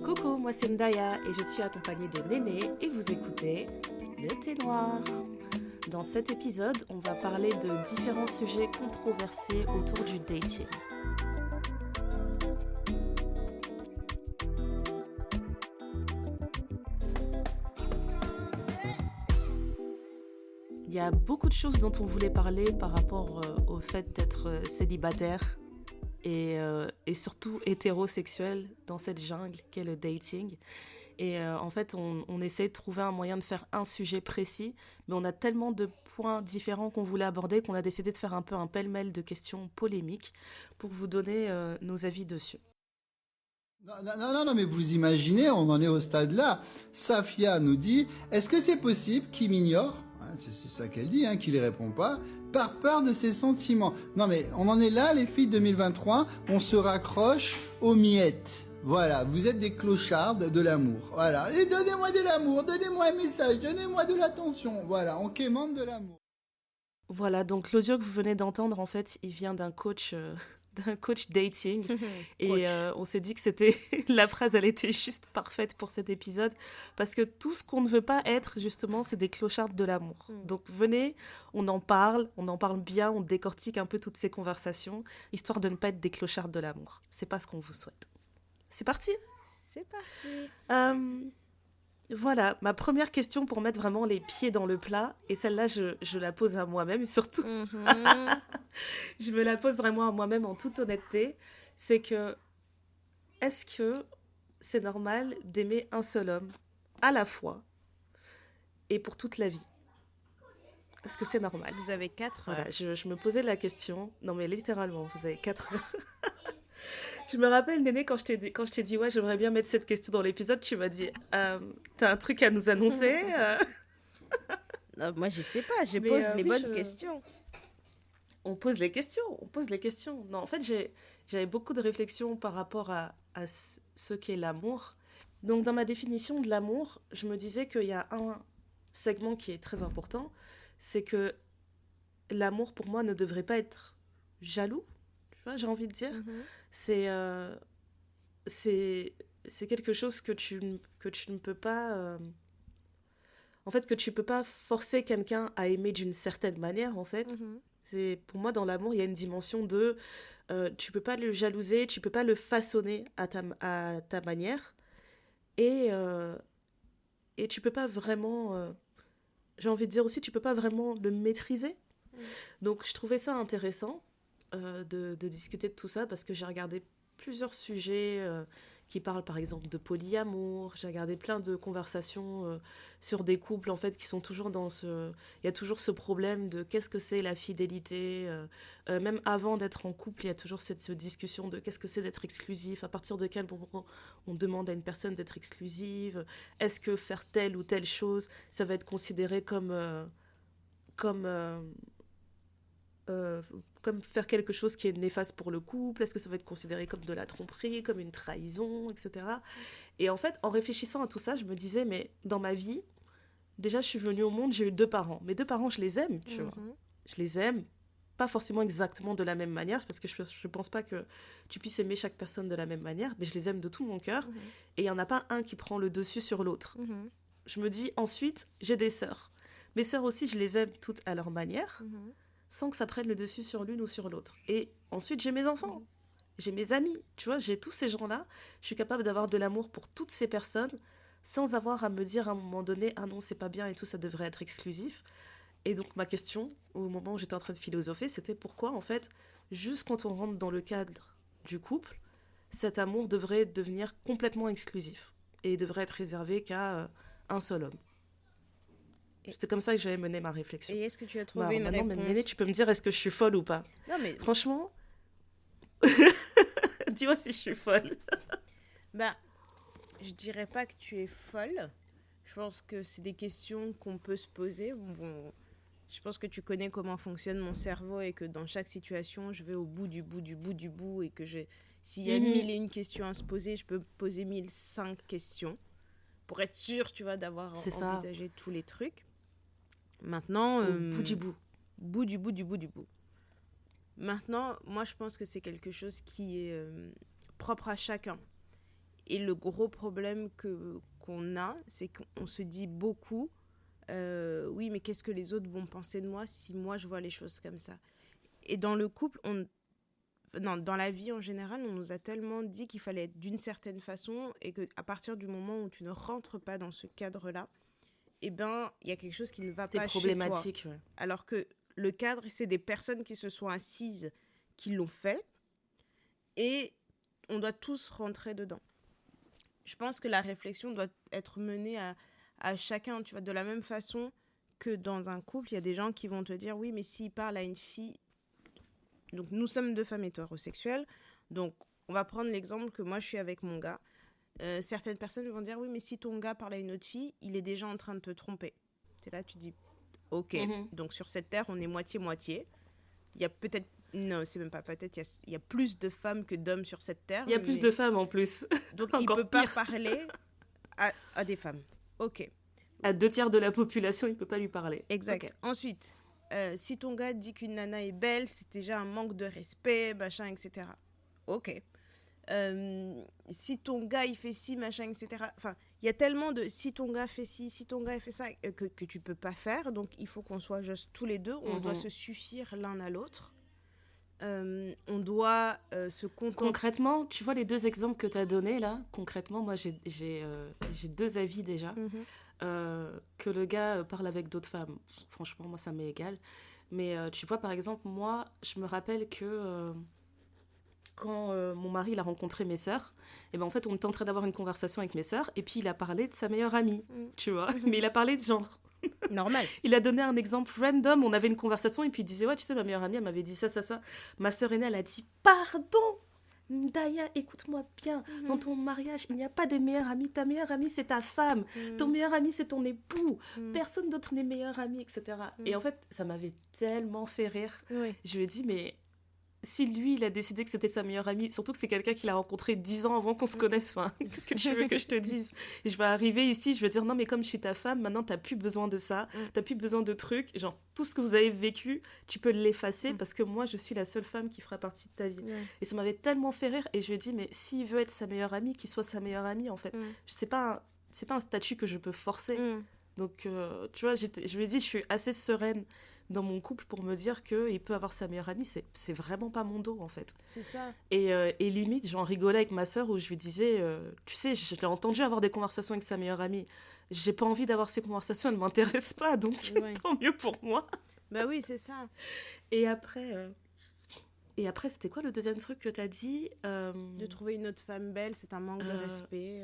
Coucou, moi c'est Mdaya et je suis accompagnée de Néné et vous écoutez Le Thé Noir. Dans cet épisode, on va parler de différents sujets controversés autour du dating. Il y a beaucoup de choses dont on voulait parler par rapport au fait d'être célibataire et surtout hétérosexuel dans cette jungle qu'est le dating. Et en fait, on essaie de trouver un moyen de faire un sujet précis, mais on a tellement de points différents qu'on voulait aborder qu'on a décidé de faire un peu un pêle-mêle de questions polémiques pour vous donner nos avis dessus. Non, mais vous imaginez, on en est au stade là. Safia nous dit, est-ce que c'est possible qu'il m'ignore? C'est ça qu'elle dit, qu'il ne répond pas, par peur de ses sentiments. Non mais on en est là, les filles 2023, on se raccroche aux miettes. Voilà, vous êtes des clochardes de l'amour. Voilà, et donnez-moi de l'amour, donnez-moi un message, donnez-moi de l'attention. Voilà, on quémande de l'amour. Voilà, donc l'audio que vous venez d'entendre, en fait, il vient d'un coach dating. Et on s'est dit que c'était la phrase, elle était juste parfaite pour cet épisode. Parce que tout ce qu'on ne veut pas être, justement, c'est des clochards de l'amour. Donc venez, on en parle bien, on décortique un peu toutes ces conversations, histoire de ne pas être des clochards de l'amour. C'est pas ce qu'on vous souhaite. C'est parti? C'est parti. Voilà, ma première question pour mettre vraiment les pieds dans le plat, et celle-là, je la pose à moi-même surtout. Je me la pose vraiment à moi-même en toute honnêteté. C'est que, est-ce que c'est normal d'aimer un seul homme à la fois et pour toute la vie? Est-ce que c'est normal? Vous avez 4 heures. Voilà, je me posais la question. Non mais littéralement, vous avez 4 heures. Je me rappelle, Néné, quand je t'ai dit, ouais, j'aimerais bien mettre cette question dans l'épisode, tu m'as dit, t'as un truc à nous annoncer Non, moi, je sais pas, je pose les bonnes questions. On pose les questions. Non, en fait, j'avais beaucoup de réflexions par rapport à ce qu'est l'amour. Donc, dans ma définition de l'amour, je me disais qu'il y a un segment qui est très important, c'est que l'amour, pour moi, ne devrait pas être jaloux, tu vois, j'ai envie de dire. C'est quelque chose que tu ne peux pas... En fait, que tu peux pas forcer quelqu'un à aimer d'une certaine manière, en fait. Pour moi, dans l'amour, il y a une dimension de... tu peux pas le jalouser, tu peux pas le façonner à ta manière. Et tu peux pas vraiment... j'ai envie de dire aussi, tu peux pas vraiment le maîtriser. Donc, je trouvais ça intéressant de discuter de tout ça parce que j'ai regardé plusieurs sujets qui parlent par exemple de polyamour. J'ai regardé plein de conversations sur des couples en fait qui sont toujours dans ce... Il y a toujours ce problème de qu'est-ce que c'est la fidélité. Même avant d'être en couple, il y a toujours cette discussion de qu'est-ce que c'est d'être exclusif. À partir de quel moment on demande à une personne d'être exclusive. Est-ce que faire telle ou telle chose, ça va être considéré comme faire quelque chose qui est néfaste pour le couple? Est-ce que ça va être considéré comme de la tromperie, comme une trahison, etc. Et en fait, en réfléchissant à tout ça, je me disais, mais dans ma vie, déjà, je suis venue au monde, j'ai eu 2 parents. Mes 2 parents, je les aime, tu vois. Je les aime, pas forcément exactement de la même manière, parce que je pense pas que tu puisses aimer chaque personne de la même manière, mais je les aime de tout mon cœur. Et il y en a pas un qui prend le dessus sur l'autre. Je me dis, ensuite, j'ai des sœurs. Mes sœurs aussi, je les aime toutes à leur manière, sans que ça prenne le dessus sur l'une ou sur l'autre. Et ensuite, j'ai mes enfants, j'ai mes amis, tu vois, j'ai tous ces gens-là. Je suis capable d'avoir de l'amour pour toutes ces personnes sans avoir à me dire à un moment donné, ah non, c'est pas bien et tout, ça devrait être exclusif. Et donc, ma question, au moment où j'étais en train de philosopher, c'était pourquoi, en fait, juste quand on rentre dans le cadre du couple, cet amour devrait devenir complètement exclusif et devrait être réservé qu'à un seul homme. C'était comme ça que j'avais mené ma réflexion. Et est-ce que tu as trouvé une maintenant, réponse? Néné, tu peux me dire est-ce que je suis folle ou pas? Non, mais... Franchement, dis-moi si je suis folle. Je dirais pas que tu es folle. Je pense que c'est des questions qu'on peut se poser. Bon, je pense que tu connais comment fonctionne mon cerveau et que dans chaque situation, je vais au bout du bout et que s'il y a 1001 questions à se poser, je peux poser 1005 questions pour être sûre, tu vois, d'avoir envisagé tous les trucs. Maintenant... bout du bout. Bout du bout. Maintenant, moi, je pense que c'est quelque chose qui est propre à chacun. Et le gros problème qu'on a, c'est qu'on se dit beaucoup, oui, mais qu'est-ce que les autres vont penser de moi si moi je vois les choses comme ça? Et dans le couple, dans la vie en général, on nous a tellement dit qu'il fallait être d'une certaine façon et qu'à partir du moment où tu ne rentres pas dans ce cadre-là, eh ben, il y a quelque chose qui ne va pas chez toi. C'est problématique, ouais. Alors que le cadre, c'est des personnes qui se sont assises, qui l'ont fait, et on doit tous rentrer dedans. Je pense que la réflexion doit être menée à chacun, tu vois, de la même façon que dans un couple, il y a des gens qui vont te dire, oui, mais s'il parle à une fille... Donc, nous sommes deux femmes hétérosexuelles, donc on va prendre l'exemple que moi, je suis avec mon gars. Certaines personnes vont dire, oui, mais si ton gars parle à une autre fille, il est déjà en train de te tromper. Tu es là, tu dis, ok, donc sur cette terre, on est moitié-moitié. Il y a peut-être... Non, c'est même pas peut-être, il y a plus de femmes que d'hommes sur cette terre. Il y a plus de femmes en plus. Donc, il ne peut pas parler à des femmes. Ok. À 2/3 de la population, il ne peut pas lui parler. Exact. Okay. Ensuite, si ton gars dit qu'une nana est belle, c'est déjà un manque de respect, machin, etc. Ok. Si ton gars il fait ci, machin, etc. Enfin, il y a tellement de si ton gars fait ci, si ton gars fait ça, que tu peux pas faire. Donc, il faut qu'on soit juste tous les deux. On doit se suffire l'un à l'autre. On doit se contenter. Concrètement, tu vois les 2 exemples que tu as donnés là. Concrètement, moi j'ai 2 avis déjà. Que le gars parle avec d'autres femmes. Franchement, moi ça m'est égal. Mais tu vois, par exemple, moi, je me rappelle que quand mon mari il a rencontré mes sœurs, et ben en fait on était en train d'avoir une conversation avec mes sœurs et puis il a parlé de sa meilleure amie, tu vois. Mais il a parlé de genre normal. Il a donné un exemple random, on avait une conversation et puis il disait ouais, tu sais, ma meilleure amie elle m'avait dit ça. Ma sœur aînée elle a dit pardon Ndaya, écoute-moi bien, dans ton mariage il n'y a pas de meilleure amie, ta meilleure amie c'est ta femme, ton meilleur ami c'est ton époux, personne d'autre n'est meilleur ami, etc. Et en fait ça m'avait tellement fait rire. Je lui ai dit mais si lui il a décidé que c'était sa meilleure amie, surtout que c'est quelqu'un qu'il a rencontré 10 ans avant qu'on se connaisse, enfin, qu'est-ce que tu veux que je te dise? Je vais arriver ici, je vais dire non mais comme je suis ta femme, maintenant t'as plus besoin de ça, t'as plus besoin de trucs, genre tout ce que vous avez vécu, tu peux l'effacer parce que moi je suis la seule femme qui fera partie de ta vie. Et ça m'avait tellement fait rire et je lui ai dit mais s'il veut être sa meilleure amie, qu'il soit sa meilleure amie en fait. C'est pas un statut que je peux forcer. Donc tu vois, je lui ai dit je suis assez sereine dans mon couple pour me dire qu'il peut avoir sa meilleure amie, c'est vraiment pas mon dos en fait. C'est ça. Et limite, j'en rigolais avec ma sœur où je lui disais, tu sais, je l'ai entendu avoir des conversations avec sa meilleure amie. J'ai pas envie d'avoir ces conversations, elles ne m'intéressent pas, donc tant mieux pour moi. Bah oui, c'est ça. Et après, c'était quoi le deuxième truc que t'as dit De trouver une autre femme belle, c'est un manque de respect.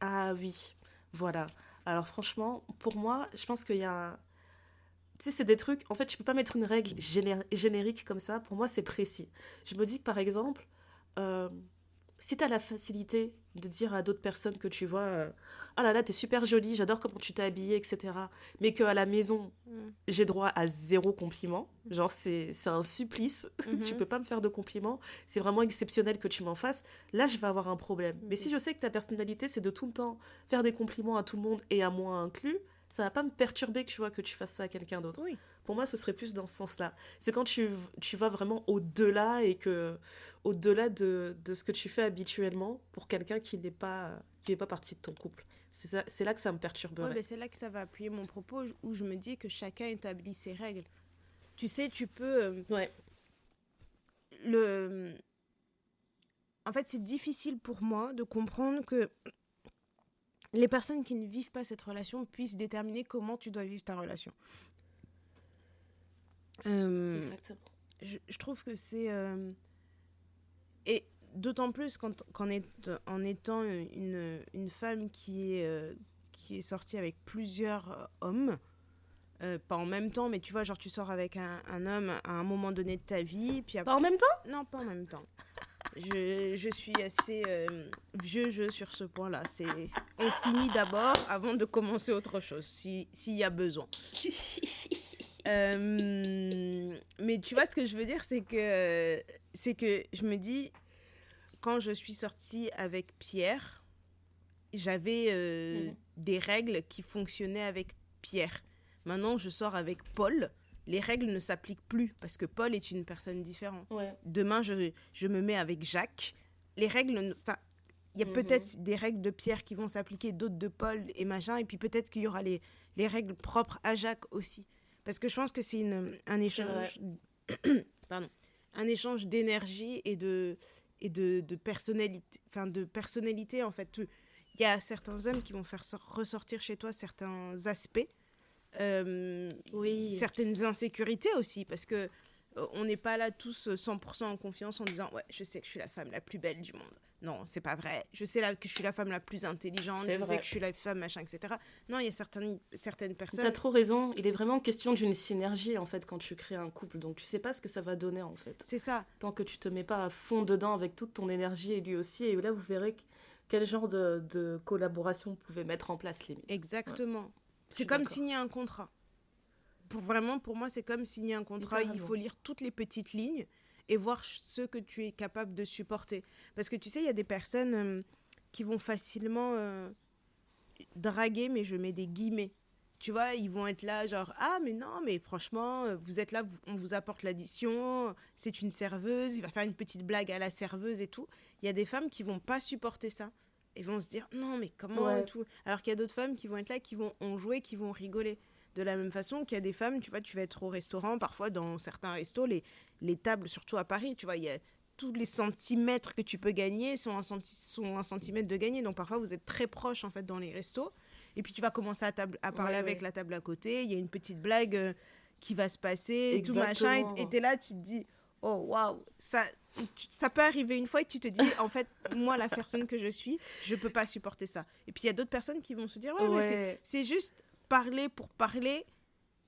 Ah oui, voilà. Alors franchement, pour moi, je pense qu'il y a... Tu sais, c'est des trucs... En fait, je peux pas mettre une règle générique comme ça. Pour moi, c'est précis. Je me dis que, par exemple, si tu as la facilité de dire à d'autres personnes que tu vois « Oh là là, t'es super jolie, j'adore comment tu t'es habillée, etc. » Mais qu'à la maison, j'ai droit à 0 compliment. Genre, c'est un supplice. Tu peux pas me faire de compliments. C'est vraiment exceptionnel que tu m'en fasses. Là, je vais avoir un problème. Mais si je sais que ta personnalité, c'est de tout le temps faire des compliments à tout le monde et à moi inclus, ça va pas me perturber que tu vois que tu fasses ça à quelqu'un d'autre. Oui. Pour moi, ce serait plus dans ce sens-là. C'est quand tu vas vraiment au-delà et que au-delà de ce que tu fais habituellement pour quelqu'un qui n'est pas partie de ton couple. C'est là que ça me perturberait. Ouais, mais c'est là que ça va appuyer mon propos où je me dis que chacun établit ses règles. Tu sais, tu peux... En fait, c'est difficile pour moi de comprendre que les personnes qui ne vivent pas cette relation puissent déterminer comment tu dois vivre ta relation. Exactement. Je trouve que c'est... Et d'autant plus en étant une femme qui est sortie avec plusieurs hommes, pas en même temps, mais tu vois, genre tu sors avec un homme à un moment donné de ta vie. Puis après... Pas en même temps ? Non, pas en même temps. Je suis assez vieux jeu sur ce point-là. On finit d'abord avant de commencer autre chose, s'il y a besoin. Mais tu vois, ce que je veux dire, c'est que je me dis, quand je suis sortie avec Pierre, j'avais des règles qui fonctionnaient avec Pierre. Maintenant, je sors avec Paul. Les règles ne s'appliquent plus parce que Paul est une personne différente. Ouais. Demain, je me mets avec Jacques. Les règles... il y a peut-être des règles de Pierre qui vont s'appliquer, d'autres de Paul et machin, et puis peut-être qu'il y aura les règles propres à Jacques aussi. Parce que je pense que c'est un échange, pardon, un échange d'énergie et de personnalité, enfin de personnalité en fait. Il y a certains hommes qui vont faire ressortir chez toi certains aspects, certaines insécurités aussi, parce que on n'est pas là tous 100% en confiance en disant ouais, je sais que je suis la femme la plus belle du monde. Non, c'est pas vrai. Je sais que je suis la femme la plus intelligente, sais que je suis la femme machin, etc. Non, il y a certaines personnes... T'as trop raison. Il est vraiment question d'une synergie, en fait, quand tu crées un couple. Donc, tu sais pas ce que ça va donner, en fait. C'est ça. Tant que tu te mets pas à fond dedans avec toute ton énergie et lui aussi. Et là, vous verrez quel genre de collaboration vous pouvez mettre en place, limite. Exactement. Ouais. C'est comme signer un contrat. Pour moi, c'est comme signer un contrat. Il faut lire toutes les petites lignes et voir ce que tu es capable de supporter. Parce que tu sais, il y a des personnes qui vont facilement draguer, mais je mets des guillemets. Tu vois, ils vont être là genre « Ah, mais non, mais franchement, vous êtes là, on vous apporte l'addition, c'est une serveuse, il va faire une petite blague à la serveuse et tout. » Il y a des femmes qui vont pas supporter ça et vont se dire « Non, mais comment et tout ?» Alors qu'il y a d'autres femmes qui vont être là, qui vont en jouer, qui vont rigoler. De la même façon qu'il y a des femmes, tu vois, tu vas être au restaurant, parfois dans certains restos, les tables, surtout à Paris, tu vois, il y a tous les centimètres que tu peux gagner sont un centimètre de gagné. Donc parfois, vous êtes très proches, en fait, dans les restos. Et puis, tu vas commencer à parler avec la table à côté. Il y a une petite blague qui va se passer, et tout machin. Et t'es là, tu te dis, oh, waouh, ça peut arriver une fois et tu te dis, en fait, moi, la personne que je suis, je peux pas supporter ça. Et puis, il y a d'autres personnes qui vont se dire, mais c'est juste parler pour parler.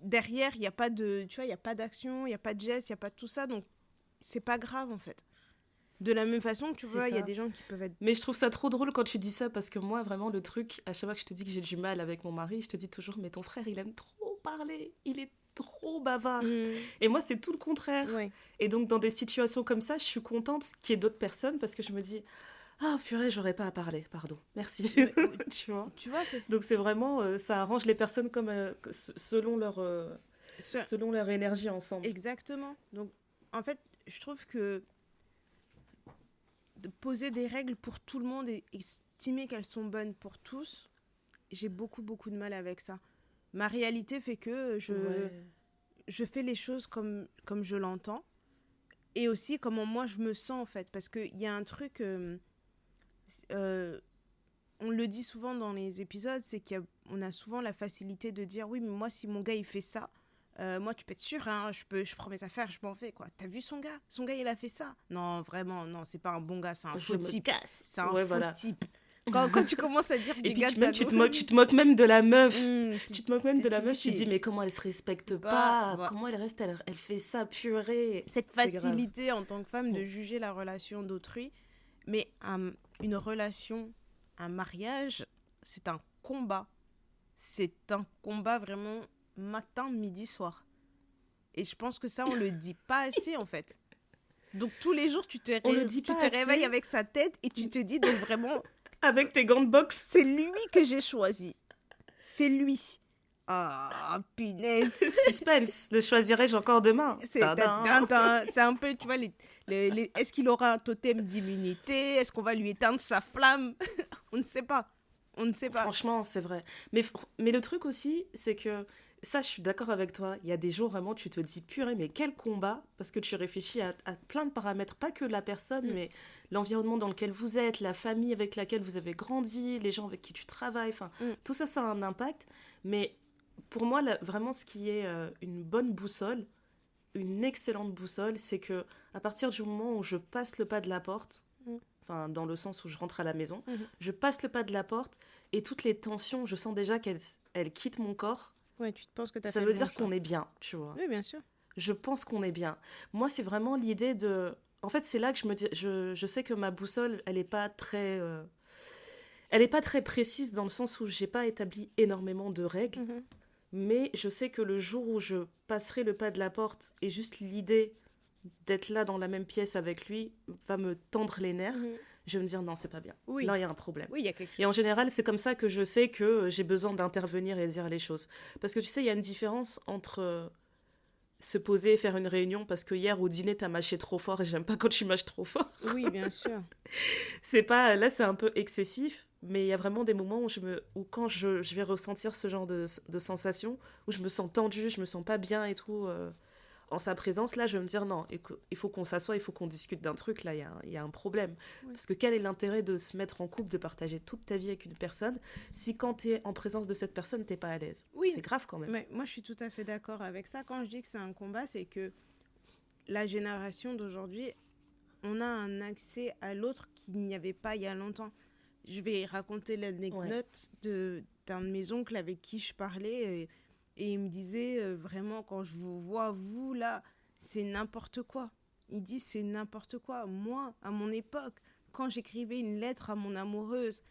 Derrière, il n'y a pas de, tu vois, il y a pas d'action, il n'y a pas de geste, il n'y a pas de tout ça. Donc, c'est pas grave, en fait. De la même façon, tu vois, il y a des gens qui peuvent être... Mais je trouve ça trop drôle quand tu dis ça, parce que moi, vraiment, le truc, à chaque fois que je te dis que j'ai du mal avec mon mari, je te dis toujours, mais ton frère, il aime trop parler, il est trop bavard. Et moi, c'est tout le contraire. Ouais. Et donc, dans des situations comme ça, je suis contente qu'il y ait d'autres personnes, parce que je me dis, ah purée, j'aurais pas à parler, pardon, merci. Tu vois, donc c'est vraiment, ça arrange les personnes comme, selon leur énergie ensemble. Exactement. Donc, en fait, je trouve que de poser des règles pour tout le monde et estimer qu'elles sont bonnes pour tous, j'ai beaucoup de mal avec ça. Ma réalité fait que je fais les choses comme je l'entends et aussi comment moi je me sens, en fait, parce qu'il y a un truc, on le dit souvent dans les épisodes, c'est qu'on a souvent la facilité de dire oui, mais moi si mon gars il fait ça, moi tu peux être sûr, hein, je prends mes affaires, je m'en vais, quoi. T'as vu son gars il a fait ça. Non, vraiment, non, c'est pas un bon gars, c'est un faux type. C'est un faux type. Quand tu commences à dire du gars, même, tu te moques même de la meuf. Tu te moques même de la meuf, tu te dis mais comment elle se respecte pas, comment elle reste, elle fait ça, purée. Cette facilité en tant que femme de juger la relation d'autrui, mais une relation, un mariage, c'est un combat. C'est un combat vraiment matin, midi, soir. Et je pense que ça, on le dit pas assez, en fait. Donc, tous les jours, tu te réveilles avec sa tête et tu te dis, donc vraiment... Avec tes gants de boxe. C'est lui que j'ai choisi. C'est lui. Ah, punaise. Suspense. Le choisirai-je encore demain? C'est un peu, tu vois, est-ce qu'il aura un totem d'immunité? Est-ce qu'on va lui éteindre sa flamme? On ne sait pas. Franchement, c'est vrai. Mais le truc aussi, c'est que ça, je suis d'accord avec toi. Il y a des jours, vraiment, tu te dis, purée, mais quel combat, parce que tu réfléchis à plein de paramètres, pas que la personne, mais l'environnement dans lequel vous êtes, la famille avec laquelle vous avez grandi, les gens avec qui tu travailles, enfin, tout ça, ça a un impact. Mais pour moi, vraiment, ce qui est une bonne boussole, une excellente boussole, c'est que à partir du moment où je passe le pas de la porte, enfin, dans le sens où je rentre à la maison, je passe le pas de la porte et toutes les tensions, je sens déjà qu'elles quittent mon corps. Ouais, tu te penses que ça veut dire qu'on est bien, tu vois. Oui, bien sûr. Je pense qu'on est bien. Moi, c'est vraiment l'idée de... En fait, c'est là que je me dis... Je sais que ma boussole, elle n'est pas très... Elle n'est pas très précise dans le sens où je n'ai pas établi énormément de règles. Mais je sais que le jour où je passerai le pas de la porte et juste l'idée d'être là dans la même pièce avec lui va me tendre les nerfs, je vais me dire non, c'est pas bien. Oui. Là, il y a un problème. Oui, il y a quelque chose. Et en général, c'est comme ça que je sais que j'ai besoin d'intervenir et de dire les choses. Parce que tu sais, il y a une différence entre se poser et faire une réunion parce que hier au dîner t'as mâché trop fort et j'aime pas quand tu mâches trop fort. Oui, bien sûr. C'est pas, là c'est un peu excessif, mais il y a vraiment des moments où quand je vais ressentir ce genre de sensation, où je me sens tendue, je me sens pas bien et tout, en sa présence, là je vais me dire non, il faut qu'on s'assoie, il faut qu'on discute d'un truc, là il y a un problème. Oui. Parce que quel est l'intérêt de se mettre en couple, de partager toute ta vie avec une personne, si quand t'es en présence de cette personne, t'es pas à l'aise? Oui, C'est grave quand même. mais moi je suis tout à fait d'accord avec ça. Quand je dis que c'est un combat, c'est que la génération d'aujourd'hui, on a un accès à l'autre qu'il n'y avait pas il y a longtemps. Je vais raconter l'anecdote d'un de mes oncles avec qui je parlais et il me disait vraiment, quand je vous vois, vous là, c'est n'importe quoi. Il dit c'est n'importe quoi. Moi, à mon époque, quand j'écrivais une lettre à mon amoureuse,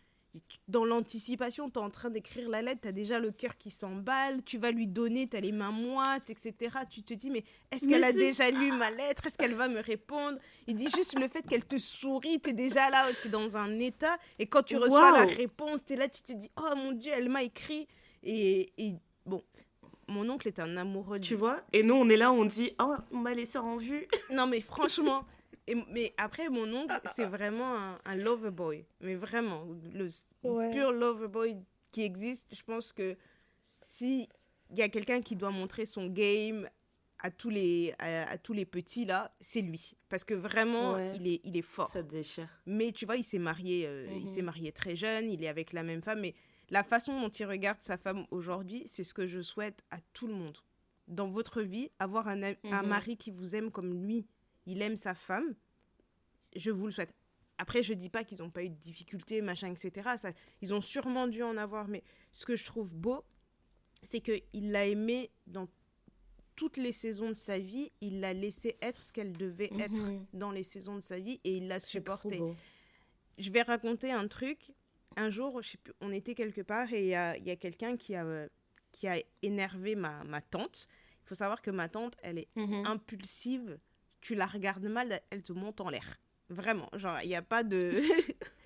dans l'anticipation, tu es en train d'écrire la lettre, tu as déjà le cœur qui s'emballe, tu vas lui donner, tu as les mains moites, etc. Tu te dis, mais est-ce qu'elle a déjà lu ma lettre? Est-ce qu'elle va me répondre? Il dit juste le fait qu'elle te sourit, tu es déjà là, tu es dans un état. Et quand tu reçois la réponse, tu es là, tu te dis, oh mon Dieu, elle m'a écrit. Et bon, mon oncle est un amoureux. Tu vois? Et nous, on est là, on dit, oh, on m'a laissé en vue. Non, mais franchement... mais après, mon oncle, c'est vraiment un lover boy. Mais vraiment, le pur lover boy qui existe. Je pense que s'il y a quelqu'un qui doit montrer son game à tous les petits, là, c'est lui. Parce que vraiment, il est fort. Ça déchire. Mais tu vois, il s'est marié très jeune, il est avec la même femme. Mais la façon dont il regarde sa femme aujourd'hui, c'est ce que je souhaite à tout le monde. Dans votre vie, avoir un mari qui vous aime comme lui. Il aime sa femme, je vous le souhaite. Après, je ne dis pas qu'ils n'ont pas eu de difficultés, machin, etc. Ça, ils ont sûrement dû en avoir, mais ce que je trouve beau, c'est qu'il l'a aimée dans toutes les saisons de sa vie, il l'a laissé être ce qu'elle devait être dans les saisons de sa vie et il l'a supporté. Je vais raconter un truc. Un jour, je sais plus, on était quelque part et il y a quelqu'un qui a énervé ma tante. Il faut savoir que ma tante, elle est impulsive. Tu la regardes mal, elle te monte en l'air. Vraiment, genre, il n'y a pas de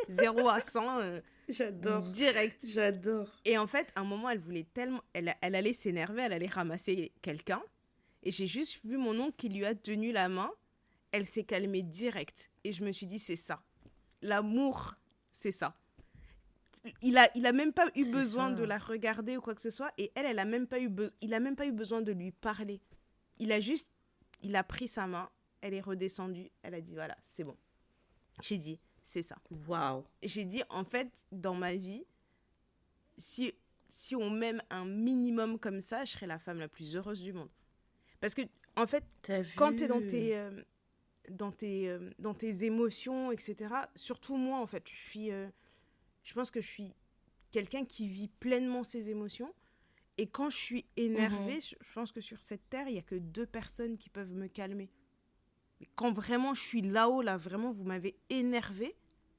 0 à 100 J'adore. Direct. J'adore. Et en fait, à un moment, elle voulait tellement... Elle allait s'énerver, elle allait ramasser quelqu'un. Et j'ai juste vu mon oncle qui lui a tenu la main. Elle s'est calmée direct. Et je me suis dit, c'est ça. L'amour, c'est ça. Il a même pas eu besoin de la regarder ou quoi que ce soit. Et elle a même pas eu il a même pas eu besoin de lui parler. Il a pris sa main. Elle est redescendue. Elle a dit, voilà, c'est bon. J'ai dit, c'est ça. Waouh. J'ai dit, en fait, dans ma vie, si on m'aime un minimum comme ça, je serais la femme la plus heureuse du monde. Parce que, en fait, quand tu es dans tes émotions, etc., surtout moi, en fait, je pense que je suis quelqu'un qui vit pleinement ses émotions. Et quand je suis énervée, je pense que sur cette terre, il n'y a que 2 personnes qui peuvent me calmer. Quand vraiment je suis là-haut, là, vraiment, vous m'avez énervée,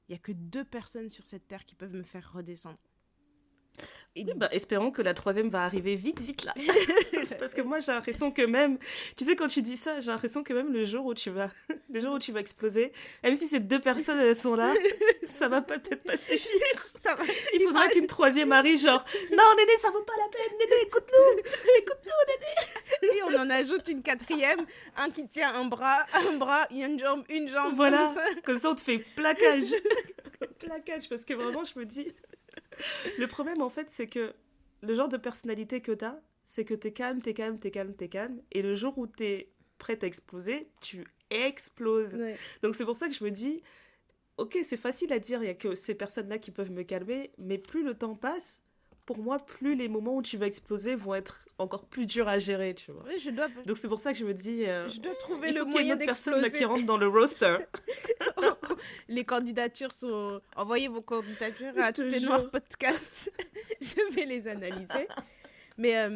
il n'y a que 2 personnes sur cette terre qui peuvent me faire redescendre. Et... Oui, espérons que la 3e va arriver vite là. Parce que moi, j'ai l'impression que même... Tu sais, quand tu dis ça, j'ai l'impression que même le jour où tu vas exploser, même si ces 2 personnes, elles sont là, ça va peut-être pas suffire. Il faudra qu'une 3e arrive, genre, non, Néné, ça vaut pas la peine, Néné, écoute-nous, Néné. Et on en ajoute une 4e, un qui tient un bras, une jambe. Voilà, comme ça, on te fait plaquage. Plaquage, parce que vraiment, je me dis... Le problème, en fait, c'est que le genre de personnalité que t'as, c'est que t'es calme. Et le jour où t'es prête à exploser, tu exploses. Ouais. Donc, c'est pour ça que je me dis, ok, c'est facile à dire, il n'y a que ces personnes-là qui peuvent me calmer, mais plus le temps passe, pour moi, plus les moments où tu vas exploser vont être encore plus durs à gérer, tu vois. Oui, Donc, c'est pour ça que je me dis, je dois trouver le moyen d'exploser. Il faut qu'il y ait une autre personne là qui rentre dans le roster. Les candidatures sont... Envoyez vos candidatures à Ténoir Podcast. Je vais les analyser. Mais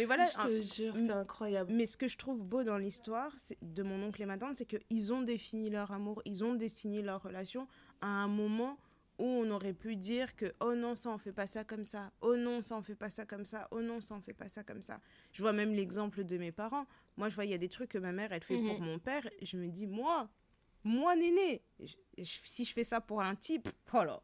voilà. Je te jure, c'est incroyable. Mais ce que je trouve beau dans l'histoire de mon oncle et ma tante, c'est qu'ils ont défini leur amour, ils ont défini leur relation à un moment où on aurait pu dire que oh non, ça on fait pas ça comme ça, oh non, ça on fait pas ça comme ça, oh non, ça on fait pas ça comme ça. Je vois même l'exemple de mes parents. Moi, je vois, il y a des trucs que ma mère, elle fait pour mon père. Et je me dis, moi, Néné, si je fais ça pour un type, voilà.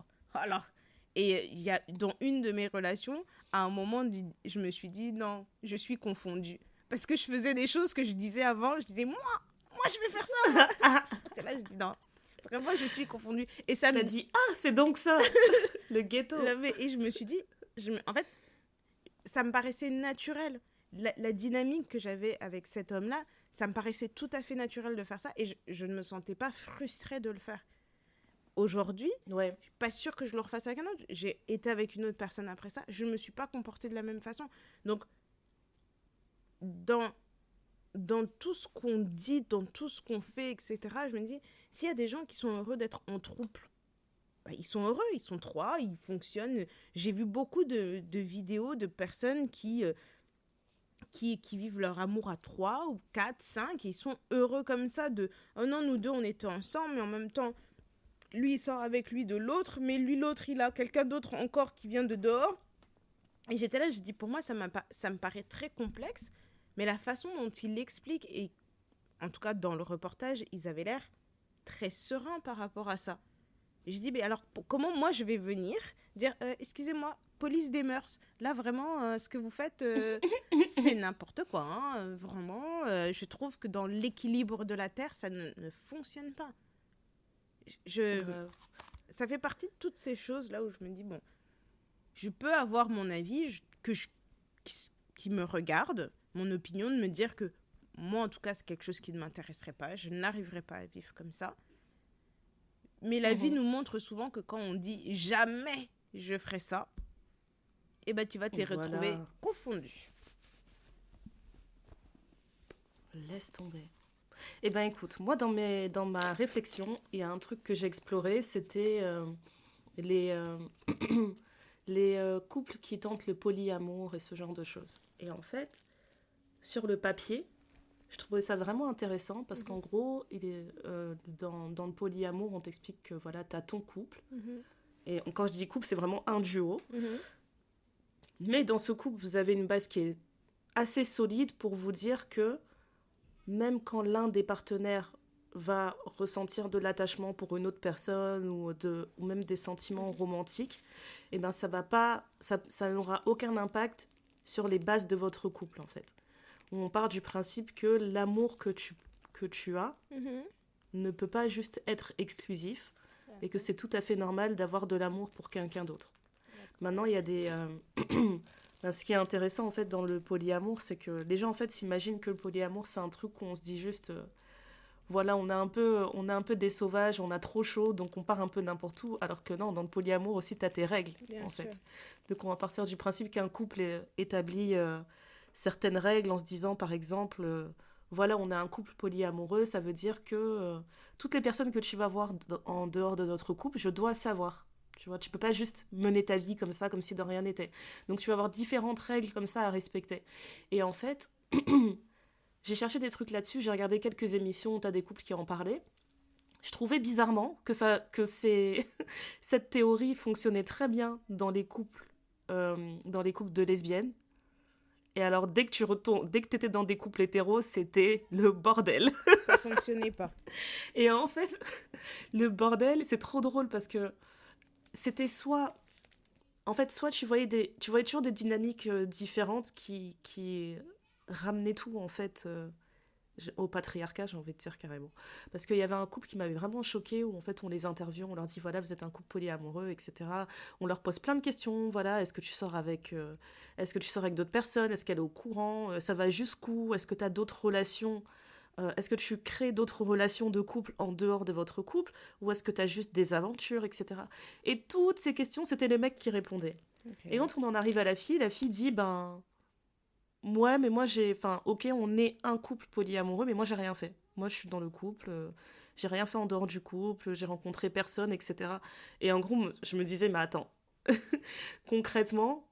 Et il y a, dans une de mes relations, à un moment, je me suis dit, non, je suis confondue. parce que je faisais des choses que je disais avant. Je disais, moi, je vais faire ça. Moi. C'est là, je dis non. Vraiment, je suis confondue. Et ça T'as dit, ah, c'est donc ça, le ghetto. Et je me suis dit, en fait, ça me paraissait naturel. La dynamique que j'avais avec cet homme-là, ça me paraissait tout à fait naturel de faire ça. Et je ne me sentais pas frustrée de le faire. Aujourd'hui, Ouais. je suis pas sûre que je le refasse avec un autre. J'ai été avec une autre personne après ça. Je ne me suis pas comportée de la même façon. Donc, dans tout ce qu'on dit, dans tout ce qu'on fait, etc., je me dis, s'il y a des gens qui sont heureux d'être en trouble, bah, ils sont heureux, ils sont trois, ils fonctionnent. J'ai vu beaucoup de vidéos de personnes qui vivent leur amour à 3 ou 4, 5, et ils sont heureux comme ça de « Oh non, nous deux, on était ensemble, mais en même temps, lui, il sort avec lui de l'autre, mais lui, l'autre, il a quelqu'un d'autre encore qui vient de dehors. » Et j'étais là, je dis, pour moi, ça me paraît très complexe, mais la façon dont il l'explique, et en tout cas dans le reportage, ils avaient l'air très sereins par rapport à ça. Et je dis, mais alors, comment moi je vais venir dire, excusez-moi, police des mœurs, là vraiment, ce que vous faites, c'est n'importe quoi, hein, vraiment, je trouve que dans l'équilibre de la Terre, ça ne fonctionne pas. Ça fait partie de toutes ces choses-là où je me dis, bon, je peux avoir mon avis qui me regarde, mon opinion, de me dire que moi, en tout cas, c'est quelque chose qui ne m'intéresserait pas, je n'arriverai pas à vivre comme ça. Mais la vie nous montre souvent que quand on dit « jamais je ferai ça », eh ben, tu vas te retrouver confondu. Laisse tomber. Eh ben écoute, moi dans ma réflexion, il y a un truc que j'ai exploré, c'était les couples qui tentent le polyamour et ce genre de choses. Et en fait, sur le papier, je trouvais ça vraiment intéressant parce qu'en gros, dans le polyamour, on t'explique que voilà, tu as ton couple. Et quand je dis couple, c'est vraiment un duo. Mais dans ce couple, vous avez une base qui est assez solide pour vous dire que même quand l'un des partenaires va ressentir de l'attachement pour une autre personne ou même des sentiments romantiques, eh ben ça n'aura aucun impact sur les bases de votre couple en fait. On part du principe que l'amour que tu as ne peut pas juste être exclusif et que c'est tout à fait normal d'avoir de l'amour pour quelqu'un d'autre. Maintenant, il y a des... ce qui est intéressant en fait dans le polyamour, c'est que les gens en fait s'imaginent que le polyamour c'est un truc où on se dit juste voilà, on a un peu des sauvages, on a trop chaud, donc on part un peu n'importe où, alors que non, dans le polyamour aussi tu as tes règles en fait. Donc on va partir du principe qu'un couple établit certaines règles en se disant par exemple voilà, on a un couple polyamoureux, ça veut dire que toutes les personnes que tu vas voir en dehors de notre couple, je dois savoir. Tu vois, tu peux pas juste mener ta vie comme ça, comme si de rien n'était. Donc tu vas avoir différentes règles comme ça à respecter. Et en fait, j'ai cherché des trucs là-dessus, j'ai regardé quelques émissions où tu as des couples qui en parlaient. Je trouvais bizarrement que cette théorie fonctionnait très bien dans les couples de lesbiennes. Et alors, dès que t'étais dans des couples hétéros, c'était le bordel. Ça fonctionnait pas. Et en fait, le bordel, c'est trop drôle parce que c'était soit tu voyais toujours des dynamiques différentes qui ramenaient tout en fait au patriarcat, j'ai envie de dire carrément. Parce qu'il y avait un couple qui m'avait vraiment choquée où en fait on les interviewe, on leur dit voilà, vous êtes un couple polyamoureux, etc. On leur pose plein de questions, voilà, est-ce que tu sors avec d'autres personnes, est-ce qu'elle est au courant, ça va jusqu'où, est-ce que tu as d'autres relations, est-ce que tu crées d'autres relations de couple en dehors de votre couple, ou est-ce que tu as juste des aventures, etc. Et toutes ces questions, c'était les mecs qui répondaient. Okay. Et quand on en arrive à la fille dit ouais, mais moi ok, on est un couple polyamoureux, mais moi j'ai rien fait. Moi je suis dans le couple, j'ai rien fait en dehors du couple, j'ai rencontré personne, etc. Et en gros, je me disais, mais attends, concrètement,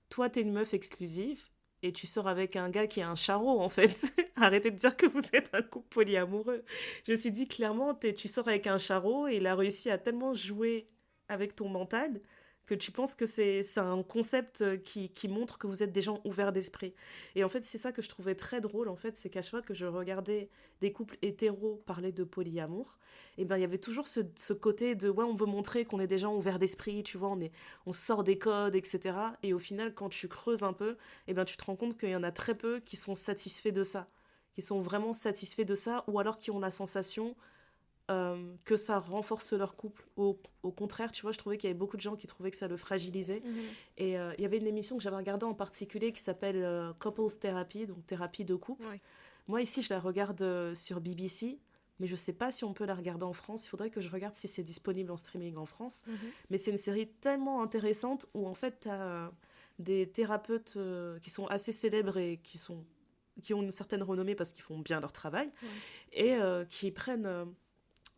toi t'es une meuf exclusive et tu sors avec un gars qui est un charreau en fait. Arrêtez de dire que vous êtes un couple polyamoureux. Je me suis dit clairement, tu sors avec un charreau et il a réussi à tellement jouer avec ton mental que tu penses que c'est un concept qui montre que vous êtes des gens ouverts d'esprit. Et en fait, c'est ça que je trouvais très drôle, en fait, c'est qu'à chaque fois que je regardais des couples hétéros parler de polyamour, et ben il y avait toujours ce côté de, ouais, on veut montrer qu'on est des gens ouverts d'esprit, tu vois, on sort des codes, etc. Et au final, quand tu creuses un peu, et ben tu te rends compte qu'il y en a très peu qui sont satisfaits de ça, qui sont vraiment satisfaits de ça, ou alors qui ont la sensation que ça renforce leur couple. Au contraire, tu vois, je trouvais qu'il y avait beaucoup de gens qui trouvaient que ça le fragilisait. Et il y avait une émission que j'avais regardée en particulier qui s'appelle Couples Therapy, donc thérapie de couple. Ouais. Moi, ici, je la regarde sur BBC, mais je sais pas si on peut la regarder en France. Il faudrait que je regarde si c'est disponible en streaming en France. Mais c'est une série tellement intéressante où, en fait, tu as des thérapeutes qui sont assez célèbres et qui ont une certaine renommée parce qu'ils font bien leur travail, et qui prennent...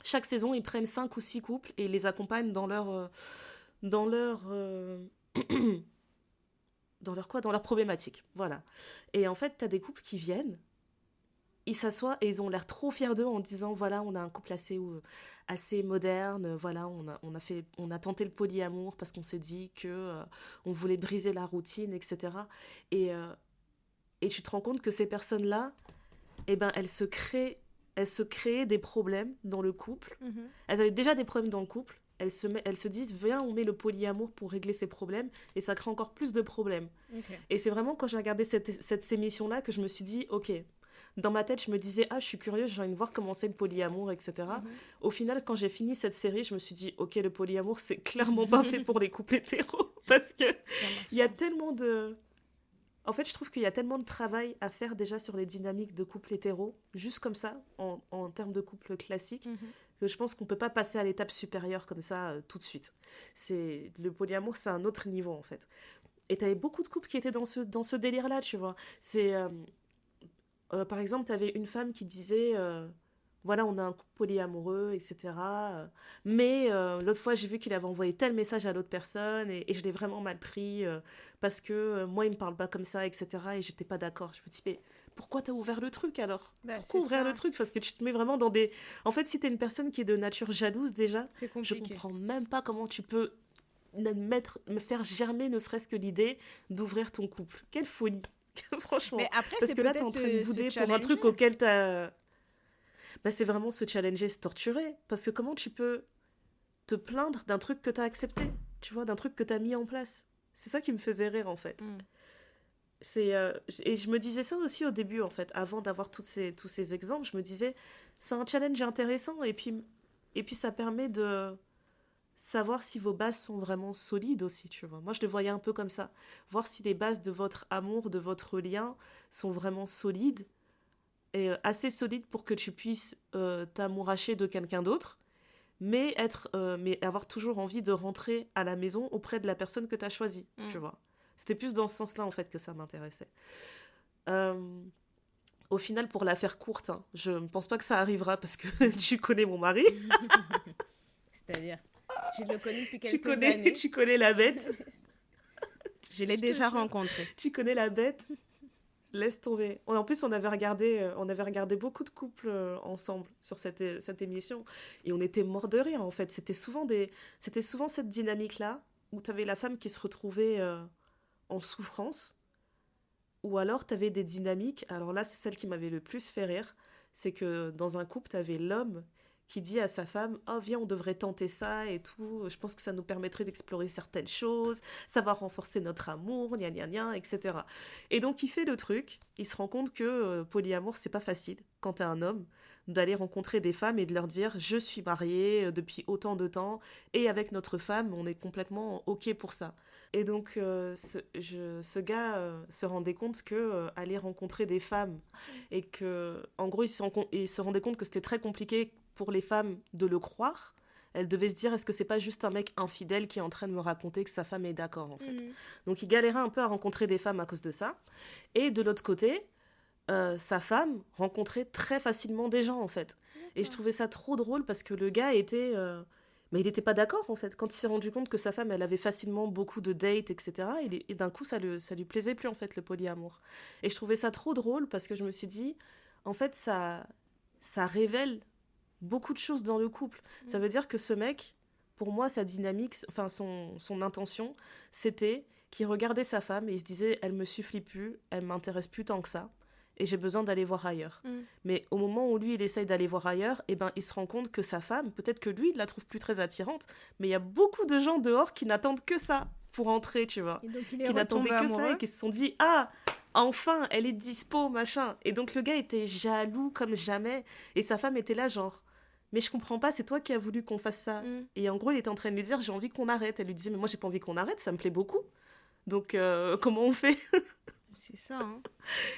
chaque saison, ils prennent 5 ou 6 couples et ils les accompagnent dans leur dans leur problématique. Voilà. Et en fait, t'as des couples qui viennent, ils s'assoient et ils ont l'air trop fiers d'eux en disant, voilà, on a un couple assez moderne, voilà, on a tenté le polyamour parce qu'on s'est dit que on voulait briser la routine, etc. Et, euh, et tu te rends compte que ces personnes-là, eh ben, elles se créaient des problèmes dans le couple. Elles avaient déjà des problèmes dans le couple. Elles se disent, viens, on met le polyamour pour régler ces problèmes. Et ça crée encore plus de problèmes. Et c'est vraiment quand j'ai regardé cette émission-là que je me suis dit, ok, dans ma tête, je me disais, ah, je suis curieuse, j'ai envie de voir comment c'est le polyamour, etc. Au final, quand j'ai fini cette série, je me suis dit, ok, le polyamour, c'est clairement pas fait pour les couples hétéros. Parce que il y a tellement de... En fait, je trouve qu'il y a tellement de travail à faire déjà sur les dynamiques de couple hétéro, juste comme ça, en termes de couple classique, que je pense qu'on ne peut pas passer à l'étape supérieure comme ça tout de suite. Le polyamour, c'est un autre niveau, en fait. Et tu avais beaucoup de couples qui étaient dans ce délire-là, tu vois. Par exemple, tu avais une femme qui disait... voilà, on a un couple polyamoureux, etc. Mais l'autre fois, j'ai vu qu'il avait envoyé tel message à l'autre personne et je l'ai vraiment mal pris parce que moi, il me parle pas comme ça, etc. Et j'étais pas d'accord. Je me dis, mais pourquoi t'as ouvert le truc alors? Pourquoi ouvrir le truc? Parce que tu te mets vraiment dans des... En fait, si t'es une personne qui est de nature jalouse déjà, je comprends même pas comment tu peux me faire germer ne serait-ce que l'idée d'ouvrir ton couple. Quelle folie! Franchement. Mais après, parce que là, t'es en train de bouder pour un truc auquel t'as... Bah, c'est vraiment se challenger, se torturer. Parce que comment tu peux te plaindre d'un truc que t'as accepté, tu vois, d'un truc que t'as mis en place? C'est ça qui me faisait rire, en fait. Et je me disais ça aussi au début, en fait. Avant d'avoir tous ces exemples, je me disais, c'est un challenge intéressant. Et puis ça permet de savoir si vos bases sont vraiment solides aussi, tu vois. Moi, je le voyais un peu comme ça. Voir si les bases de votre amour, de votre lien sont vraiment solides et assez solide pour que tu puisses t'amouracher de quelqu'un d'autre, mais avoir toujours envie de rentrer à la maison auprès de la personne que tu as choisie, tu vois. C'était plus dans ce sens-là, en fait, que ça m'intéressais. Au final, pour la faire courte, hein, je ne pense pas que ça arrivera parce que tu connais mon mari. C'est-à-dire, je le connais depuis quelques années. Tu connais la bête. Je l'ai déjà rencontré. Tu connais la bête. Laisse tomber. En plus, on avait regardé beaucoup de couples ensemble sur cette émission. Et on était morts de rire, en fait. C'était souvent cette dynamique-là, où tu avais la femme qui se retrouvait en souffrance. Ou alors, tu avais des dynamiques. Alors là, c'est celle qui m'avait le plus fait rire. C'est que dans un couple, tu avais l'homme qui dit à sa femme, oh viens, on devrait tenter ça et tout, je pense que ça nous permettrait d'explorer certaines choses, ça va renforcer notre amour, gna gna gna, etc. Et donc il fait le truc, il se rend compte que polyamour, c'est pas facile quand t'es un homme, d'aller rencontrer des femmes et de leur dire, je suis marié depuis autant de temps, et avec notre femme, on est complètement ok pour ça. Et donc ce gars se rendait compte que aller rencontrer des femmes, et que, en gros, il se rendait compte que c'était très compliqué pour les femmes de le croire. Elle devait se dire, est-ce que c'est pas juste un mec infidèle qui est en train de me raconter que sa femme est d'accord, en fait. Donc il galérait un peu à rencontrer des femmes à cause de ça. Et de l'autre côté, sa femme rencontrait très facilement des gens, en fait. Et je trouvais ça trop drôle parce que le gars était... mais il n'était pas d'accord, en fait. Quand il s'est rendu compte que sa femme, elle avait facilement beaucoup de dates, etc., et d'un coup, ça lui plaisait plus, en fait, le polyamour. Et je trouvais ça trop drôle parce que je me suis dit, en fait, ça révèle beaucoup de choses dans le couple. Ça veut dire que ce mec, pour moi, sa dynamique, enfin son intention, c'était qu'il regardait sa femme et il se disait, elle me suffit plus, elle m'intéresse plus tant que ça, et j'ai besoin d'aller voir ailleurs. Mais au moment où lui, il essaye d'aller voir ailleurs, eh ben, il se rend compte que sa femme, peut-être que lui, il la trouve plus très attirante, mais il y a beaucoup de gens dehors qui n'attendent que ça pour entrer, tu vois. Et donc, il est Qui n'attendaient retombé que ça amoureux. et qui se sont dit, ah, enfin, elle est dispo, machin. Et donc le gars était jaloux comme jamais, et sa femme était là, genre, mais je comprends pas, c'est toi qui as voulu qu'on fasse ça. Et en gros, il était en train de lui dire, j'ai envie qu'on arrête. Elle lui disait, mais moi, j'ai pas envie qu'on arrête, ça me plaît beaucoup. Donc, comment on fait? C'est ça, hein.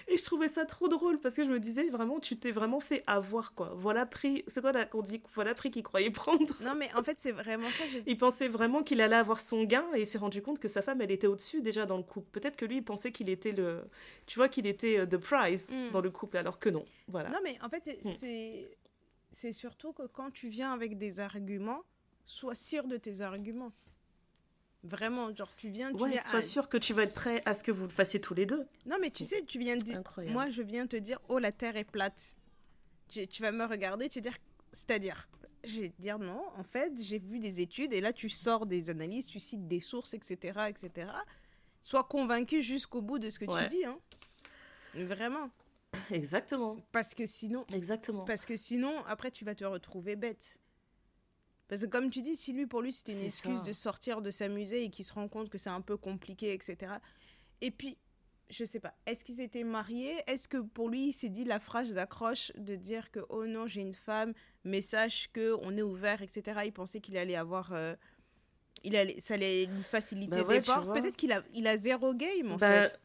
Et je trouvais ça trop drôle parce que je me disais vraiment, tu t'es vraiment fait avoir, quoi. Voilà prix, c'est quoi là qu'on dit? Voilà prix qu'il croyait prendre. Non, mais en fait, c'est vraiment ça. Il pensait vraiment qu'il allait avoir son gain et il s'est rendu compte que sa femme, elle était au-dessus déjà dans le couple. Peut-être que lui, il pensait qu'il était le. Tu vois, qu'il était the prize dans le couple, alors que non. Voilà. Non, mais en fait, c'est surtout que quand tu viens avec des arguments, sois sûr de tes arguments. Vraiment, genre, tu viens... Ouais, sois sûr que tu vas être prêt à ce que vous le fassiez tous les deux. Non, mais tu sais, tu viens de dire... Incroyable. Moi, je viens te dire, oh, la Terre est plate. Tu vas me regarder, tu vas dire... C'est-à-dire, je vais te dire non, en fait, j'ai vu des études, et là, tu sors des analyses, tu cites des sources, etc., etc. Sois convaincu jusqu'au bout de ce que tu dis, hein. Vraiment. Exactement. Parce que sinon... Exactement. Parce que sinon, après, tu vas te retrouver bête. Parce que comme tu dis, si lui, pour lui, c'était une excuse de sortir, de s'amuser et qu'il se rend compte que c'est un peu compliqué, etc. Et puis, je sais pas, est-ce qu'ils étaient mariés? Est-ce que pour lui, il s'est dit la phrase d'accroche de dire que, oh non, j'ai une femme, mais sache qu'on est ouvert, etc. Il pensait qu'il allait avoir... ça allait lui faciliter des portes. Peut-être qu'il a zéro game, en fait.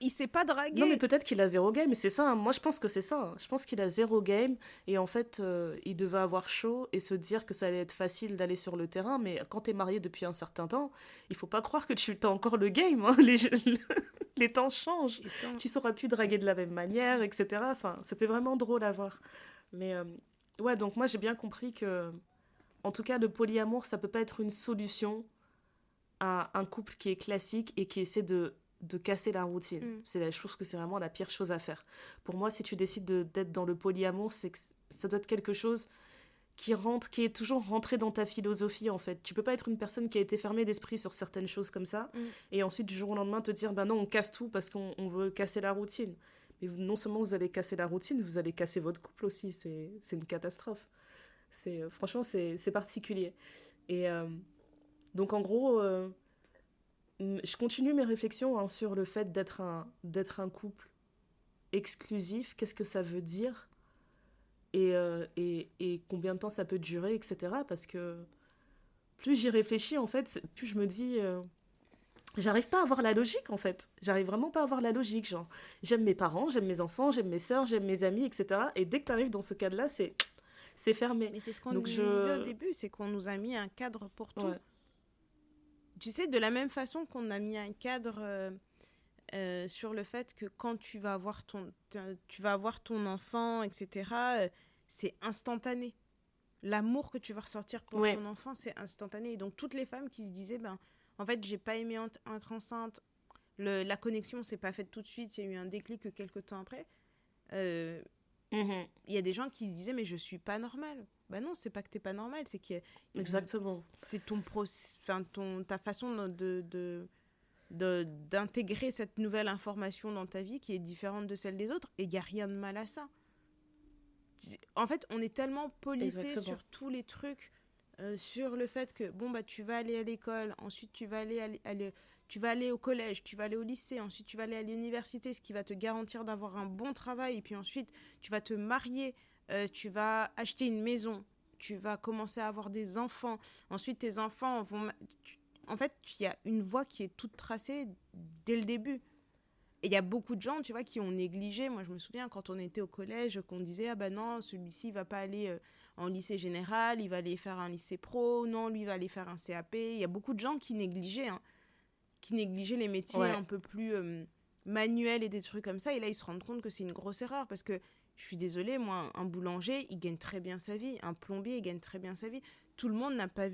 Il s'est pas dragué. Non, mais peut-être qu'il a zéro game, c'est ça. Hein. Moi, je pense que c'est ça. Hein. Je pense qu'il a zéro game. Et en fait, il devait avoir chaud et se dire que ça allait être facile d'aller sur le terrain. Mais quand t'es marié depuis un certain temps, il faut pas croire que tu as encore le game. Hein. Les temps changent. Tu sauras plus draguer de la même manière, etc. Enfin, c'était vraiment drôle à voir. Mais ouais, donc moi, j'ai bien compris que... En tout cas, le polyamour, ça peut pas être une solution à un couple qui est classique et qui essaie de casser la routine. Je trouve que c'est vraiment la pire chose à faire. Pour moi, si tu décides d'être dans le polyamour, c'est que ça doit être quelque chose qui est toujours rentré dans ta philosophie, en fait. Tu peux pas être une personne qui a été fermée d'esprit sur certaines choses comme ça et ensuite, du jour au lendemain, te dire, bah non, on casse tout parce qu'on veut casser la routine. Mais non seulement vous allez casser la routine, vous allez casser votre couple aussi. C'est une catastrophe. Franchement, c'est particulier. Et donc, en gros, je continue mes réflexions sur le fait d'être un couple exclusif. Qu'est-ce que ça veut dire et combien de temps ça peut durer, etc. Parce que plus j'y réfléchis, en fait, plus je me dis... j'arrive pas à avoir la logique, en fait. J'arrive vraiment pas à avoir la logique. Genre, j'aime mes parents, j'aime mes enfants, j'aime mes sœurs, j'aime mes amis, etc. Et dès que tu arrives dans ce cadre-là, c'est fermé. Mais c'est ce qu'on nous disait au début, c'est qu'on nous a mis un cadre pour tout. Ouais. Tu sais, de la même façon qu'on a mis un cadre sur le fait que quand tu vas avoir ton enfant, etc., c'est instantané. L'amour que tu vas ressentir pour ton enfant, c'est instantané. Et donc, toutes les femmes qui se disaient, en fait, j'ai pas aimé être enceinte, la connexion s'est pas faite tout de suite, il y a eu un déclic quelques temps après. Il y a des gens qui se disaient, mais je suis pas normale. Bah non, c'est pas que t'es pas normale, c'est que exactement. C'est ta façon d'intégrer cette nouvelle information dans ta vie qui est différente de celle des autres, et il y a rien de mal à ça. En fait, on est tellement policé sur tous les trucs, sur le fait que tu vas aller à l'école, ensuite tu vas aller au collège, tu vas aller au lycée, ensuite tu vas aller à l'université, ce qui va te garantir d'avoir un bon travail, et puis ensuite tu vas te marier, tu vas acheter une maison, tu vas commencer à avoir des enfants, ensuite tes enfants vont... En fait, il y a une voie qui est toute tracée dès le début. Et il y a beaucoup de gens, tu vois, qui ont négligé. Moi, je me souviens quand on était au collège, qu'on disait, ah ben non, celui-ci, il va pas aller en lycée général, il va aller faire un lycée pro, non, lui, il va aller faire un CAP. Il y a beaucoup de gens qui négligeaient, les métiers un peu plus manuels et des trucs comme ça. Et là, ils se rendent compte que c'est une grosse erreur parce que, je suis désolée, moi, un boulanger, il gagne très bien sa vie. Un plombier, il gagne très bien sa vie. Tout le monde n'a pas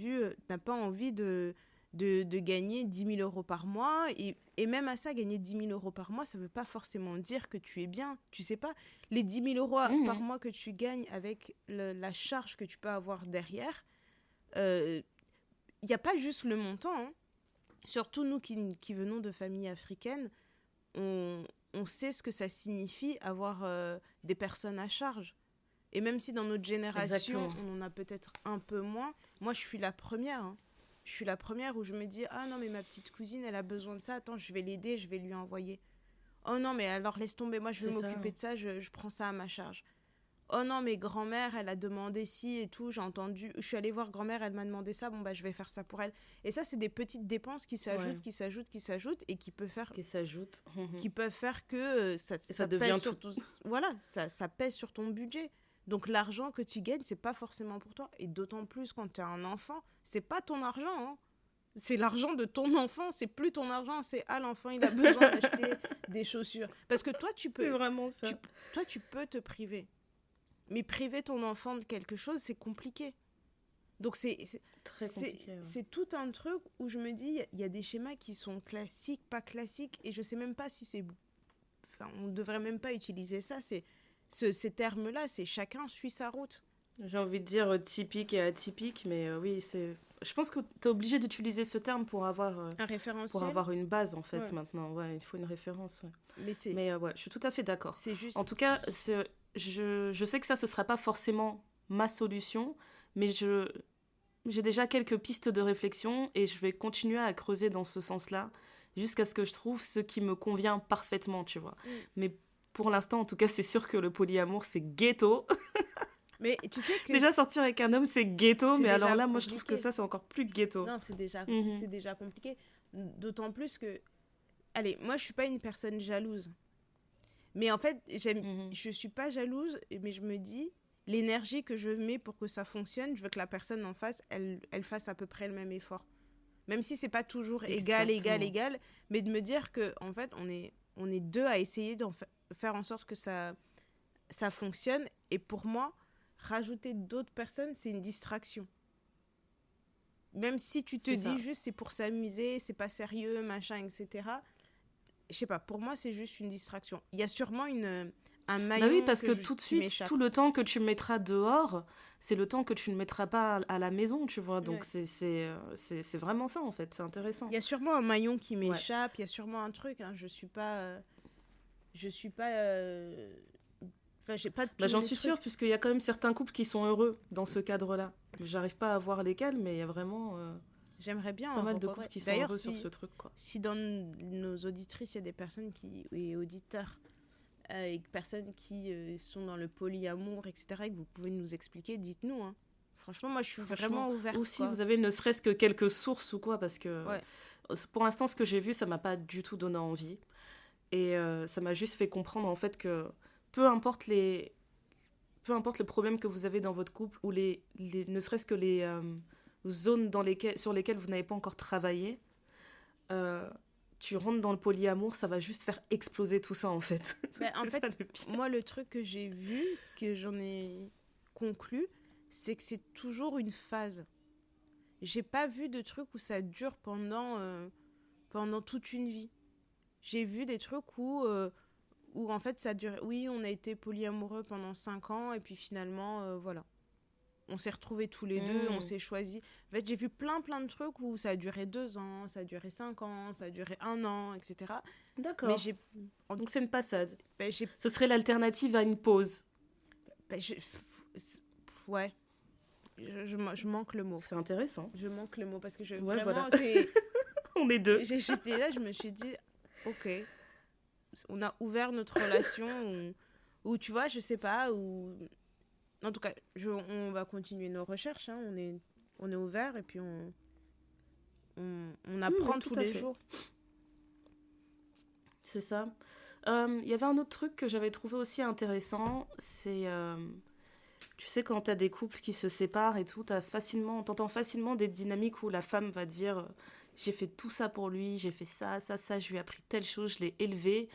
envie de gagner 10 000 euros par mois. Et même à ça, gagner 10 000 euros par mois, ça ne veut pas forcément dire que tu es bien. Tu sais pas, les 10 000 euros par mois que tu gagnes avec la charge que tu peux avoir derrière, il n'y a pas juste le montant, hein. Surtout nous qui venons de familles africaines, on sait ce que ça signifie avoir des personnes à charge. Et même si dans notre génération, on en a peut-être un peu moins, moi je suis la première, hein. Je suis la première où je me dis, ah non mais ma petite cousine elle a besoin de ça, attends je vais l'aider, je vais lui envoyer. Oh non mais alors laisse tomber, moi je vais m'occuper de ça, je prends ça à ma charge. Oh non mais grand-mère elle a demandé ci et tout, j'ai entendu, je suis allée voir grand-mère, elle m'a demandé ça, bon bah je vais faire ça pour elle. Et ça c'est des petites dépenses qui s'ajoutent, qui s'ajoutent et qui peuvent faire que ça devient pèse ça pèse sur ton budget. Donc l'argent que tu gagnes, c'est pas forcément pour toi. Et d'autant plus quand tu es un enfant, c'est pas ton argent, hein. C'est l'argent de ton enfant, c'est plus ton argent, c'est l'enfant, il a besoin d'acheter des chaussures. Parce que toi, tu peux. C'est vraiment ça. Toi, tu peux te priver. Mais priver ton enfant de quelque chose, c'est compliqué. Donc c'est très compliqué. C'est tout un truc où je me dis, il y a des schémas qui sont classiques, pas classiques, et je sais même pas si c'est. Enfin, on devrait même pas utiliser ça. Ces termes-là, c'est chacun suit sa route. J'ai envie de dire typique et atypique, mais oui, c'est... Je pense que tu es obligé d'utiliser ce terme pour avoir, un référentiel. Pour avoir une base, en fait, maintenant. Ouais, il faut une référence. Ouais. Mais ouais, je suis tout à fait d'accord. C'est juste... En tout cas, je sais que ça, ce ne sera pas forcément ma solution, mais j'ai déjà quelques pistes de réflexion et je vais continuer à creuser dans ce sens-là jusqu'à ce que je trouve ce qui me convient parfaitement, tu vois. Mais pour l'instant, en tout cas, c'est sûr que le polyamour, c'est ghetto. Mais tu sais que... Déjà, sortir avec un homme, c'est ghetto, mais alors là, moi, je trouve que ça, c'est encore plus ghetto. Non, c'est déjà compliqué. D'autant plus que... Allez, moi, je suis pas une personne jalouse. Mais en fait, je suis pas jalouse, mais je me dis, l'énergie que je mets pour que ça fonctionne, je veux que la personne en face, elle fasse à peu près le même effort. Même si c'est pas toujours égal, mais de me dire que, en fait, on est deux à essayer de faire en sorte que ça fonctionne. Et pour moi, rajouter d'autres personnes, c'est une distraction. Même si tu te dis juste c'est pour s'amuser, c'est pas sérieux, machin, etc. Je sais pas, pour moi, c'est juste une distraction. Il y a sûrement un maillon. Bah oui, parce que tout de suite, tout le temps que tu mettras dehors, c'est le temps que tu ne mettras pas à la maison, tu vois. Donc, c'est vraiment ça, en fait. C'est intéressant. Il y a sûrement un maillon qui m'échappe, il y a sûrement un truc. Hein. Je suis pas... Enfin, j'ai pas j'en suis sûre, puisqu'il y a quand même certains couples qui sont heureux dans ce cadre-là. J'arrive pas à voir lesquels, mais il y a vraiment j'aimerais bien pas mal de couples qui sont heureux sur ce truc, quoi. Si dans nos auditrices, il y a des personnes et auditeurs, et personnes qui sont dans le polyamour, etc., et que vous pouvez nous expliquer, dites-nous. Hein. Franchement, moi, je suis vraiment ouverte. Ou si vous avez ne serait-ce que quelques sources ou quoi, parce que pour l'instant, ce que j'ai vu, ça m'a pas du tout donné envie. Et ça m'a juste fait comprendre, en fait, que peu importe le problème que vous avez dans votre couple ou ne serait-ce que les zones sur lesquelles vous n'avez pas encore travaillé, tu rentres dans le polyamour, ça va juste faire exploser tout ça, en fait. En fait, moi, le truc que j'ai vu, ce que j'en ai conclu, c'est que c'est toujours une phase. J'ai pas vu de truc où ça dure pendant toute une vie. J'ai vu des trucs où en fait ça dure. Oui, on a été polyamoureux pendant 5 ans et puis finalement, voilà. On s'est retrouvés tous les deux, on s'est choisis. En fait, j'ai vu plein de trucs où ça a duré 2 ans, ça a duré 5 ans, ça a duré 1 an, etc. D'accord. Mais donc c'est une passade. Ce serait l'alternative à une pause. Ouais. Je manque le mot. C'est intéressant. Je manque le mot parce que vraiment... Voilà. On est deux. J'étais là, je me suis dit, ok, on a ouvert notre relation ou tu vois, je sais pas, ou... En tout cas, on va continuer nos recherches, hein. On est ouvert et puis on apprend tous les jours. C'est ça. Il y avait un autre truc que j'avais trouvé aussi intéressant, c'est... tu sais, quand t'as des couples qui se séparent et tout, t'entends facilement des dynamiques où la femme va dire j'ai fait tout ça pour lui, j'ai fait ça, je lui ai appris telle chose, je l'ai élevé.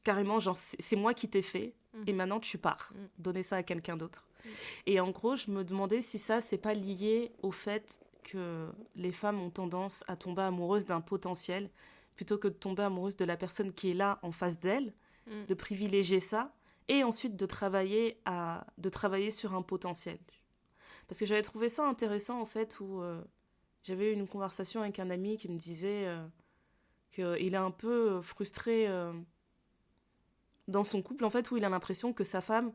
Carrément, genre, c'est moi qui t'ai fait et maintenant tu pars. Donner ça à quelqu'un d'autre. Et en gros, je me demandais si ça, c'est pas lié au fait que les femmes ont tendance à tomber amoureuses d'un potentiel plutôt que de tomber amoureuse de la personne qui est là en face d'elle, de privilégier ça et ensuite de travailler sur un potentiel. Parce que j'avais trouvé ça intéressant, en fait, où j'avais eu une conversation avec un ami qui me disait qu'il est un peu frustré dans son couple, en fait, où il a l'impression que sa femme,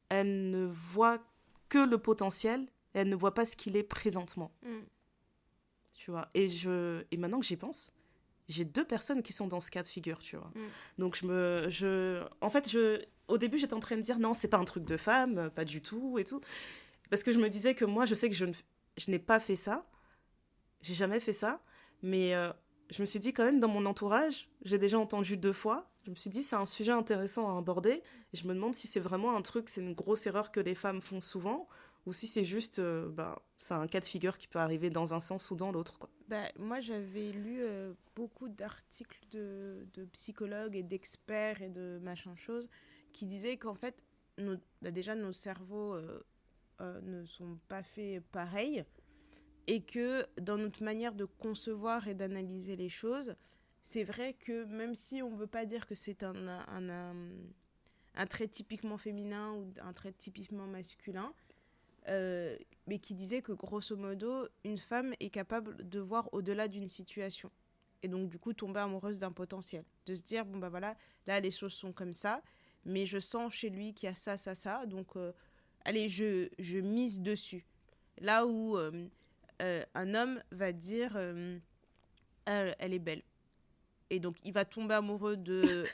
elle ne voit que le potentiel, et elle ne voit pas ce qu'il est présentement. Tu vois. Et maintenant que j'y pense, j'ai 2 personnes qui sont dans ce cas de figure, tu vois. Donc au début, j'étais en train de dire non, c'est pas un truc de femme, pas du tout et tout. Parce que je me disais que moi, je sais que je n'ai pas fait ça. J'ai jamais fait ça. Mais je me suis dit quand même, dans mon entourage, j'ai déjà entendu 2 fois. Je me suis dit, c'est un sujet intéressant à aborder. Et je me demande si c'est vraiment un truc, c'est une grosse erreur que les femmes font souvent, ou si c'est juste, c'est un cas de figure qui peut arriver dans un sens ou dans l'autre, quoi. Moi, j'avais lu beaucoup d'articles de psychologues et d'experts et de machin chose qui disaient qu'en fait, déjà, nos cerveaux ne sont pas faits pareil et que dans notre manière de concevoir et d'analyser les choses, c'est vrai que même si on ne veut pas dire que c'est un trait typiquement féminin ou un trait typiquement masculin, mais qui disait que grosso modo, une femme est capable de voir au-delà d'une situation. Et donc, du coup, tomber amoureuse d'un potentiel. De se dire, bon, bah voilà, là, les choses sont comme ça, mais je sens chez lui qu'il y a ça, ça, ça. Donc, allez, je mise dessus. Là où un homme va dire, elle est belle. Et donc, il va tomber amoureux de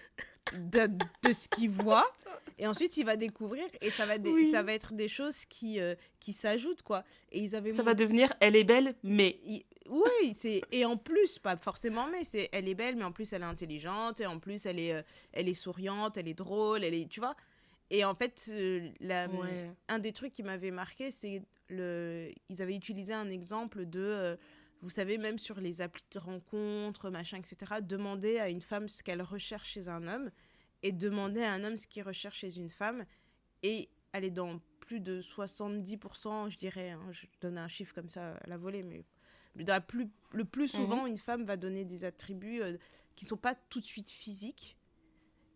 ce qu'il voit. Et ensuite, il va découvrir et ça va être des choses qui s'ajoutent, quoi. Et ça va devenir « elle est belle, mais… » Oui, et en plus, pas forcément mais, c'est elle est belle, mais en plus, elle est intelligente, et en plus, elle est souriante, elle est drôle, tu vois. Et en fait, un des trucs qui m'avait marqué, c'est ils avaient utilisé un exemple de… vous savez, même sur les applis de rencontres, machin, etc., demander à une femme ce qu'elle recherche chez un homme et demander à un homme ce qu'il recherche chez une femme. Et elle est dans plus de 70%, je dirais, hein, je donne un chiffre comme ça à la volée, mais le plus souvent, une femme va donner des attributs qui ne sont pas tout de suite physiques.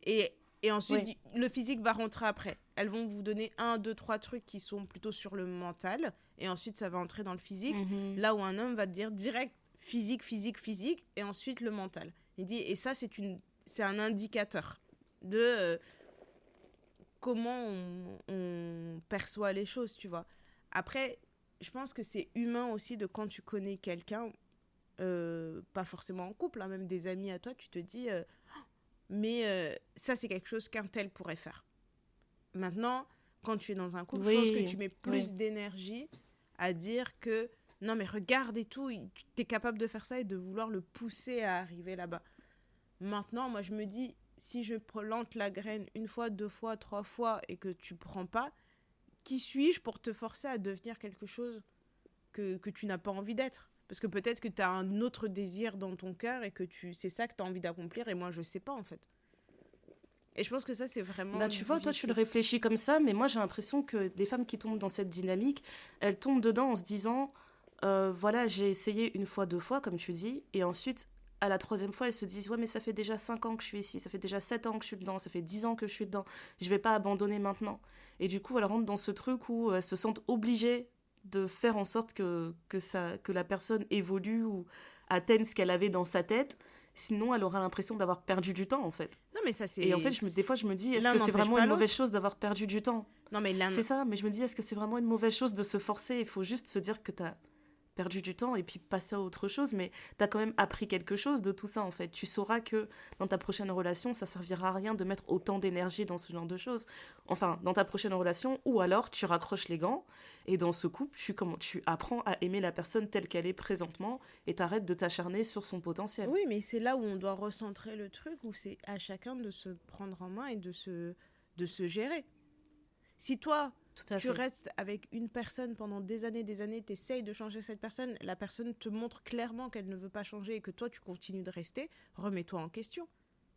Et ensuite, le physique va rentrer après. Elles vont vous donner 1, 2, 3 trucs qui sont plutôt sur le mental. Et ensuite, ça va entrer dans le physique. Là où un homme va te dire direct physique, physique, physique. Et ensuite, le mental. Il dit, et ça, c'est un indicateur de comment on perçoit les choses, tu vois. Après, je pense que c'est humain aussi de quand tu connais quelqu'un, pas forcément en couple, hein, même des amis à toi, tu te dis... mais ça, c'est quelque chose qu'un tel pourrait faire. Maintenant, quand tu es dans un couple, je pense que tu mets plus d'énergie à dire que non, mais regarde et tout, tu es capable de faire ça et de vouloir le pousser à arriver là-bas. Maintenant, moi, je me dis, si je plante la graine 1 fois, 2 fois, 3 fois et que tu prends pas, qui suis-je pour te forcer à devenir quelque chose que tu n'as pas envie d'être ? Parce que peut-être que tu as un autre désir dans ton cœur et que c'est ça que tu as envie d'accomplir et moi, je sais pas, en fait. Et je pense que ça, c'est vraiment tu difficile. vois, toi, tu le réfléchis comme ça, mais moi, j'ai l'impression que les femmes qui tombent dans cette dynamique, elles tombent dedans en se disant, voilà, j'ai essayé 1 fois, 2 fois, comme tu dis, et ensuite, à la 3e fois, elles se disent, ouais, mais ça fait déjà 5 ans que je suis ici, ça fait déjà 7 ans que je suis dedans, ça fait 10 ans que je suis dedans, je vais pas abandonner maintenant. Et du coup, elles rentrent dans ce truc où elles se sentent obligées de faire en sorte que la personne évolue ou atteigne ce qu'elle avait dans sa tête. Sinon, elle aura l'impression d'avoir perdu du temps, en fait. Non, mais ça, c'est... Et en fait, des fois, je me dis, est-ce que c'est vraiment une mauvaise chose d'avoir perdu du temps ? Non, mais c'est ça, mais je me dis, est-ce que c'est vraiment une mauvaise chose de se forcer ? Il faut juste se dire que t'as perdu du temps et puis passer à autre chose, mais t'as quand même appris quelque chose de tout ça, en fait. Tu sauras que dans ta prochaine relation, ça servira à rien de mettre autant d'énergie dans ce genre de choses. Enfin, dans ta prochaine relation, ou alors tu raccroches les gants, et dans ce couple, tu apprends à aimer la personne telle qu'elle est présentement, et t'arrêtes de t'acharner sur son potentiel. Oui, mais c'est là où on doit recentrer le truc, où c'est à chacun de se prendre en main et de se gérer. Si toi, tu restes avec une personne pendant des années, t'essayes de changer cette personne, la personne te montre clairement qu'elle ne veut pas changer et que toi, tu continues de rester, remets-toi en question.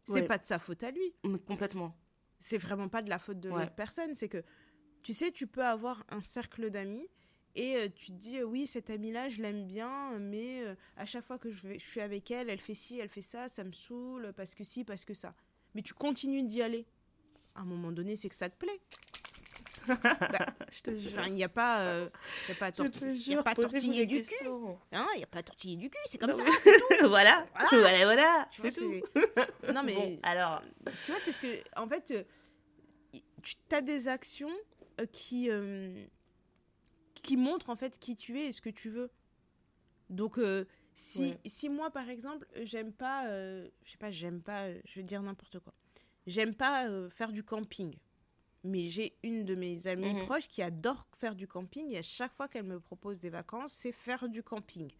C'est pas de sa faute à lui. Complètement. C'est vraiment pas de la faute de l'autre personne. C'est que, tu sais, tu peux avoir un cercle d'amis et tu te dis, oui, cette amie-là, je l'aime bien, mais à chaque fois que je suis avec elle, elle fait ci, elle fait ça, ça me saoule, parce que ci, parce que ça. Mais tu continues d'y aller. À un moment donné, c'est que ça te plaît. Je te jure. Enfin, il n'y a pas, tortiller du cul. questions. Hein, il n'y a pas tortiller du cul, c'est comme Non, ça. mais- voilà, Voilà. voilà, Tu vois, c'est tout. Non, mais Bon, alors, tu vois, c'est ce que. En fait, tu as des actions qui montrent en fait qui tu es et ce que tu veux. Donc, si moi, par exemple, j'aime pas, je sais pas, je vais dire n'importe quoi. J'aime pas faire du camping. Mais j'ai une de mes amies proches qui adore faire du camping et à chaque fois qu'elle me propose des vacances, c'est faire du camping.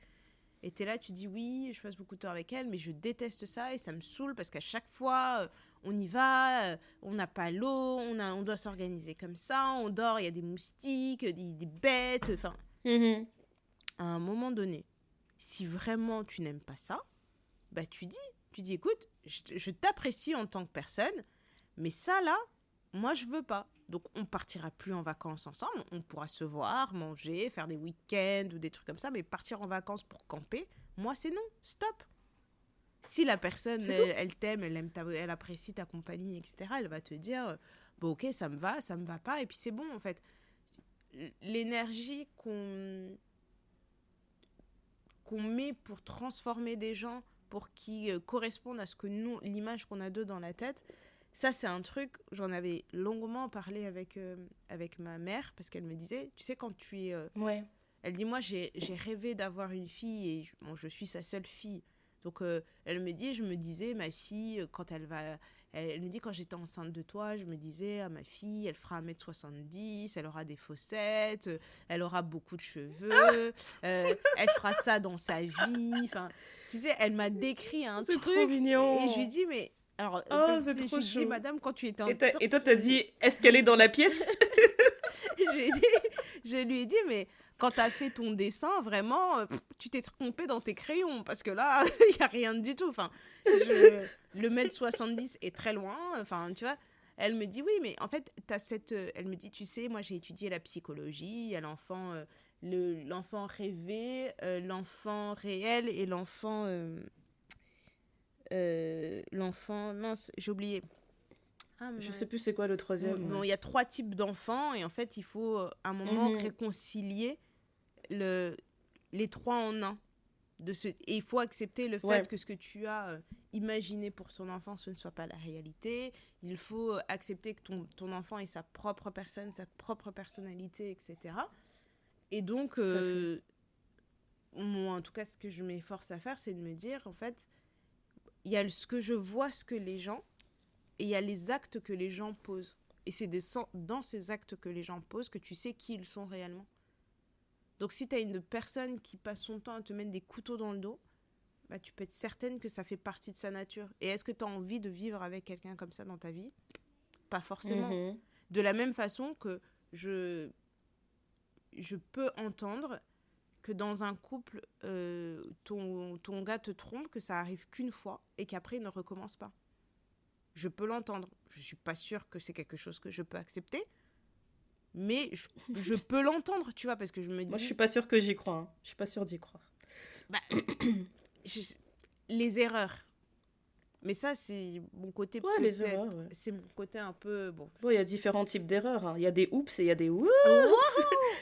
Et t'es là, tu dis oui, je passe beaucoup de temps avec elle, mais je déteste ça et ça me saoule parce qu'à chaque fois, on y va, on n'a pas l'eau, on doit s'organiser comme ça, on dort, il y a des moustiques, des bêtes, enfin... À un moment donné, si vraiment tu n'aimes pas ça, bah tu dis écoute, je t'apprécie en tant que personne, mais ça là, moi je veux pas. Donc on partira plus en vacances ensemble, on pourra se voir, manger, faire des week-ends ou des trucs comme ça, mais partir en vacances pour camper, moi c'est non, stop. Si la personne, elle t'aime, elle apprécie ta compagnie, etc., elle va te dire, bon ok, ça me va pas, et puis c'est bon en fait. L'énergie qu'on met pour transformer des gens, pour qu'ils correspondent à ce que nous, l'image qu'on a d'eux dans la tête, ça c'est un truc, j'en avais longuement parlé avec ma mère, parce qu'elle me disait, tu sais quand tu es... ouais. Elle dit, moi j'ai rêvé d'avoir une fille, et je suis sa seule fille. Donc elle me dit, je me disais, ma fille, quand elle va... Elle me dit, quand j'étais enceinte de toi, je me disais, ah, ma fille, elle fera 1m70, elle aura des fossettes, elle aura beaucoup de cheveux, elle fera ça dans sa vie. Enfin, tu sais, elle m'a décrit un truc. C'est trop mignon. Et je lui dis, mais... Alors, c'est trop j'ai dit, chou. madame, quand tu étais Et toi, t'as dit, est-ce qu'elle est dans la pièce? Je lui ai dit, mais quand tu as fait ton dessin, vraiment, tu t'es trompé dans tes crayons, parce que là, il n'y a rien du tout. Enfin, le 1m70 est très loin. Enfin, tu vois, elle me dit, oui, mais en fait, t'as cette... Elle me dit, tu sais, moi, j'ai étudié la psychologie, il y a l'enfant rêvé, l'enfant réel et l'enfant... mince, j'ai oublié. Je sais plus c'est quoi le troisième. Bon, il y a 3 types d'enfants et en fait, il faut à un moment réconcilier les 3 en un. Et il faut accepter le fait que ce que tu as imaginé pour ton enfant, ce ne soit pas la réalité. Il faut accepter que ton enfant ait sa propre personne, sa propre personnalité, etc. Et donc, moi, en tout cas, ce que je m'efforce à faire, c'est de me dire, en fait, il y a ce que je vois, ce que les gens... Et il y a les actes que les gens posent. Et c'est dans ces actes que les gens posent que tu sais qui ils sont réellement. Donc si tu as une personne qui passe son temps à te mettre des couteaux dans le dos, bah, tu peux être certaine que ça fait partie de sa nature. Et est-ce que tu as envie de vivre avec quelqu'un comme ça dans ta vie ? Pas forcément. De la même façon que je peux entendre que dans un couple, ton gars te trompe, que ça arrive qu'une fois et qu'après il ne recommence pas. Je peux l'entendre. Je ne suis pas sûre que c'est quelque chose que je peux accepter. Mais je peux l'entendre, tu vois, parce que je me dis... Moi, je ne suis pas sûre que j'y crois. Hein. Je ne suis pas sûre d'y croire. Bah, les erreurs. Mais ça, c'est mon côté... Ouais, les erreurs, ouais. C'est mon côté un peu... Bon, il y a différents types d'erreurs. Hein. Il y a des oups et il y a des oups.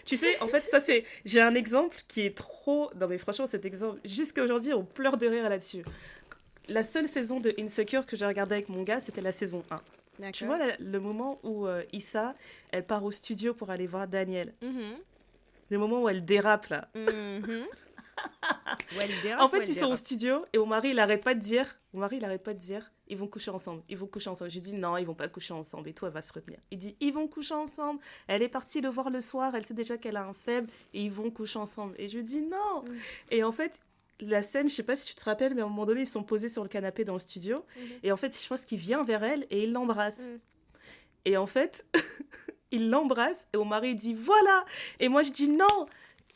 Tu sais, en fait, ça, c'est... J'ai un exemple qui est trop... Non, mais franchement, cet exemple... Jusqu'à aujourd'hui, on pleure de rire là-dessus. La seule saison de Insecure que j'ai regardée avec mon gars, c'était la saison 1. D'accord. Tu vois le moment où Issa, elle part au studio pour aller voir Daniel. Le moment où elle dérape, là. En fait, ils sont au studio et mon mari, il arrête pas de dire, ils vont coucher ensemble. Je dis, non, ils vont pas coucher ensemble. Et toi, elle va se retenir. Il dit, ils vont coucher ensemble. Elle est partie le voir le soir, elle sait déjà qu'elle a un faible et ils vont coucher ensemble. Et je dis, non. Et en fait... La scène, je sais pas si tu te rappelles, mais à un moment donné, ils sont posés sur le canapé dans le studio. Et en fait, je pense qu'il vient vers elle et il l'embrasse. Et en fait, il l'embrasse et mon mari dit voilà. Et moi, je dis non,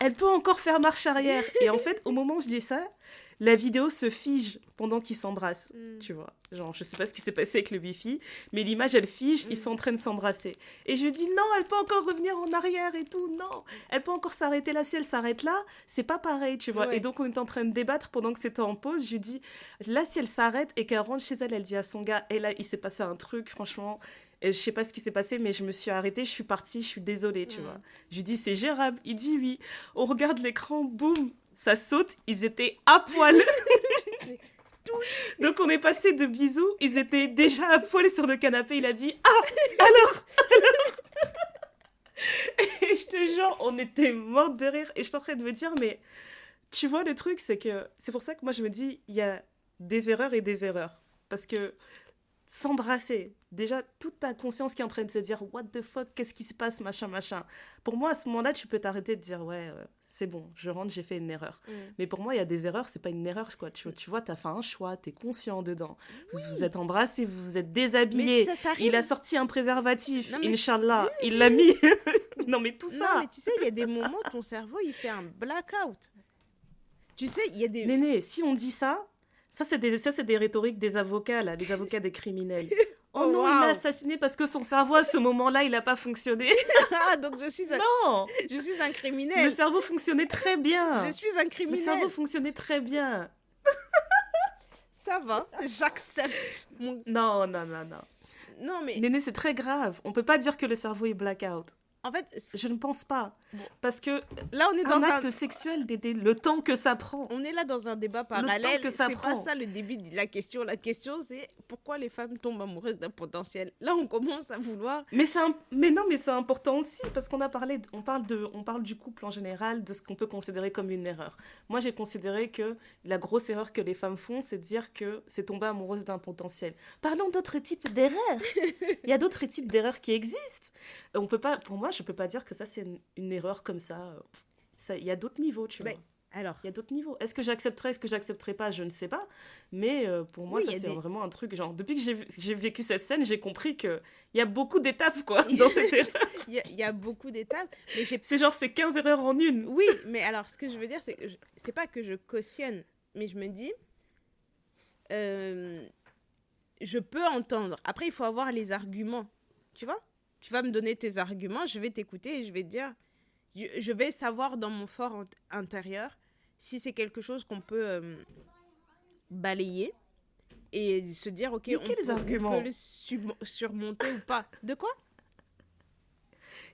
elle peut encore faire marche arrière. Et en fait, au moment où je dis ça, la vidéo se fige pendant qu'ils s'embrassent. Tu vois, genre, je sais pas ce qui s'est passé avec le Bifi, mais l'image, elle fige, ils sont en train de s'embrasser. Et je dis non, elle peut encore revenir en arrière et tout, non. Elle peut encore s'arrêter là, si elle s'arrête là, c'est pas pareil, tu vois. Et donc, on est en train de débattre pendant que c'était en pause. Je lui dis, là, si elle s'arrête et qu'elle rentre chez elle, elle dit à son gars, et là, il s'est passé un truc, franchement, Et je sais pas ce qui s'est passé, mais je me suis arrêtée, je suis partie, je suis désolée, tu vois. Je lui dis, c'est gérable. Il dit oui. On regarde l'écran, boum, ça saute, ils étaient à poil. Donc on est passé de bisous, ils étaient déjà à poil sur le canapé. Il a dit, ah, alors. Et je te jure, on était mortes de rire. Et je suis en train de me dire, mais tu vois, le truc, c'est que c'est pour ça que moi je me dis, il y a des erreurs et des erreurs. Parce que s'embrasser, déjà toute ta conscience qui est en train de se dire what the fuck, qu'est-ce qui se passe, machin, machin. Pour moi, à ce moment-là, tu peux t'arrêter de dire ouais, c'est bon, je rentre, j'ai fait une erreur. Mais pour moi, il y a des erreurs, c'est pas une erreur, quoi. Tu vois, t'as fait un choix, t'es conscient dedans. Vous vous êtes embrassés, vous vous êtes déshabillés. Il a sorti un préservatif, Non, mais Inch'Allah, il l'a mis. Non, mais tout ça. Non, mais tu sais, il y a des moments, ton cerveau, il fait un blackout. Tu sais, il y a des... Néné, si on dit ça, ça c'est des rhétoriques des avocats, là, des avocats des criminels. Oh non, Wow. il l'a assassiné parce que son cerveau, à ce moment-là, il n'a pas fonctionné. Ah, donc je suis un... Non, Je suis un le criminel. cerveau fonctionnait très bien. Je suis un Le criminel. cerveau fonctionnait très bien. Ça va, j'accepte. Mon... Non, non, non, non. Non, mais Néné, c'est très grave. On peut pas dire que le cerveau est blackout. en fait, Je ne pense pas. Bon. Parce que là, on est dans un un... acte sexuel, le temps que ça prend. On est là dans un débat temps parallèle. que ça C'est pas prend. ça le début de la question. La question, c'est pourquoi les femmes tombent amoureuses d'un potentiel. Là, on commence à vouloir... Mais non, mais c'est important aussi parce qu'on on parle du couple en général, de ce qu'on peut considérer comme une erreur. Moi, j'ai considéré que la grosse erreur que les femmes font, c'est de dire que c'est tomber amoureuse d'un potentiel. Parlons d'autres types d'erreurs. Il y a d'autres types d'erreurs qui existent. On peut pas, pour moi, je peux pas dire que ça c'est une erreur comme ça. Il y a d'autres niveaux, tu vois. Alors, Il y a d'autres niveaux. Est-ce que j'accepterais pas, je ne sais pas. Mais pour moi, Oui, ça il y a c'est des- vraiment un truc, genre, depuis que j'ai vécu cette scène, j'ai compris qu'il y a beaucoup d'étapes, quoi, dans cette erreur. il y a beaucoup d'étapes. Mais j'ai... C'est 15 erreurs en une. Oui, mais alors, ce que je veux dire, c'est que c'est pas que je cautionne, mais je me dis... je peux entendre. Après, il faut avoir les arguments. Tu vois? Tu vas me donner tes arguments, je vais t'écouter et je vais te dire... Je vais savoir dans mon fort intérieur si c'est quelque chose qu'on peut balayer et se dire, ok, Mais quels arguments? on peut le surmonter ou pas. De quoi?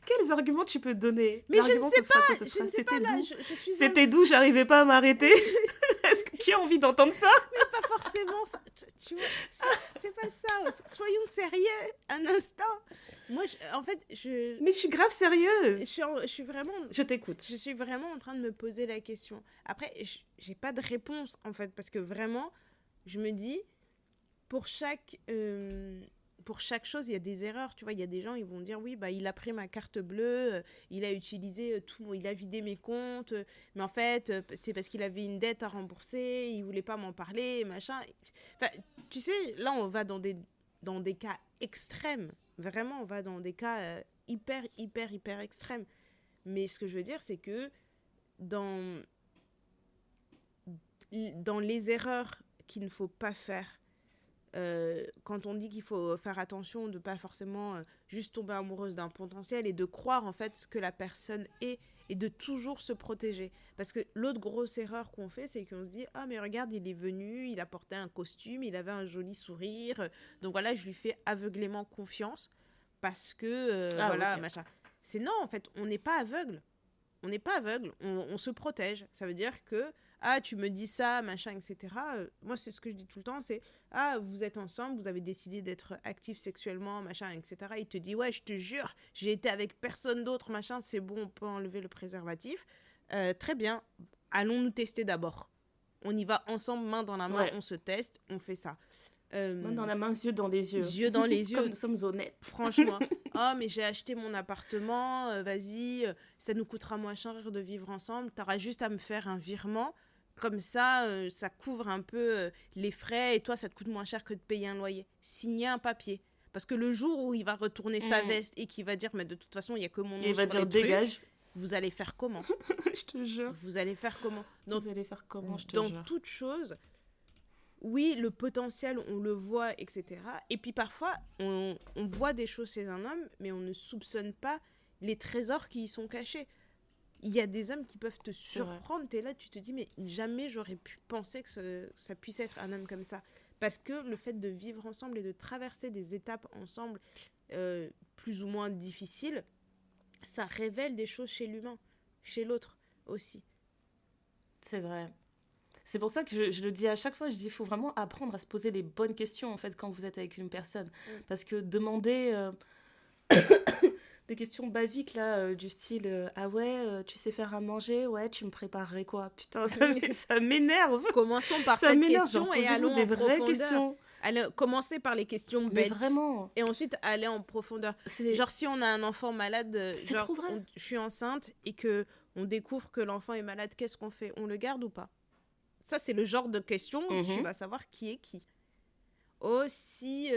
Quels arguments tu peux donner? Mais je L'argument, ne sais ce sera pas, quoi? Ce je sera, ne sais c'était pas là, doux. je suis C'était doux, j'arrivais pas à m'arrêter. Qui a envie d'entendre ça? pas forcément ça. Tu vois, c'est pas ça. Soyons sérieux un instant. Moi, en fait, Mais je suis grave sérieuse. je suis vraiment... Je t'écoute. Je suis vraiment en train de me poser la question. Après, j'ai pas de réponse, en fait, parce que vraiment, je me dis, pour chaque chose, il y a des erreurs. Tu vois, il y a des gens, ils vont dire, oui, bah, il a pris ma carte bleue, il a utilisé il a vidé mes comptes, mais en fait, c'est parce qu'il avait une dette à rembourser, il voulait pas m'en parler, machin. Enfin, tu sais, là, on va dans des cas extrêmes. Vraiment, on va dans des cas hyper, hyper, hyper extrêmes. Mais ce que je veux dire, c'est que dans les erreurs qu'il ne faut pas faire, quand on dit qu'il faut faire attention de ne pas forcément juste tomber amoureuse d'un potentiel et de croire en fait ce que la personne est et de toujours se protéger. Parce que l'autre grosse erreur qu'on fait, c'est qu'on se dit « Ah mais regarde, il est venu, il a porté un costume, il avait un joli sourire, donc voilà, je lui fais aveuglément confiance parce que voilà, ok. machin. » C'est non, en fait, on n'est pas aveugle. On n'est pas aveugle, on se protège. Ça veut dire que ah, tu me dis ça, machin, etc. Moi, c'est ce que je dis tout le temps, c'est ah, vous êtes ensemble, vous avez décidé d'être actifs sexuellement, machin, etc. Il te dit, ouais, je te jure, j'ai été avec personne d'autre, machin, c'est bon, on peut enlever le préservatif. Très bien, allons nous tester d'abord. On y va ensemble, main dans la main, Ouais. on se teste, on fait ça. Main dans la main, yeux dans les yeux. Yeux dans les yeux. Comme nous sommes honnêtes. Franchement, oh mais j'ai acheté mon appartement, vas-y, ça nous coûtera moins cher de vivre ensemble, t'auras juste à me faire un virement, comme ça, ça couvre un peu les frais et toi, ça te coûte moins cher que de payer un loyer. Signer un papier. Parce que le jour où il va retourner sa veste et qu'il va dire, mais de toute façon, il n'y a que mon nom Et il va sur dire les trucs, dégage. vous allez faire comment? Je te jure. Vous allez faire comment? Vous allez faire comment, je te Dans jure. toute chose, oui, le potentiel, on le voit, etc. Et puis parfois, on voit des choses chez un homme, mais on ne soupçonne pas les trésors qui y sont cachés. il y a des hommes qui peuvent te C'est vrai. surprendre. T'es là, tu te dis, mais jamais j'aurais pu penser que ça puisse être un homme comme ça. Parce que le fait de vivre ensemble et de traverser des étapes ensemble plus ou moins difficiles, ça révèle des choses chez l'humain, chez l'autre aussi. C'est vrai. C'est pour ça que je le dis à chaque fois, je dis il faut vraiment apprendre à se poser les bonnes questions en fait quand vous êtes avec une personne. Parce que demander des questions basiques là, du style ah ouais, tu sais faire à manger, ouais, tu me préparerais quoi? Putain, ça m'énerve. Commençons par Ça cette m'énerve, question genre et posez-vous allons des en vraies profondeur. questions. Commencer par les questions Mais bêtes. vraiment, Et ensuite aller en profondeur. c'est Genre si on a un enfant malade, c'est genre trop vrai. je suis enceinte et que on découvre que l'enfant est malade, qu'est-ce qu'on fait? On le garde ou pas? Ça c'est le genre de question où tu Mhm. vas savoir qui est qui. Aussi,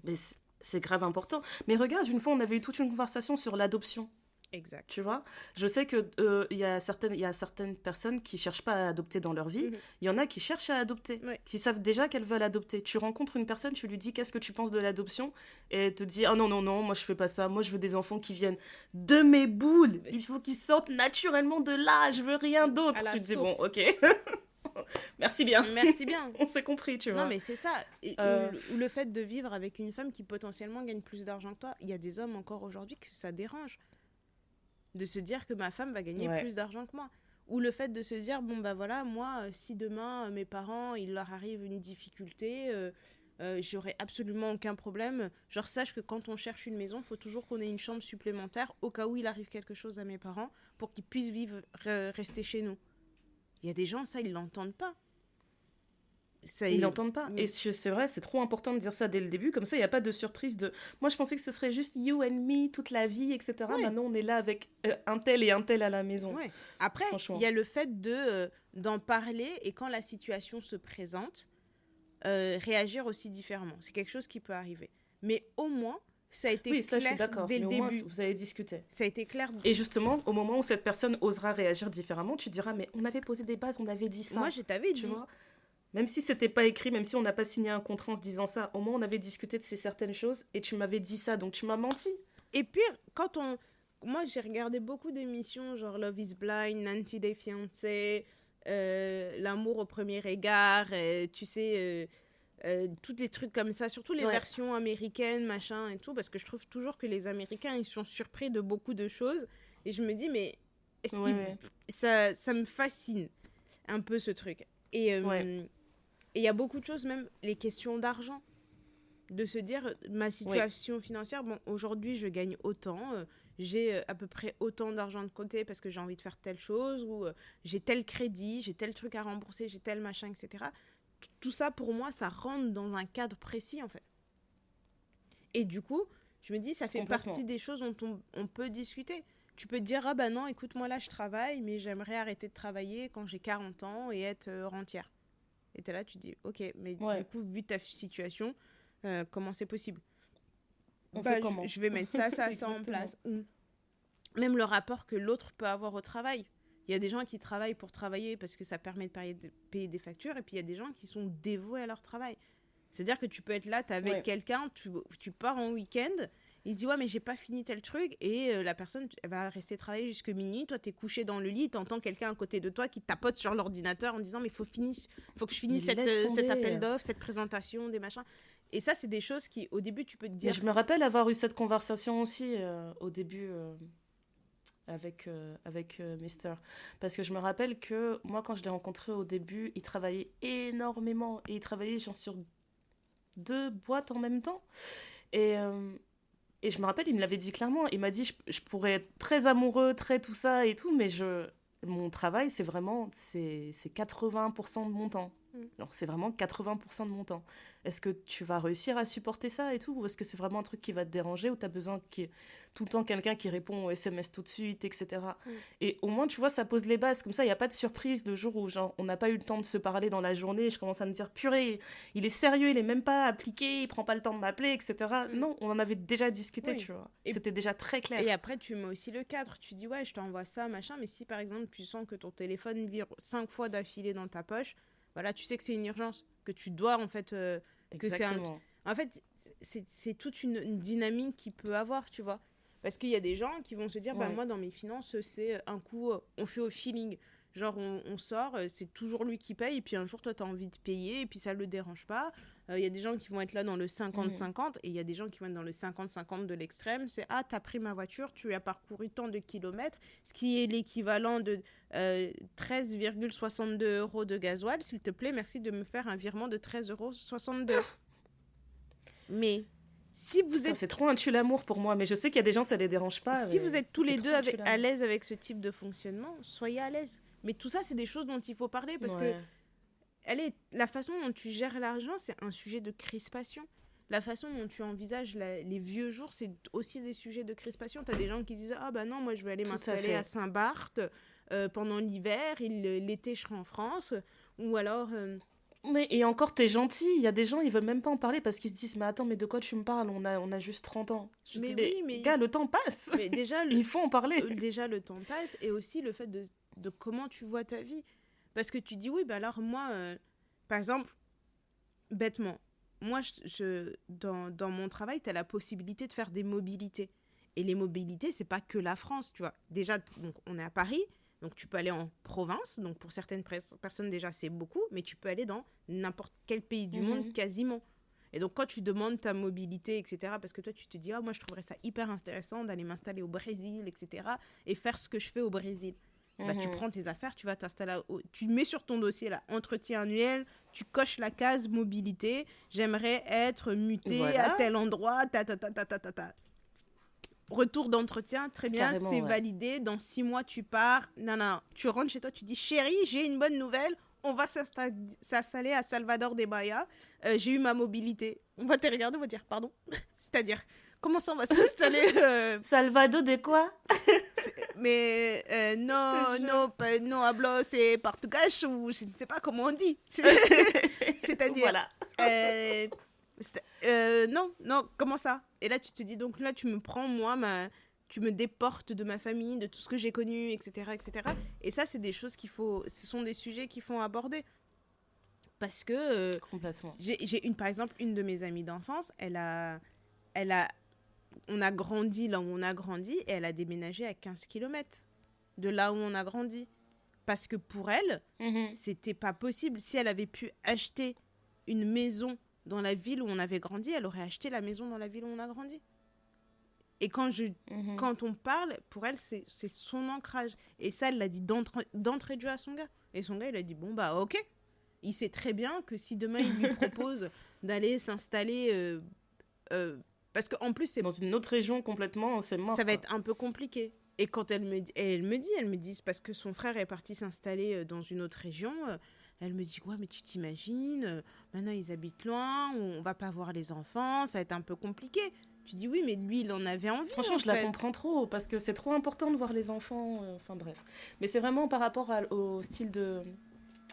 Mais c'est grave important. Mais regarde, une fois, on avait eu toute une conversation sur l'adoption. exact. Tu vois, je sais que il y a certaines personnes qui cherchent pas à adopter dans leur vie. Mhm. Il y en a qui cherchent à adopter, Ouais. qui savent déjà qu'elles veulent adopter. Tu rencontres une personne, tu lui dis qu'est-ce que tu penses de l'adoption, et elle te dit ah non non non, moi je fais pas ça. Moi je veux des enfants qui viennent de mes boules. Il faut qu'ils sortent naturellement de là. Je veux rien d'autre. À la Tu te dis source. bon, ok, merci bien. Merci bien. On s'est compris, tu Non vois. mais c'est ça. Et, Euh, ou le fait de vivre avec une femme qui potentiellement gagne plus d'argent que toi. Il y a des hommes encore aujourd'hui que ça dérange. De se dire que ma femme va gagner Ouais. plus d'argent que moi. Ou le fait de se dire, bon bah voilà, moi, si demain mes parents, il leur arrive une difficulté, j'aurai absolument aucun problème. Genre sache que quand on cherche une maison, il faut toujours qu'on ait une chambre supplémentaire au cas où il arrive quelque chose à mes parents pour qu'ils puissent rester chez nous. Il y a des gens, ça, ils l'entendent pas. Ça, Ils l'entendent pas. Oui. Et c'est vrai, c'est trop important de dire ça dès le début. Comme ça, il n'y a pas de surprise de. Moi, je pensais que ce serait juste you and me toute la vie, etc. Ouais. Maintenant, on est là avec un tel et un tel à la maison. Ouais. Après, Franchement. il y a le fait d'en parler et quand la situation se présente, réagir aussi différemment. C'est quelque chose qui peut arriver. Mais au moins, ça a été Oui, ça, je suis clair d'accord. dès Mais le au moins, début. vous avez discuté. Ça a été clair. Et justement, au moment où cette personne osera réagir différemment, tu diras mais on avait posé des bases, on avait dit ça. Moi, je t'avais tu dit. vois. Même si c'était pas écrit, même si on n'a pas signé un contrat en se disant ça, au moins on avait discuté de ces certaines choses et tu m'avais dit ça, donc tu m'as menti. Et puis, quand on... Moi, j'ai regardé beaucoup d'émissions, genre Love is Blind, 90 Day Fiancé, L'amour au premier regard, tu sais, tous les trucs comme ça, surtout les Ouais. versions américaines, machin et tout, parce que je trouve toujours que les Américains, ils sont surpris de beaucoup de choses. Et je me dis, mais est-ce Ouais, qu'ils... ouais. Ça me fascine un peu ce truc. Et Ouais. il y a beaucoup de choses, même les questions d'argent. De se dire, ma situation financière, bon, aujourd'hui, je gagne autant, j'ai à peu près autant d'argent de côté parce que j'ai envie de faire telle chose, ou j'ai tel crédit, j'ai tel truc à rembourser, j'ai tel machin, etc. Tout ça, pour moi, ça rentre dans un cadre précis, en fait. Et du coup, je me dis, ça fait Complètement. partie des choses dont on peut discuter. Tu peux te dire, ah bah non, écoute, moi là, je travaille, mais j'aimerais arrêter de travailler quand j'ai 40 ans et être rentière. Et t'es là, tu te dis, ok, mais Ouais. du coup, vu ta situation, comment c'est possible? On Bah, fait comment? je vais mettre ça en Exactement. place. Même le rapport que l'autre peut avoir au travail. Il y a des gens qui travaillent pour travailler parce que ça permet de payer des factures, et puis il y a des gens qui sont dévoués à leur travail. C'est-à-dire que tu peux être là, t'es avec Ouais. quelqu'un, tu pars en week-end, il se dit ouais mais j'ai pas fini tel truc, et la personne elle va rester travailler jusque minuit, toi t'es couché dans le lit, t'entends quelqu'un à côté de toi qui tapote sur l'ordinateur en disant mais faut que je finisse Mais laisse cet tomber. appel d'offres, cette présentation, des machins. Et ça c'est des choses qui au début tu peux te Mais dire je me rappelle avoir eu cette conversation aussi au début avec Mister. Parce que je me rappelle que moi, quand je l'ai rencontré au début, il travaillait énormément. Et il travaillait genre sur 2 boîtes en même temps. Et je me rappelle, il me l'avait dit clairement. Il m'a dit, je pourrais être très amoureux, très tout ça et tout, mais mon travail, c'est 80% de mon temps. Alors, c'est vraiment 80% de mon temps. Est-ce que tu vas réussir à supporter ça et tout? Ou est-ce que c'est vraiment un truc qui va te déranger, ou tu as besoin qu'il y ait tout le temps quelqu'un qui répond aux SMS tout de suite, etc. Et au moins, tu vois, ça pose les bases. Comme ça, il n'y a pas de surprise le jour où genre, on n'a pas eu le temps de se parler dans la journée. Je commence à me dire, purée, il est sérieux, il n'est même pas appliqué, il prend pas le temps de m'appeler, etc. Non, on en avait déjà discuté, Oui. tu vois. Et- C'était déjà très clair. Et après, tu mets aussi le cadre. Tu dis, ouais, je t'envoie ça, machin. Mais si, par exemple, tu sens que ton téléphone vibre 5 fois d'affilée dans ta poche, voilà, tu sais que c'est une urgence. Que tu dois, en fait... que c'est un... Exactement. En fait, c'est toute une dynamique qu'il peut avoir, tu vois. Parce qu'il y a des gens qui vont se dire, bah, Ouais. moi, dans mes finances, c'est un coup, on fait au feeling. Genre, on sort, c'est toujours lui qui paye, et puis un jour, toi, tu as envie de payer, et puis ça ne le dérange pas. Il y a des gens qui vont être là dans le 50-50, et il y a des gens qui vont être dans le 50-50 de l'extrême. C'est, ah, tu as pris ma voiture, tu as parcouru tant de kilomètres, ce qui est l'équivalent de 13,62 € de gasoil. S'il te plaît, merci de me faire un virement de 13,62 €. Mais si vous Ça, êtes c'est trop un tue-l'amour pour moi, mais je sais qu'il y a des gens, ça les dérange pas. si mais vous êtes tous c'est les trop deux un à tue-l'amour. l'aise avec ce type de fonctionnement, soyez à l'aise. Mais tout ça, c'est des choses dont il faut parler parce que Ouais. la façon dont tu gères l'argent, c'est un sujet de crispation. La façon dont tu envisages les vieux jours, c'est aussi des sujets de crispation. Tu as des gens qui disent, ah bah non, moi je vais aller Tout à m'installer fait. à Saint-Barth pendant l'hiver, l'été je serai en France. Ou alors, Et encore, t'es gentil. Il y a des gens, ils veulent même pas en parler parce qu'ils se disent, mais attends, mais de quoi tu me parles? On a juste 30 ans. Je mais dis, oui, mais, gars, le temps passe. mais déjà, Il faut en parler. déjà le temps passe et aussi le fait de comment tu vois ta vie. Parce que tu dis, oui, bah alors moi, par exemple, bêtement, moi, dans mon travail, tu as la possibilité de faire des mobilités. Et les mobilités, c'est pas que la France, tu vois. Déjà, donc, on est à Paris, donc tu peux aller en province. Donc pour certaines personnes, déjà, c'est beaucoup, mais tu peux aller dans n'importe quel pays du monde, quasiment. Et donc quand tu demandes ta mobilité, etc., parce que toi, tu te dis, ah, moi, je trouverais ça hyper intéressant d'aller m'installer au Brésil, etc., et faire ce que je fais au Brésil. Bah, tu prends tes affaires, tu vas t'installer, tu mets sur ton dossier là, entretien annuel, tu coches la case mobilité, j'aimerais être muté Voilà. à tel endroit, Retour d'entretien, très bien, Carrément, c'est ouais. validé, dans 6 mois tu pars, non, tu rentres chez toi, tu dis, chérie, j'ai une bonne nouvelle, on va s'installer à Salvador de Bahia, j'ai eu ma mobilité. On va te regarder, on va dire, pardon, c'est-à-dire, comment ça on va s'installer Salvador de quoi? Mais Je te jure. no hablo, c'est portugais ou je ne sais pas comment on dit. C'est-à-dire, Voilà. non, comment ça? Et là, tu te dis, donc là, tu me prends, moi, tu me déportes de ma famille, de tout ce que j'ai connu, etc., etc. Et ça, c'est des choses ce sont des sujets qu'il faut aborder. Parce que Complètement. par exemple, une de mes amies d'enfance, on a grandi là où on a grandi et elle a déménagé à 15 km de là où on a grandi. Parce que pour elle, c'était pas possible. Si elle avait pu acheter une maison dans la ville où on avait grandi, elle aurait acheté la maison dans la ville où on a grandi. Et quand on parle, pour elle, c'est son ancrage. Et ça, elle l'a dit d'entrée de jeu à son gars. Et son gars, il a dit, bon, bah ok. Il sait très bien que si demain, il lui propose d'aller s'installer... parce qu'en plus, c'est Dans une autre région complètement, c'est mort. ça va quoi. être un peu compliqué. Et quand elle me dit, c'est parce que son frère est parti s'installer dans une autre région. Elle me dit, ouais, mais tu t'imagines, maintenant ils habitent loin, on va pas voir les enfants, ça va être un peu compliqué. Tu dis, oui, mais lui, il en avait envie. Franchement, je la comprends trop, parce que c'est trop important de voir les enfants. Enfin bref. Mais c'est vraiment par rapport au style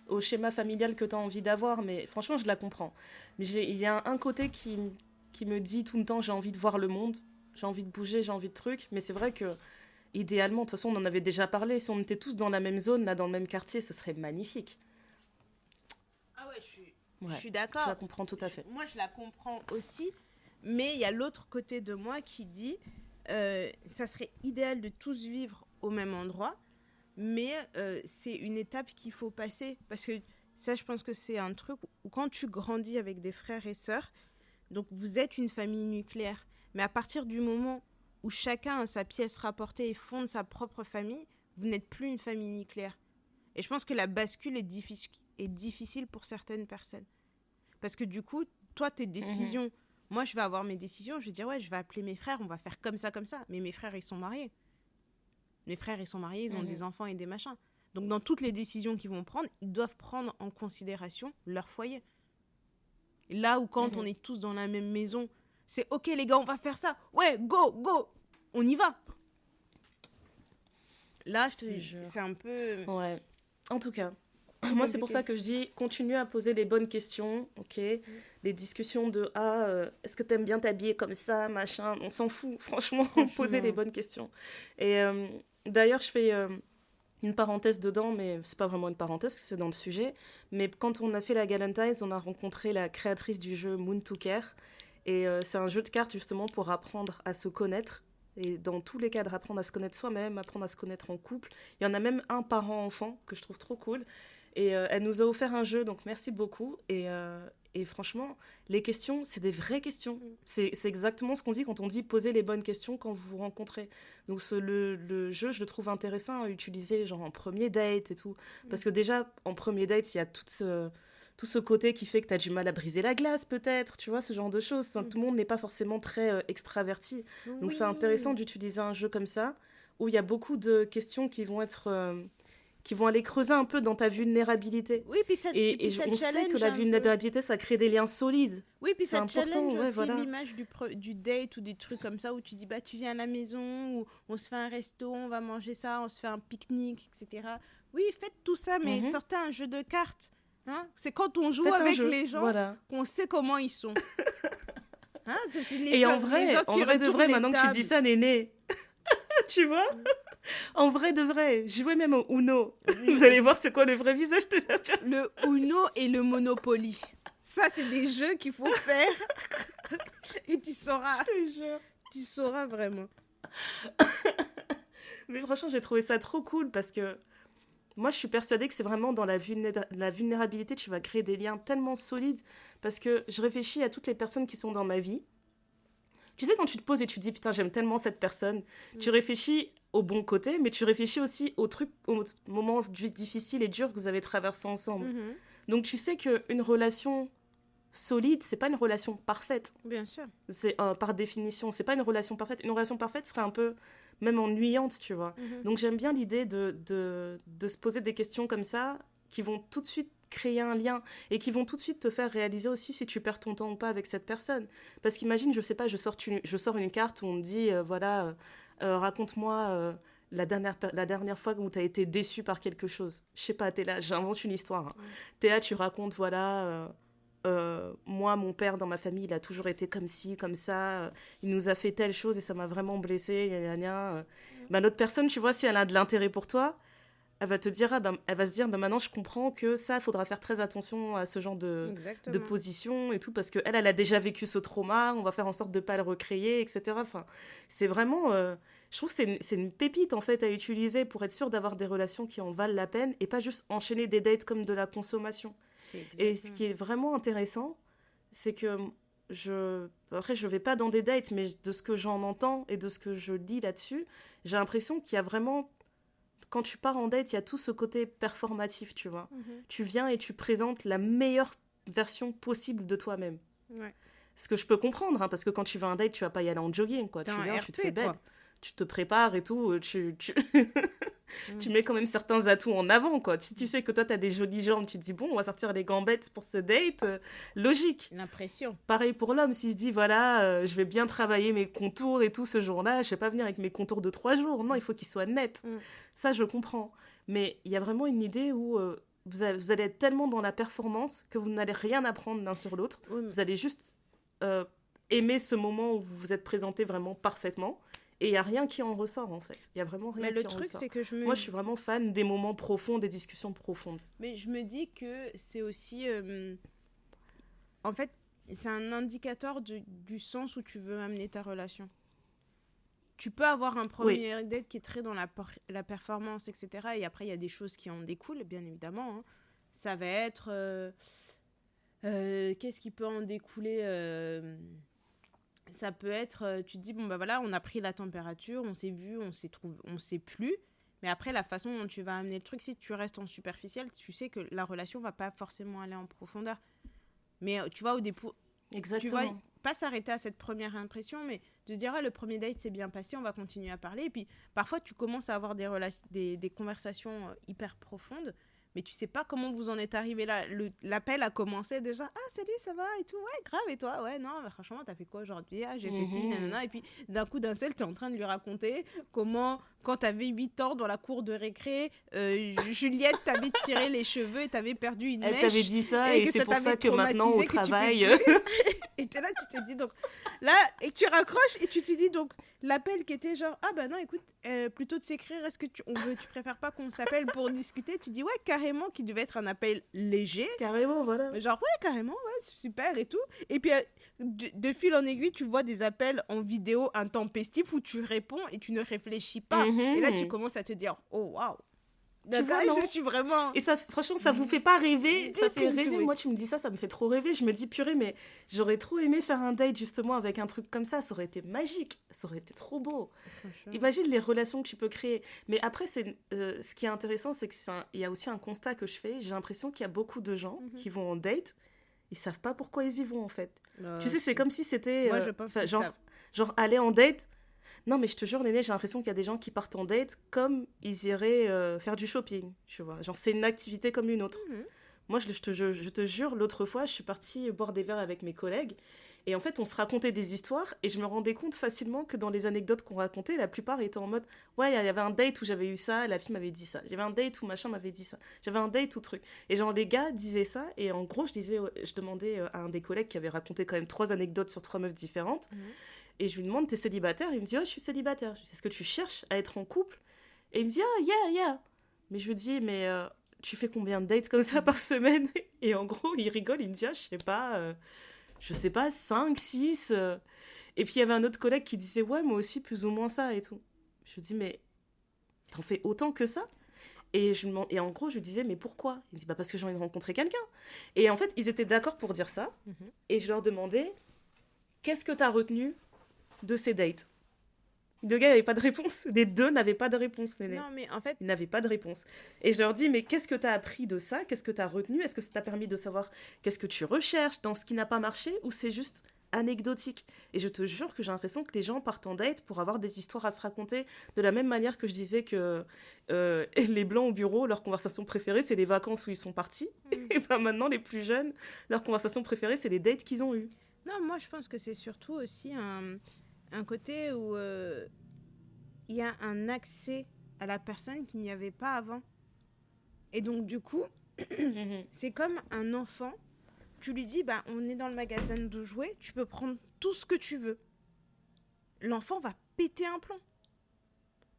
au schéma familial que tu as envie d'avoir. Mais franchement, je la comprends. Mais il y a un côté qui me dit tout le temps, j'ai envie de voir le monde, j'ai envie de bouger, j'ai envie de trucs. Mais c'est vrai que, idéalement, de toute façon, on en avait déjà parlé, si on était tous dans la même zone, là, dans le même quartier, ce serait magnifique. Ah ouais, je Ouais, suis je d'accord. la comprends tout à fait. Moi, je la comprends aussi. Mais il y a l'autre côté de moi qui dit, ça serait idéal de tous vivre au même endroit. Mais c'est une étape qu'il faut passer. Parce que ça, je pense que c'est un truc où quand tu grandis avec des frères et sœurs, donc vous êtes une famille nucléaire. Mais à partir du moment où chacun a sa pièce rapportée et fonde sa propre famille, vous n'êtes plus une famille nucléaire. Et je pense que la bascule est difficile pour certaines personnes. Parce que du coup, toi, tes décisions... Moi, je vais avoir mes décisions, je vais dire, ouais, je vais appeler mes frères, on va faire comme ça. Mais mes frères, ils sont mariés. Mes frères, ils sont mariés, ils ont des enfants et des machins. Donc, dans toutes les décisions qu'ils vont prendre, ils doivent prendre en considération leur foyer. Là où quand on est tous dans la même maison, c'est ok les gars, on va faire ça. Ouais, go, on y va. Là, c'est un peu... Ouais. En tout cas, moi, c'est pour ça que je dis, continue à poser les bonnes questions, ok? Les discussions de, est-ce que t'aimes bien t'habiller comme ça, machin? On s'en fout, franchement, poser les bonnes questions. Et d'ailleurs, je fais une parenthèse dedans, mais c'est pas vraiment une parenthèse, c'est dans le sujet. Mais quand on a fait la Galentine's, on a rencontré la créatrice du jeu Moon to Care. Et c'est un jeu de cartes, justement, pour apprendre à se connaître Et dans tous les cadres, apprendre à se connaître soi-même, apprendre à se connaître en couple. Il y en a même un parent-enfant que je trouve trop cool. Et elle nous a offert un jeu, donc merci beaucoup. Et franchement, les questions, c'est des vraies questions. C'est exactement ce qu'on dit quand on dit poser les bonnes questions quand vous vous rencontrez. Donc le jeu, je le trouve intéressant à utiliser genre en premier date et tout. Parce que déjà, en premier date, il y a tout ce côté qui fait que tu as du mal à briser la glace peut-être, tu vois, ce genre de choses. Tout le monde n'est pas forcément très extraverti. Donc c'est intéressant d'utiliser un jeu comme ça, où il y a beaucoup de questions qui vont aller creuser un peu dans ta vulnérabilité. Oui, puis ça, et on sait que la vulnérabilité, ça crée des liens solides. Oui, puis ça challenge aussi voilà. l'image du date ou des trucs comme ça où tu dis, bah, tu viens à la maison, ou on se fait un resto, on va manger ça, on se fait un pique-nique, etc. Oui, faites tout ça, mais sortez un jeu de cartes. Hein, c'est quand on joue avec les gens qu'on sait comment ils sont. Hein, et en vrai de vrai, maintenant que tu dis ça, Néné, tu vois, en vrai de vrai, jouez même au Uno. Vous allez voir c'est quoi le vrai visage de la personne. Le Uno et le Monopoly. Ça, c'est des jeux qu'il faut faire. Et tu sauras. Je te jure. Tu sauras vraiment. Mais franchement, j'ai trouvé ça trop cool parce que moi, je suis persuadée que c'est vraiment dans la vulnérabilité, tu vas créer des liens tellement solides. Parce que je réfléchis à toutes les personnes qui sont dans ma vie. Tu sais, quand tu te poses et tu te dis, putain, j'aime tellement cette personne, tu réfléchis au bon côté, mais tu réfléchis aussi aux moments difficiles et durs que vous avez traversés ensemble. Donc, tu sais qu'une relation solide, c'est pas une relation parfaite. Bien sûr. C'est par définition, c'est pas une relation parfaite. Une relation parfaite serait un peu même ennuyante, tu vois. Donc j'aime bien l'idée de se poser des questions comme ça qui vont tout de suite créer un lien et qui vont tout de suite te faire réaliser aussi si tu perds ton temps ou pas avec cette personne. Parce qu'imagine, je sais pas, je sors une carte où on me dit, raconte-moi la dernière fois où tu as été déçu par quelque chose. Je sais pas, t'es là, j'invente une histoire. Hein. T'es là, tu racontes, moi, mon père, dans ma famille, il a toujours été comme ci, comme ça. Il nous a fait telle chose et ça m'a vraiment blessée. L'autre personne, tu vois, si elle a de l'intérêt pour toi, elle va te dire, elle va se dire, maintenant, je comprends que ça, il faudra faire très attention à ce genre de position et tout, parce qu'elle a déjà vécu ce trauma, on va faire en sorte de ne pas le recréer, etc. Enfin, c'est vraiment... je trouve que c'est une pépite, en fait, à utiliser pour être sûr d'avoir des relations qui en valent la peine et pas juste enchaîner des dates comme de la consommation. Et ce qui est vraiment intéressant, c'est que après, je vais pas dans des dates, mais de ce que j'en entends et de ce que je lis là-dessus, j'ai l'impression qu'il y a vraiment, quand tu pars en date, il y a tout ce côté performatif, tu vois. Tu viens et tu présentes la meilleure version possible de toi-même. Ouais. Ce que je peux comprendre, hein, parce que quand tu vas en date, tu vas pas y aller en jogging, quoi. Tu viens, tu te fais belle, tu te prépares et tout, tu mets quand même certains atouts en avant, quoi. Si tu sais que toi, tu as des jolies jambes, tu te dis, bon, on va sortir les gambettes pour ce date, logique. L'impression. Pareil pour l'homme, s'il se dit, voilà, je vais bien travailler mes contours et tout ce jour-là, je vais pas venir avec mes contours de 3 jours. Non, il faut qu'ils soient nets. Ça, je comprends. Mais il y a vraiment une idée où vous allez être tellement dans la performance que vous n'allez rien apprendre l'un sur l'autre. Vous allez juste aimer ce moment où vous vous êtes présenté vraiment parfaitement. Et il n'y a rien qui en ressort, en fait. Il n'y a vraiment rien qui en ressort. Mais le truc, c'est que moi, je suis vraiment fan des moments profonds, des discussions profondes. Mais je me dis que c'est aussi... en fait, c'est un indicateur du sens où tu veux amener ta relation. Tu peux avoir un premier date qui est très dans la performance, etc. Et après, il y a des choses qui en découlent, bien évidemment. Hein. Ça va être... qu'est-ce qui peut en découler ça peut être, tu te dis, bon, bah voilà, on a pris la température, on s'est vu, on s'est plus. Mais après, la façon dont tu vas amener le truc, si tu restes en superficiel, tu sais que la relation va pas forcément aller en profondeur. Mais tu vois, au dépôt, tu vas pas s'arrêter à cette première impression, mais de se dire, le premier date s'est bien passé, on va continuer à parler. Et puis, parfois, tu commences à avoir des conversations hyper profondes. Mais tu sais pas comment vous en êtes arrivé là. L'appel a commencé déjà. Ah, salut, ça va et tout. Ouais, grave, et toi? Ouais, non, bah, franchement, t'as fait quoi aujourd'hui? Ah, j'ai fait ci, nanana. Et puis, d'un coup, d'un seul, t'es en train de lui raconter comment, quand t'avais 8 ans dans la cour de récré, Juliette t'avait tiré les cheveux et t'avais perdu une mèche. Elle t'avait dit ça et c'est pour ça que maintenant, au travail... Et t'es là, tu te dis donc là, et tu raccroches et tu te dis donc l'appel qui était genre ah bah non écoute plutôt de s'écrire, est-ce que tu préfères pas qu'on s'appelle pour discuter, tu dis ouais carrément, qui devait être un appel léger, Carrément, voilà. genre ouais carrément ouais super et tout, et puis de fil en aiguille tu vois des appels en vidéo intempestifs où tu réponds et tu ne réfléchis pas, et là tu commences à te dire oh waouh. Tu vois, non. Je suis vraiment... Et ça, franchement, ça vous fait pas rêver? Ça fait rêver. into it. Moi, tu me dis ça me fait trop rêver. Je me dis, purée, mais j'aurais trop aimé faire un date justement avec un truc comme ça. Ça aurait été magique. Ça aurait été trop beau. Imagine les relations que tu peux créer. Mais après, ce qui est intéressant, c'est qu'il y a aussi un constat que je fais. J'ai l'impression qu'il y a beaucoup de gens qui vont en date. Ils savent pas pourquoi ils y vont, en fait. Tu sais, c'est comme si c'était... Moi, je pense que genre aller en date... Non, mais je te jure, Néné, j'ai l'impression qu'il y a des gens qui partent en date comme ils iraient faire du shopping, tu vois. Genre, c'est une activité comme une autre. Moi, je te jure, l'autre fois, je suis partie boire des verres avec mes collègues. Et en fait, on se racontait des histoires. Et je me rendais compte facilement que dans les anecdotes qu'on racontait, la plupart étaient en mode « Ouais, il y avait un date où j'avais eu ça, la fille m'avait dit ça. J'avais un date où machin m'avait dit ça. J'avais un date ou truc. » Et genre, les gars disaient ça. Et en gros, je demandais à un des collègues qui avait raconté quand même 3 anecdotes sur 3 meufs différentes. Et je lui demande, t'es célibataire? Il me dit, oh, je suis célibataire. Je dis, est-ce que tu cherches à être en couple? Et il me dit, ah, yeah. Mais je lui dis, mais tu fais combien de dates comme ça par semaine? Et en gros, il rigole, il me dit, ah, je sais pas, 5, 6. Et puis il y avait un autre collègue qui disait, ouais, moi aussi, plus ou moins ça et tout. Je lui dis, mais t'en fais autant que ça? Et en gros, je lui disais, mais pourquoi? Il me dit, bah parce que j'ai envie de rencontrer quelqu'un. Et en fait, ils étaient d'accord pour dire ça. Et je leur demandais, qu'est-ce que t'as retenu de ces dates? Les 2 gars n'avaient pas de réponse. Les 2 n'avaient pas de réponse, Néné. Non, mais en fait... Ils n'avaient pas de réponse. Et je leur dis, mais qu'est-ce que tu as appris de ça? Qu'est-ce que tu as retenu? Est-ce que ça t'a permis de savoir qu'est-ce que tu recherches dans ce qui n'a pas marché? Ou c'est juste anecdotique? Et je te jure que j'ai l'impression que les gens partent en date pour avoir des histoires à se raconter, de la même manière que je disais que les Blancs au bureau, leur conversation préférée, c'est les vacances où ils sont partis. Et ben maintenant, les plus jeunes, leur conversation préférée, c'est les dates qu'ils ont eues. Non, moi, je pense que c'est surtout aussi un côté où il y a un accès à la personne qu'il n'y avait pas avant. Et donc, du coup, c'est comme un enfant. Tu lui dis, bah, on est dans le magasin de jouets, tu peux prendre tout ce que tu veux. L'enfant va péter un plomb.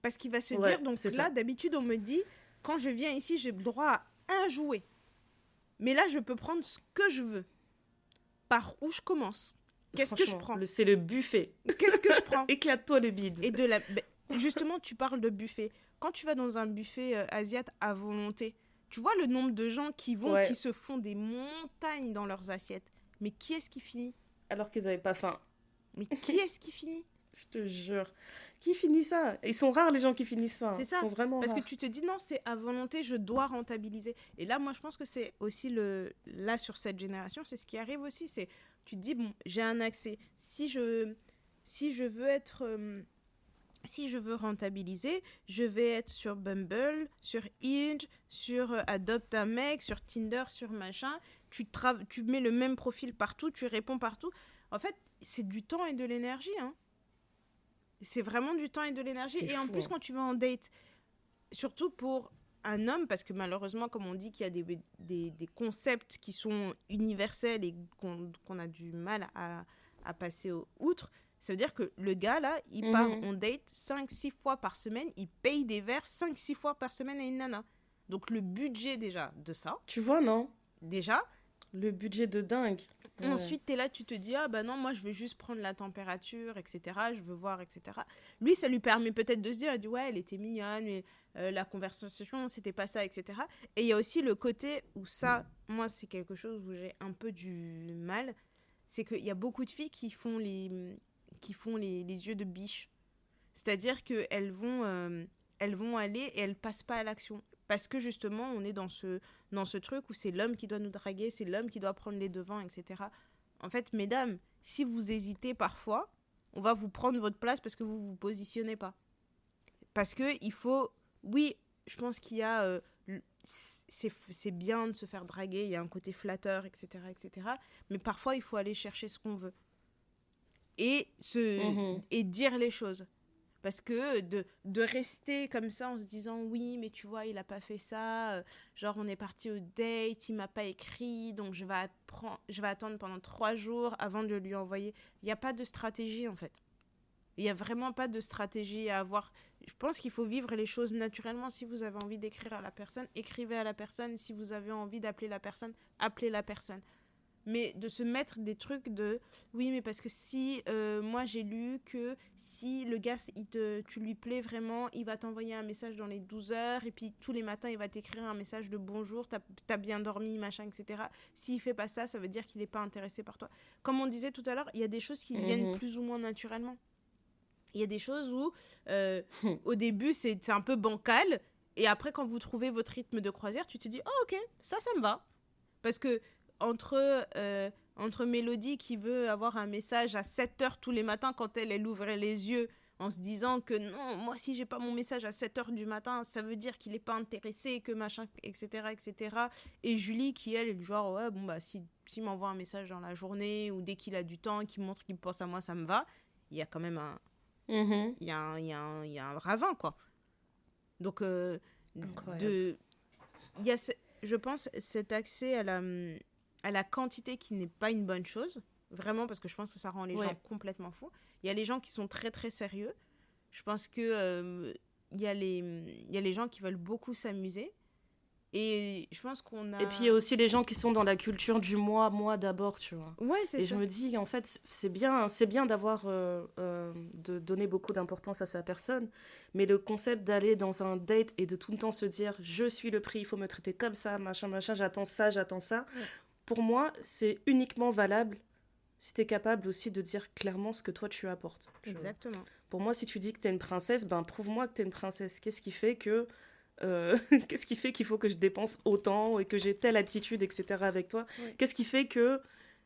Parce qu'il va se dire, donc là, ça. D'habitude, on me dit, quand je viens ici, j'ai le droit à un jouet. Mais là, je peux prendre ce que je veux. Par où je commence? Qu'est-ce que je prends? C'est le buffet. Qu'est-ce que je prends? Éclate-toi le bide. Et justement, tu parles de buffet. Quand tu vas dans un buffet asiate à volonté, tu vois le nombre de gens qui vont, qui se font des montagnes dans leurs assiettes. Mais qui est-ce qui finit? Alors qu'ils n'avaient pas faim. Mais qui est-ce qui finit? Je te jure. Qui finit ça? Ils sont rares les gens qui finissent ça. C'est ça. Ils sont vraiment Parce rares. que tu te dis non, c'est à volonté, je dois rentabiliser. Et là, moi, je pense que c'est aussi là sur cette génération, c'est ce qui arrive aussi. C'est tu te dis bon, j'ai un accès. Si je veux être si je veux rentabiliser, je vais être sur Bumble, sur Hinge, sur Adopte un mec, sur Tinder, sur machin. Tu mets le même profil partout, tu réponds partout. En fait, c'est du temps et de l'énergie. Hein. C'est vraiment du temps et de l'énergie. Et en plus, quand tu vas en date, surtout pour un homme, parce que malheureusement, comme on dit qu'il y a des concepts qui sont universels et qu'on a du mal à passer outre, ça veut dire que le gars, là, il part en date 5-6 fois par semaine, il paye des verres 5-6 fois par semaine à une nana. Donc, le budget, déjà, de ça... Tu vois, non? Déjà. Le budget de dingue. Ensuite, t'es là, tu te dis, ah bah non, moi, je veux juste prendre la température, etc. Je veux voir, etc. Lui, ça lui permet peut-être de se dire, il dit, ouais, elle était mignonne, mais la conversation, c'était pas ça, etc. Et il y a aussi le côté où ça, moi, c'est quelque chose où j'ai un peu du mal, c'est qu'il y a beaucoup de filles qui font les yeux de biche. C'est-à-dire qu'elles vont aller et elles passent pas à l'action. Parce que justement, on est dans ce truc où c'est l'homme qui doit nous draguer, c'est l'homme qui doit prendre les devants, etc. En fait, mesdames, si vous hésitez parfois, on va vous prendre votre place parce que vous vous positionnez pas. Parce que il faut... Oui, je pense qu'il y a... c'est bien de se faire draguer, il y a un côté flatteur, etc., etc. Mais parfois, il faut aller chercher ce qu'on veut. Et dire les choses. Parce que de rester comme ça en se disant oui, mais tu vois, il a pas fait ça. Genre, on est parti au date, il m'a pas écrit, donc je vais attendre pendant 3 jours avant de lui envoyer. Il n'y a pas de stratégie en fait. Il n'y a vraiment pas de stratégie à avoir. Je pense qu'il faut vivre les choses naturellement. Si vous avez envie d'écrire à la personne, écrivez à la personne. Si vous avez envie d'appeler la personne, appelez la personne. Mais de se mettre des trucs de oui, mais parce que si moi j'ai lu que si le gars tu lui plais vraiment, il va t'envoyer un message dans les 12 heures et puis tous les matins il va t'écrire un message de bonjour, t'as bien dormi, machin, etc. S'il fait pas ça, ça veut dire qu'il n'est pas intéressé par toi. Comme on disait tout à l'heure, il y a des choses qui viennent plus ou moins naturellement. Il y a des choses où au début c'est un peu bancal et après quand vous trouvez votre rythme de croisière, tu te dis oh ok, ça me va. Parce que entre Mélodie qui veut avoir un message à 7h tous les matins quand elle ouvrait les yeux en se disant que non, moi si j'ai pas mon message à 7h du matin, ça veut dire qu'il est pas intéressé, que machin, etc. etc. Et Julie qui elle est genre ouais bon bah s'il m'envoie un message dans la journée ou dès qu'il a du temps, qu'il montre qu'il pense à moi, ça me va. Il y a quand même il y a un ravin quoi. Donc il y a je pense cet accès à la quantité qui n'est pas une bonne chose, vraiment, parce que je pense que ça rend les gens complètement fous. Il y a les gens qui sont très très sérieux. Je pense que il y a les gens qui veulent beaucoup s'amuser. Et je pense qu'on a... Et puis il y a aussi les gens qui sont dans la culture du moi d'abord, tu vois. Ouais, c'est ça. Et je me dis, en fait, c'est bien d'avoir, de donner beaucoup d'importance à sa personne, mais le concept d'aller dans un date et de tout le temps se dire, je suis le prix, il faut me traiter comme ça, machin, j'attends ça. Ouais. Pour moi, c'est uniquement valable si t'es capable aussi de dire clairement ce que toi tu apportes. Exactement. Pour moi, si tu dis que t'es une princesse, ben prouve-moi que t'es une princesse. Qu'est-ce qui fait qu'il faut que je dépense autant et que j'ai telle attitude, etc. avec toi? Oui. Qu'est-ce qui fait que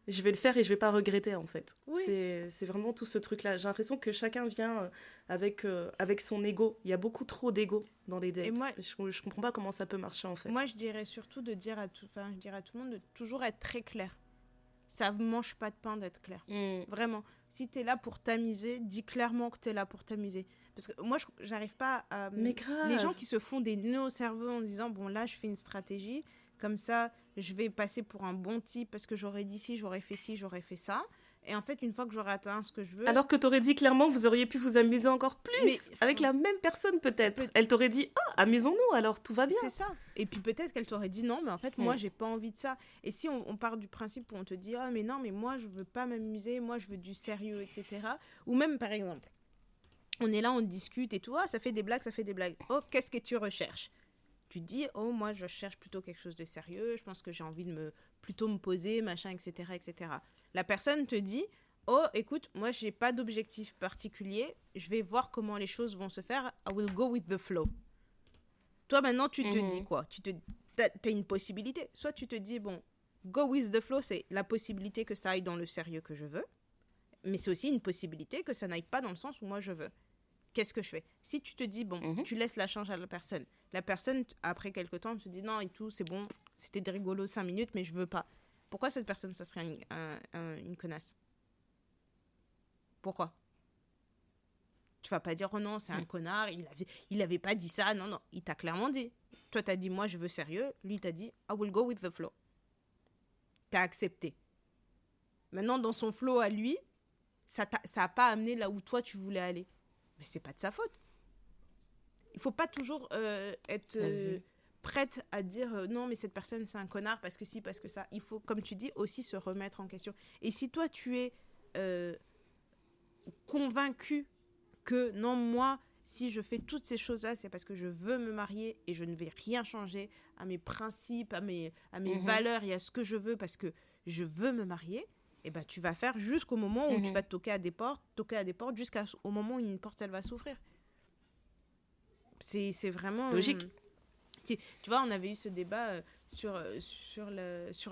je vais le faire et je vais pas regretter, en fait? Oui. C'est vraiment tout ce truc-là. J'ai l'impression que chacun vient avec son ego. Il y a beaucoup trop d'ego dans les dates. Et moi, je comprends pas comment ça peut marcher, en fait. Moi, je dirais surtout je dirais à tout le monde de toujours être très clair. Ça ne mange pas de pain d'être clair. Vraiment. Si tu es là pour t'amuser, dis clairement que tu es là pour t'amuser. Parce que moi, j'arrive pas à... Mais grave. Les gens qui se font des nœuds au cerveau en disant, bon, là, je fais une stratégie, comme ça, je vais passer pour un bon type parce que j'aurais dit ci, j'aurais fait ça. Et en fait, une fois que j'aurai atteint ce que je veux... Alors que t'aurais dit clairement, vous auriez pu vous amuser encore plus. Avec la même personne, peut-être. Elle t'aurait dit, amusons-nous, alors tout va bien. C'est ça. Et puis peut-être qu'elle t'aurait dit non, mais en fait, moi, j'ai pas envie de ça. Et si on part du principe où on te dit, mais non, mais moi, je veux pas m'amuser, moi, je veux du sérieux, etc. Ou même, par exemple, on est là, on discute et tout, ça fait des blagues. Oh, qu'est-ce que tu recherches? Tu dis, moi, je cherche plutôt quelque chose de sérieux, je pense que j'ai envie de plutôt me poser, machin, etc., etc. La personne te dit, écoute, moi, j'ai pas d'objectif particulier, je vais voir comment les choses vont se faire, I will go with the flow. Toi, maintenant, tu te dis quoi? T'as une possibilité. Soit tu te dis, bon, go with the flow, c'est la possibilité que ça aille dans le sérieux que je veux, mais c'est aussi une possibilité que ça n'aille pas dans le sens où moi je veux. Qu'est-ce que je fais? Si tu te dis, bon, tu laisses la chance à la personne, après quelques temps, te dit non et tout, c'est bon, c'était rigolo 5 minutes, mais je veux pas. Pourquoi cette personne, ça serait une connasse? Pourquoi? Tu vas pas dire, oh non, c'est un connard, il avait pas dit ça, non, il t'a clairement dit. Toi, t'as dit, moi, je veux sérieux, lui, t'as dit, I will go with the flow. T'as accepté. Maintenant, dans son flow à lui, ça a pas amené là où toi, tu voulais aller. Mais c'est pas de sa faute. Il faut pas toujours être prête à dire non, mais cette personne, c'est un connard parce que si, parce que ça. Il faut, comme tu dis, aussi se remettre en question. Et si toi, tu es convaincu que non, moi, si je fais toutes ces choses-là, c'est parce que je veux me marier et je ne vais rien changer à mes principes, à mes valeurs et à ce que je veux parce que je veux me marier, et ben, tu vas faire jusqu'au moment où tu vas toquer à des portes jusqu'au moment où une porte, elle va s'ouvrir. C'est vraiment... logique. Tu vois, on avait eu ce débat sur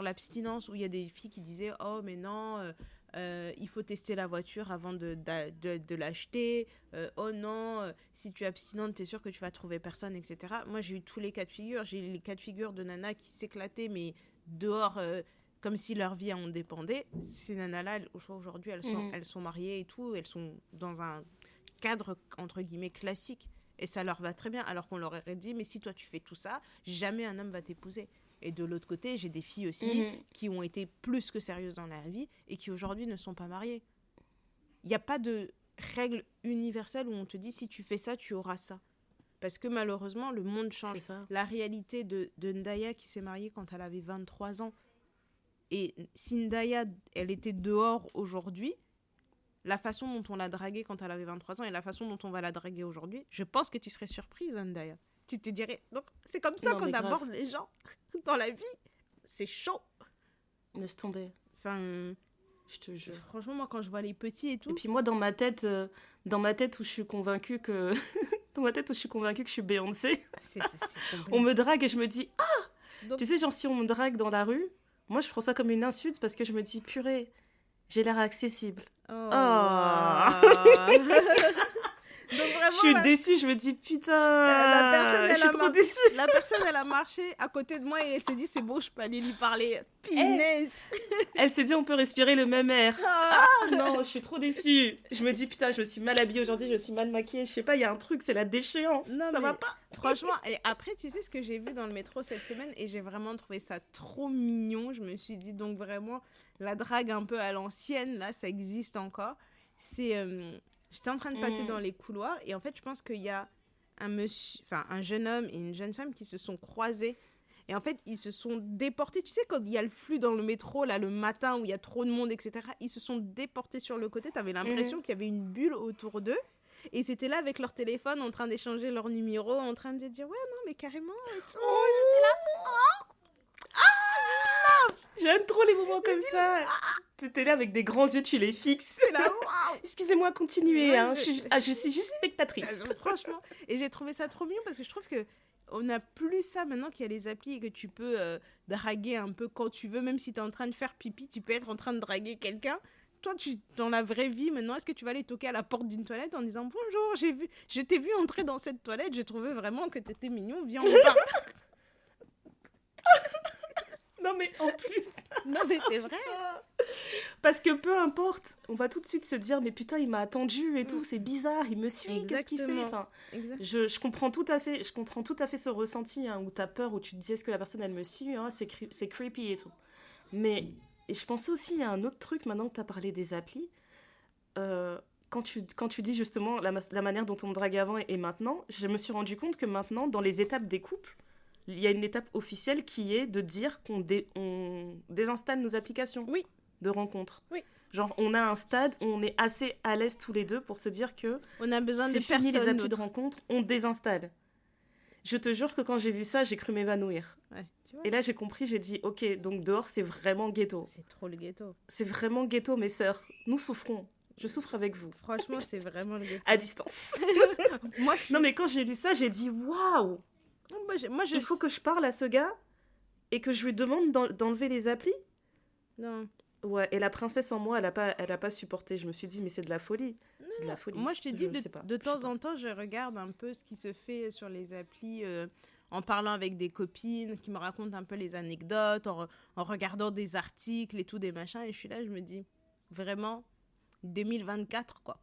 l'abstinence où il y a des filles qui disaient « Oh, mais non, il faut tester la voiture avant de l'acheter. Oh non, si tu es abstinente, t'es sûre que tu vas trouver personne, etc. » Moi, j'ai eu tous les cas de figure. J'ai eu les cas de figure de nanas qui s'éclataient, mais dehors... comme si leur vie en dépendait. Ces nanas-là, aujourd'hui, elles sont mariées et tout, elles sont dans un cadre, entre guillemets, classique. Et ça leur va très bien. Alors qu'on leur aurait dit, mais si toi tu fais tout ça, jamais un homme va t'épouser. Et de l'autre côté, j'ai des filles aussi qui ont été plus que sérieuses dans leur vie et qui aujourd'hui ne sont pas mariées. Il n'y a pas de règle universelle où on te dit, si tu fais ça, tu auras ça. Parce que malheureusement, le monde change. La réalité de Ndaya qui s'est mariée quand elle avait 23 ans. Et si Ndaya, elle était dehors aujourd'hui, la façon dont on l'a draguée quand elle avait 23 ans et la façon dont on va la draguer aujourd'hui, je pense que tu serais surprise, Ndaya. Tu te dirais, donc c'est comme ça qu'on aborde les gens dans la vie. C'est chaud. Laisse tomber. Enfin, je te jure. Franchement, moi, quand je vois les petits et tout... Et puis moi, dans ma tête où je suis convaincue que... dans ma tête où je suis convaincue que je suis Beyoncé, on me drague et je me dis, donc... Tu sais, genre, si on me drague dans la rue, moi, je prends ça comme une insulte parce que je me dis, purée, j'ai l'air accessible. Donc vraiment, je suis déçue, je me dis putain, je suis trop déçue. La personne, elle a marché à côté de moi et elle s'est dit, c'est bon, je peux aller lui parler. Punaise. Elle s'est dit, on peut respirer le même air. Non, je suis trop déçue. Je me dis, putain, je me suis mal habillée aujourd'hui, je me suis mal maquillée. Je sais pas, il y a un truc, c'est la déchéance. Non, ça va pas. Franchement, et après, tu sais ce que j'ai vu dans le métro cette semaine et j'ai vraiment trouvé ça trop mignon. Je me suis dit, donc vraiment, la drague un peu à l'ancienne, là, ça existe encore. C'est... J'étais en train de passer dans les couloirs et en fait, je pense qu'il y a un jeune homme et une jeune femme qui se sont croisés. Et en fait, ils se sont déportés. Tu sais, quand il y a le flux dans le métro, là, le matin, où il y a trop de monde, etc., ils se sont déportés sur le côté. Tu avais l'impression qu'il y avait une bulle autour d'eux. Et c'était là avec leur téléphone, en train d'échanger leur numéro, en train de dire, ouais, non, mais carrément, et tout. J'étais là. J'aime trop les moments comme ça. T'es là avec des grands yeux, tu les fixes. Là, excusez-moi, continuez. Ouais, je suis juste spectatrice. Franchement. Et j'ai trouvé ça trop mignon parce que je trouve que on n'a plus ça maintenant qu'il y a les applis et que tu peux draguer un peu quand tu veux. Même si tu es en train de faire pipi, tu peux être en train de draguer quelqu'un. Toi, dans la vraie vie, maintenant, est-ce que tu vas aller toquer à la porte d'une toilette en disant « Bonjour, je t'ai vu entrer dans cette toilette, j'ai trouvé vraiment que t'étais mignon, viens, on parle. » Non, mais en plus... Non, mais c'est vrai. Parce que peu importe, on va tout de suite se dire « Mais putain, il m'a attendu et tout, c'est bizarre, il me suit, qu'est-ce qu'il fait ?» Enfin, je comprends tout à fait ce ressenti où t'as peur, où tu te dis « Est-ce que la personne, elle me suit hein, c'est creepy et tout. » Mais je pensais aussi à un autre truc, maintenant que t'as parlé des applis. Quand tu dis justement la manière dont on me draguait avant et maintenant, je me suis rendu compte que maintenant, dans les étapes des couples, il y a une étape officielle qui est de dire qu'on désinstalle nos applications de rencontres. Oui. Genre, on a un stade où on est assez à l'aise tous les deux pour se dire que on a besoin c'est fini les applis de rencontre, on désinstalle. Je te jure que quand j'ai vu ça, j'ai cru m'évanouir. Ouais, tu vois. Et là, j'ai compris, j'ai dit, ok, donc dehors, c'est vraiment ghetto. C'est trop le ghetto. C'est vraiment ghetto, mes sœurs. Nous souffrons. Je souffre avec vous. Franchement, c'est vraiment le ghetto. À distance. Non, mais quand j'ai lu ça, j'ai dit, waouh! Il faut que je parle à ce gars et que je lui demande d'enlever les applis. Non. Ouais, et la princesse en moi, elle a pas supporté. Je me suis dit, mais c'est de la folie. Non. C'est de la folie. Moi, je te dis, de temps en temps, je regarde un peu ce qui se fait sur les applis en parlant avec des copines qui me racontent un peu les anecdotes, en regardant des articles et tout, des machins. Et je suis là, je me dis, vraiment, 2024, quoi.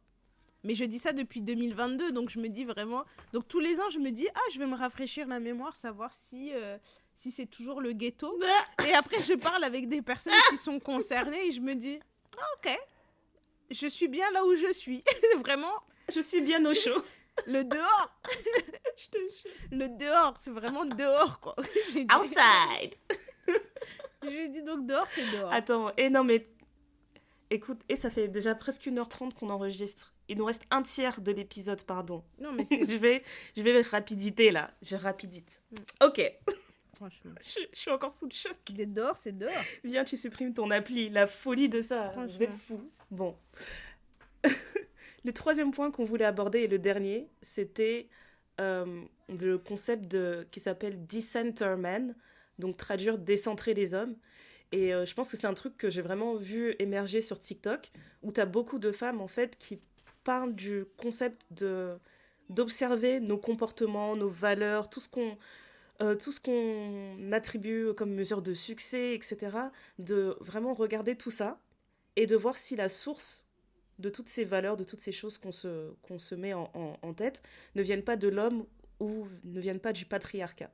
Mais je dis ça depuis 2022, donc je me dis vraiment... Donc tous les ans, je me dis, je vais me rafraîchir la mémoire, savoir si c'est toujours le ghetto. Et après, je parle avec des personnes qui sont concernées et je me dis, ok, je suis bien là où je suis. Vraiment. Je suis bien au chaud. Le dehors. Je te jure. Le dehors, c'est vraiment dehors, quoi. J'ai dit... Outside. J'ai dit, donc dehors, c'est dehors. Attends, non mais... Écoute, ça fait déjà presque 1h30 qu'on enregistre. Il nous reste un tiers de l'épisode, pardon. Non, mais je vais rapidité, là. Je rapidite. Ok. Franchement. Je suis encore sous le choc. Dehors, c'est dehors. Viens, tu supprimes ton appli. La folie de ça. Vous êtes fous. Bon. Le troisième point qu'on voulait aborder et le dernier, c'était le concept qui s'appelle Decenter-Man, donc traduire décentrer les hommes. Et je pense que c'est un truc que j'ai vraiment vu émerger sur TikTok, où tu as beaucoup de femmes, en fait, qui parlent du concept d'observer nos comportements, nos valeurs, tout ce qu'on attribue comme mesure de succès, etc. De vraiment regarder tout ça et de voir si la source de toutes ces valeurs, de toutes ces choses qu'on se met en tête, ne viennent pas de l'homme ou ne viennent pas du patriarcat.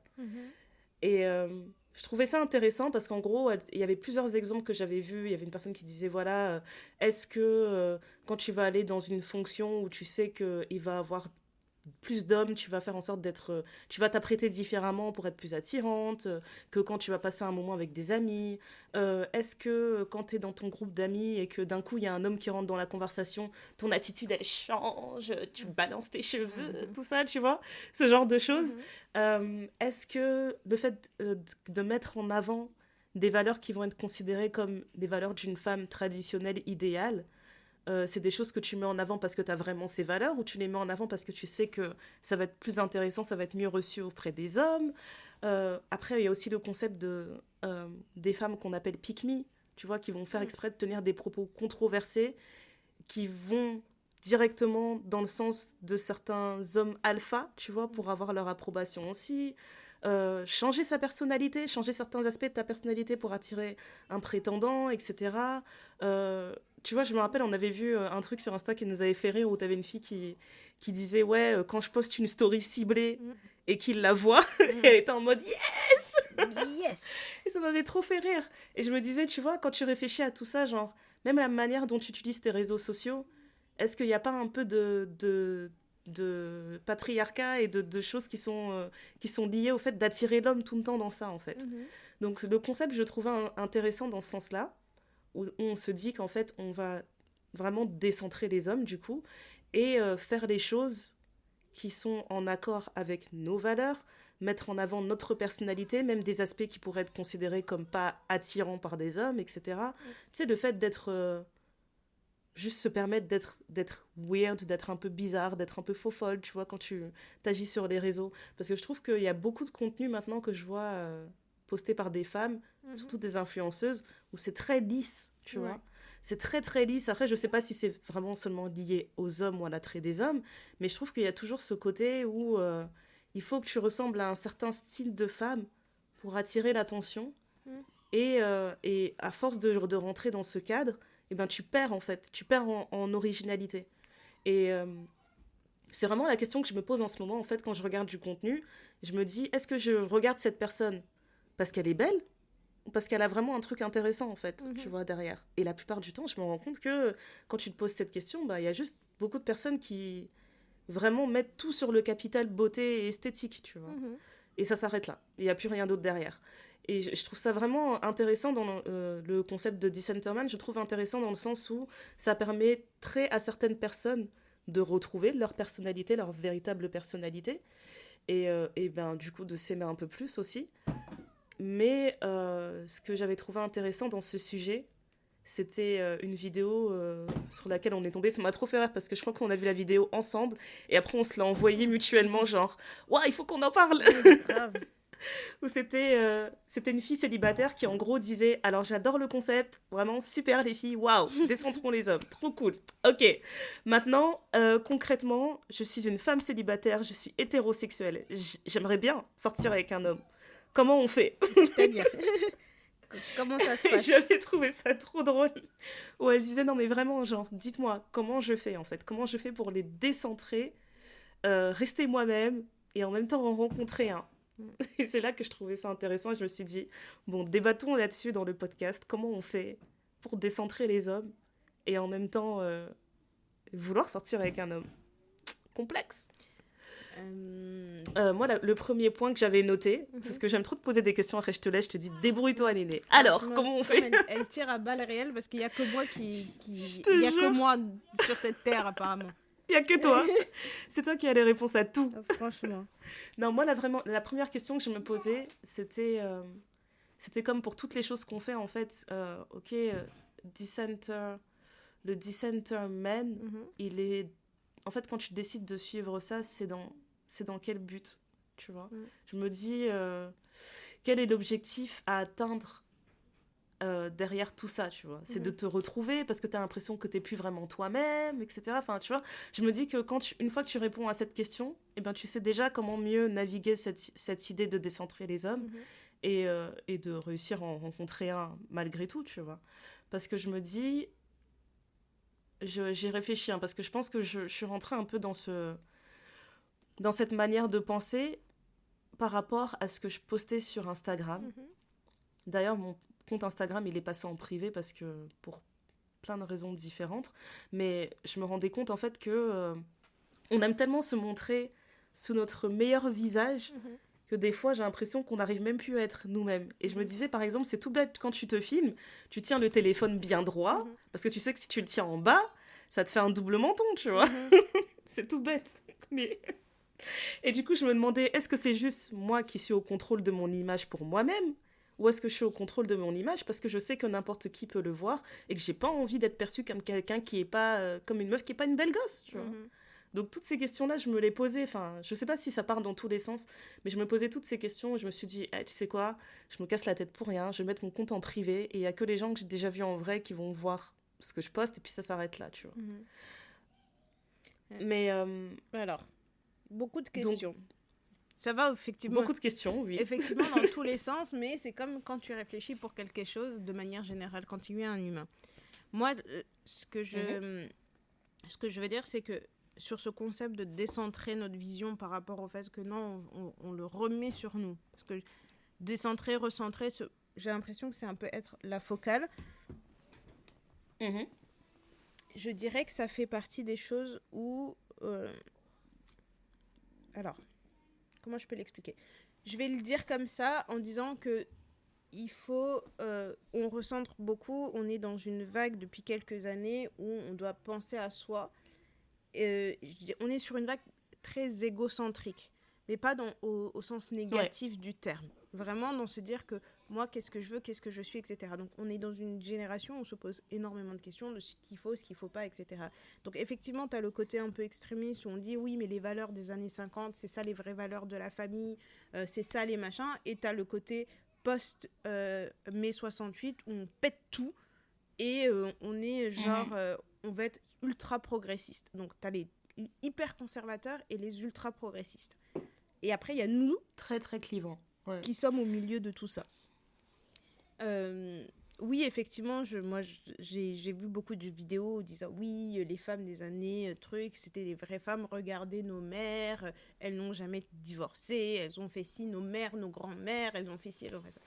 Et je trouvais ça intéressant parce qu'en gros, il y avait plusieurs exemples que j'avais vus. Il y avait une personne qui disait, voilà, est-ce que quand tu vas aller dans une fonction où tu sais qu'il va avoir plus d'hommes, tu vas faire en sorte d'être... tu vas t'apprêter différemment pour être plus attirante, que quand tu vas passer un moment avec des amis. Est-ce que quand tu es dans ton groupe d'amis et que d'un coup, il y a un homme qui rentre dans la conversation, ton attitude, elle change, tu balances tes cheveux, tout ça, tu vois, ce genre de choses. Est-ce que le fait de mettre en avant des valeurs qui vont être considérées comme des valeurs d'une femme traditionnelle idéale, c'est des choses que tu mets en avant parce que tu as vraiment ces valeurs ou tu les mets en avant parce que tu sais que ça va être plus intéressant, ça va être mieux reçu auprès des hommes. Après, il y a aussi le concept des femmes qu'on appelle pick-me, tu vois, qui vont faire exprès de tenir des propos controversés, qui vont directement dans le sens de certains hommes alpha, tu vois, pour avoir leur approbation aussi. Changer sa personnalité, changer certains aspects de ta personnalité pour attirer un prétendant, etc. Tu vois, je me rappelle, on avait vu un truc sur Insta qui nous avait fait rire où t'avais une fille qui disait, ouais, quand je poste une story ciblée et qu'il la voit, elle était en mode yes! Yes! Et ça m'avait trop fait rire. Et je me disais, tu vois, quand tu réfléchis à tout ça, genre, même la manière dont tu utilises tes réseaux sociaux, est-ce qu'il n'y a pas un peu de patriarcat et de choses qui sont liées au fait d'attirer l'homme tout le temps dans ça, en fait. Donc le concept, je trouvais intéressant dans ce sens-là, où on se dit qu'en fait, on va vraiment décentrer les hommes, du coup, et faire les choses qui sont en accord avec nos valeurs, mettre en avant notre personnalité, même des aspects qui pourraient être considérés comme pas attirants par des hommes, etc. Tu sais, le fait d'être... juste se permettre d'être weird, d'être un peu bizarre, d'être un peu faux-folle, tu vois, quand tu t'agis sur les réseaux. Parce que je trouve qu'il y a beaucoup de contenu maintenant que je vois posté par des femmes, surtout des influenceuses, où c'est très lisse, tu vois. C'est très, très lisse. Après, je sais pas si c'est vraiment seulement lié aux hommes ou à l'attrait des hommes, mais je trouve qu'il y a toujours ce côté où il faut que tu ressembles à un certain style de femme pour attirer l'attention. Et à force de rentrer dans ce cadre, eh ben, tu perds en fait, tu perds en originalité. Et c'est vraiment la question que je me pose en ce moment, en fait, quand je regarde du contenu. Je me dis, est-ce que je regarde cette personne parce qu'elle est belle ou parce qu'elle a vraiment un truc intéressant, en fait, tu vois, derrière. Et la plupart du temps, je me rends compte que quand tu te poses cette question, bah, y a juste beaucoup de personnes qui vraiment mettent tout sur le capital beauté et esthétique, tu vois. Et ça s'arrête là. Il n'y a plus rien d'autre derrière. Et je trouve ça vraiment intéressant dans le concept de Decentreman. Je trouve intéressant dans le sens où ça permettrait à certaines personnes de retrouver leur personnalité, leur véritable personnalité. Et ben, du coup, de s'aimer un peu plus aussi. Mais ce que j'avais trouvé intéressant dans ce sujet, c'était une vidéo sur laquelle on est tombé. Ça m'a trop fait rire parce que je crois qu'on a vu la vidéo ensemble. Et après, on se l'a envoyée mutuellement, genre, ouais, il faut qu'on en parle! Où c'était une fille célibataire qui en gros disait alors j'adore le concept, vraiment super les filles, waouh, descentrons les hommes, trop cool. Ok, maintenant concrètement je suis une femme célibataire, je suis hétérosexuelle, j'aimerais bien sortir avec un homme. Comment on fait? C'est-à-dire comment ça se passe? J'avais trouvé ça trop drôle. Où elle disait non mais vraiment genre dites-moi comment je fais en fait, comment je fais pour les décentrer, rester moi-même et en même temps en rencontrer un. Et c'est là que je trouvais ça intéressant. Je me suis dit, bon, débattons là-dessus dans le podcast. Comment on fait pour décentrer les hommes et en même temps vouloir sortir avec un homme? Complexe. Moi, le premier point que j'avais noté, parce que j'aime trop te poser des questions, après je te laisse, je te dis, débrouille-toi, Néné. Alors, comment on fait? Elle tire à balles réelles parce qu'il n'y a que moi Je te il y a jure. que moi sur cette terre, apparemment. Il n'y a que toi. C'est toi qui as les réponses à tout. Franchement. Non, moi, la première question que je me posais, c'était comme pour toutes les choses qu'on fait, en fait. Ok, le Dissenter Man, il est... En fait, quand tu décides de suivre ça, c'est dans quel but, tu vois? Je me dis, quel est l'objectif à atteindre derrière tout ça, tu vois? C'est de te retrouver parce que tu as l'impression que tu n'es plus vraiment toi-même, etc. Enfin, tu vois, je me dis que une fois que tu réponds à cette question, eh ben, tu sais déjà comment mieux naviguer cette idée de décentrer les hommes et de réussir à en rencontrer un malgré tout, tu vois? Parce que je me dis, j'y réfléchis, hein, parce que je pense que je suis rentrée un peu dans cette manière de penser par rapport à ce que je postais sur Instagram. Mhm. D'ailleurs, mon compte Instagram, il est passé en privé parce que pour plein de raisons différentes. Mais je me rendais compte en fait que on aime tellement se montrer sous notre meilleur visage Mhm. que des fois j'ai l'impression qu'on n'arrive même plus à être nous-mêmes. Et je me disais par exemple, c'est tout bête quand tu te filmes, tu tiens le téléphone bien droit Mhm. parce que tu sais que si tu le tiens en bas, ça te fait un double menton, tu vois. Mhm. C'est tout bête. Mais... Et du coup, je me demandais, est-ce que c'est juste moi qui suis au contrôle de mon image pour moi-même ou est-ce que je suis au contrôle de mon image parce que je sais que n'importe qui peut le voir et que j'ai pas envie d'être perçue comme quelqu'un qui est pas comme une meuf qui est pas une belle gosse, tu vois. Mhm. Donc toutes ces questions-là, je me les posais. Enfin, je sais pas si ça part dans tous les sens, mais je me posais toutes ces questions et je me suis dit, tu sais quoi, je me casse la tête pour rien, je vais mettre mon compte en privé et il y a que les gens que j'ai déjà vus en vrai qui vont voir ce que je poste et puis ça s'arrête là, tu vois. Mhm. Mais Alors, beaucoup de donc questions. Ça va effectivement, beaucoup de questions, oui. effectivement dans tous les sens, mais c'est comme quand tu réfléchis pour quelque chose de manière générale, quand tu es un humain. Moi, ce que je veux dire, c'est que sur ce concept de décentrer notre vision par rapport au fait que non, on le remet sur nous. Parce que décentrer, recentrer, j'ai l'impression que c'est un peu être la focale. Mhm. Je dirais que ça fait partie des choses où... alors, comment je peux l'expliquer ? Je vais le dire comme ça en disant que il faut... on recentre beaucoup, on est dans une vague depuis quelques années où on doit penser à soi. On est sur une vague très égocentrique, mais pas au sens négatif du terme. Vraiment dans se dire que moi, qu'est-ce que je veux, qu'est-ce que je suis, etc. Donc, on est dans une génération où on se pose énormément de questions de ce qu'il faut pas, etc. Donc, effectivement, tu as le côté un peu extrémiste où on dit oui, mais les valeurs des années 50, c'est ça les vraies valeurs de la famille, c'est ça les machins. Et tu as le côté post-mai 68 où on pète tout et on est genre, on va être ultra progressiste. Donc, tu as les hyper conservateurs et les ultra progressistes. Et après, il y a nous Très très clivant. Ouais. qui sommes au milieu de tout ça. Oui, effectivement, j'ai vu beaucoup de vidéos disant oui, les femmes des années c'était les vraies femmes. Regardez nos mères, elles n'ont jamais divorcé, elles ont fait ci, nos mères, nos grands-mères, elles ont fait ci, elles ont fait ça.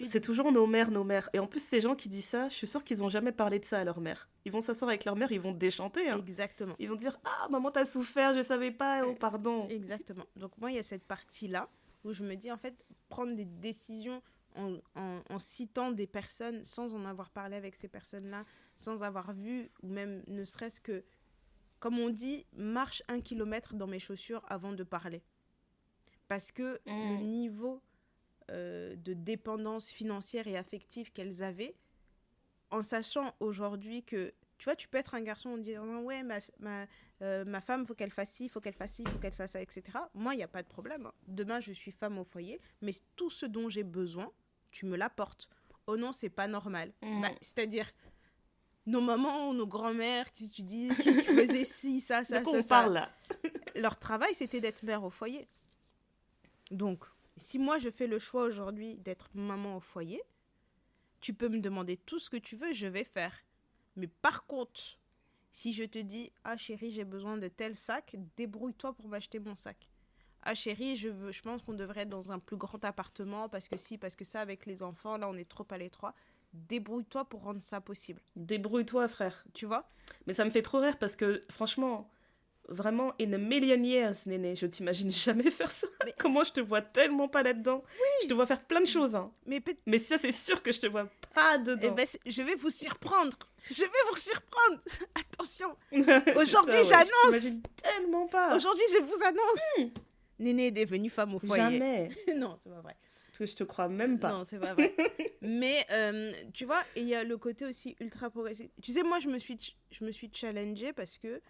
C'est toujours nos mères, nos mères. Et en plus, ces gens qui disent ça, je suis sûre qu'ils n'ont jamais parlé de ça à leur mère. Ils vont s'asseoir avec leur mère, ils vont déchanter. Hein. Exactement. Ils vont dire ah, maman, t'as souffert, je savais pas, oh, pardon. Exactement. Donc, moi, il y a cette partie-là où je me dis, en fait, prendre des décisions en citant des personnes sans en avoir parlé avec ces personnes-là, sans avoir vu, ou même ne serait-ce que, comme on dit, marche 1 kilomètre dans mes chaussures avant de parler. Parce que le niveau de dépendance financière et affective qu'elles avaient, en sachant aujourd'hui que, tu vois, tu peux être un garçon en disant, ouais, ma femme, faut qu'elle fasse ci, faut qu'elle fasse ci, faut qu'elle fasse ça, etc. Moi, il n'y a pas de problème. Hein. Demain, je suis femme au foyer, mais tout ce dont j'ai besoin, tu me l'apportes. Oh non, c'est pas normal. C'est-à-dire, nos mamans ou nos grands-mères, qui tu dis, qui faisaient ci, ça, de quoi on parle là? Leur travail, c'était d'être mère au foyer. Donc, si moi, je fais le choix aujourd'hui d'être maman au foyer, tu peux me demander tout ce que tu veux, je vais faire. Mais par contre, si je te dis « Ah chérie, j'ai besoin de tel sac, débrouille-toi pour m'acheter mon sac. » Ah chérie, je pense qu'on devrait être dans un plus grand appartement parce que si, parce que ça, avec les enfants, là, on est trop à l'étroit. Débrouille-toi pour rendre ça possible. Débrouille-toi, frère. Tu vois ? Mais ça me fait trop rire parce que, franchement, vraiment, in a million years, Néné, je t'imagine jamais faire ça. Mais... Comment je te vois tellement pas là-dedans. Oui. Je te vois faire plein de choses. Hein. Mais ça, c'est sûr que je te vois pas dedans. Eh ben, je vais vous surprendre. Je vais vous surprendre. Attention. Aujourd'hui, j'annonce. Je t'imagine tellement pas. Aujourd'hui, je vous annonce. Néné est devenue femme au foyer. Jamais. Non, c'est pas vrai. Parce que je te crois même pas. Non, c'est pas vrai. Mais, tu vois, il y a le côté aussi ultra progressiste. Tu sais, moi, je me suis challengée parce que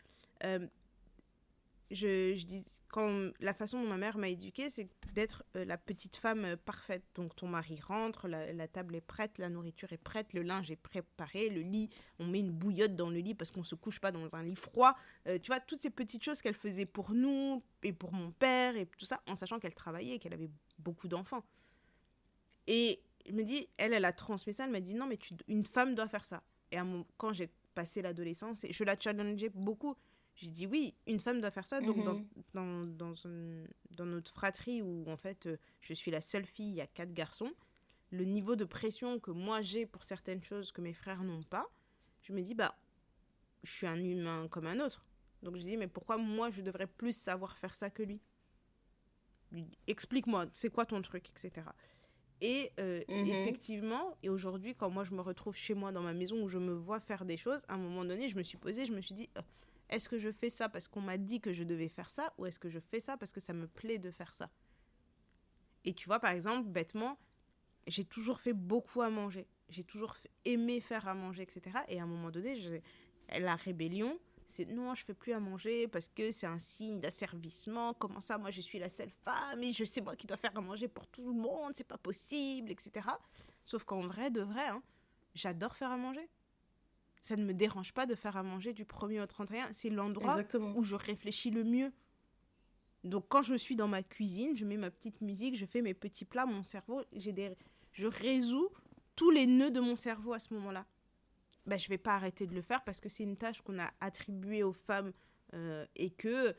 je dis, quand la façon dont ma mère m'a éduquée, c'est d'être la petite femme parfaite. Donc, ton mari rentre, la table est prête, la nourriture est prête, le linge est préparé, le lit, on met une bouillotte dans le lit parce qu'on ne se couche pas dans un lit froid. Tu vois, toutes ces petites choses qu'elle faisait pour nous et pour mon père et tout ça, en sachant qu'elle travaillait et qu'elle avait beaucoup d'enfants. Et je me dis, elle a transmis ça, elle m'a dit, non, mais une femme doit faire ça. Et quand j'ai passé l'adolescence. Et je la challengeais beaucoup. J'ai dit oui, une femme doit faire ça. Donc, dans notre fratrie où, en fait, je suis la seule fille, il y a 4 garçons, le niveau de pression que moi j'ai pour certaines choses que mes frères n'ont pas, je me dis, je suis un humain comme un autre. Donc, je dis, mais pourquoi moi, je devrais plus savoir faire ça que lui ? Explique-moi, c'est quoi ton truc, etc. Et effectivement, et aujourd'hui, quand moi, je me retrouve chez moi dans ma maison où je me vois faire des choses, à un moment donné, je me suis posée, je me suis dit... est-ce que je fais ça parce qu'on m'a dit que je devais faire ça ou est-ce que je fais ça parce que ça me plaît de faire ça ? Et tu vois, par exemple, bêtement, j'ai toujours fait beaucoup à manger. J'ai toujours aimé faire à manger, etc. Et à un moment donné, la rébellion, c'est non, je ne fais plus à manger parce que c'est un signe d'asservissement. Comment ça, moi, je suis la seule femme et c'est moi qui dois faire à manger pour tout le monde, c'est pas possible, etc. Sauf qu'en vrai, de vrai, j'adore faire à manger. Ça ne me dérange pas de faire à manger du 1er au 31. C'est l'endroit Exactement. où je réfléchis le mieux. Donc, quand je suis dans ma cuisine, je mets ma petite musique, je fais mes petits plats, mon cerveau, je résous tous les nœuds de mon cerveau à ce moment-là. Je ne vais pas arrêter de le faire parce que c'est une tâche qu'on a attribuée aux femmes et que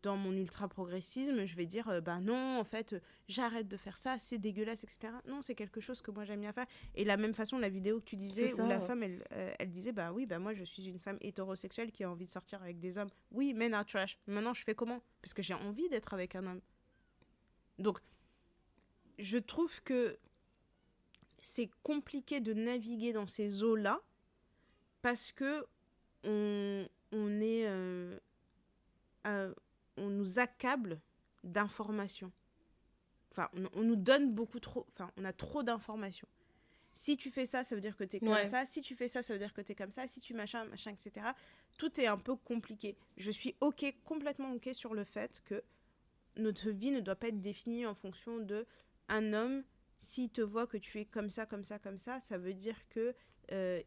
dans mon ultra-progressisme, je vais dire non, en fait, j'arrête de faire ça, c'est dégueulasse, etc. Non, c'est quelque chose que moi j'aime bien faire. Et de la même façon, la vidéo que tu disais, où la femme, elle disait moi je suis une femme hétérosexuelle qui a envie de sortir avec des hommes. Oui, men are trash. Maintenant, je fais comment ? Parce que j'ai envie d'être avec un homme. Donc, je trouve que c'est compliqué de naviguer dans ces eaux-là parce que on nous accable d'informations. Enfin, on nous donne beaucoup trop... Enfin, on a trop d'informations. Si tu fais ça, ça veut dire que t'es comme ça. Si tu fais ça, ça veut dire que t'es comme ça. Si tu machin, etc. Tout est un peu compliqué. Je suis complètement OK sur le fait que notre vie ne doit pas être définie en fonction de un homme. S'il te voit que tu es comme ça, ça veut dire que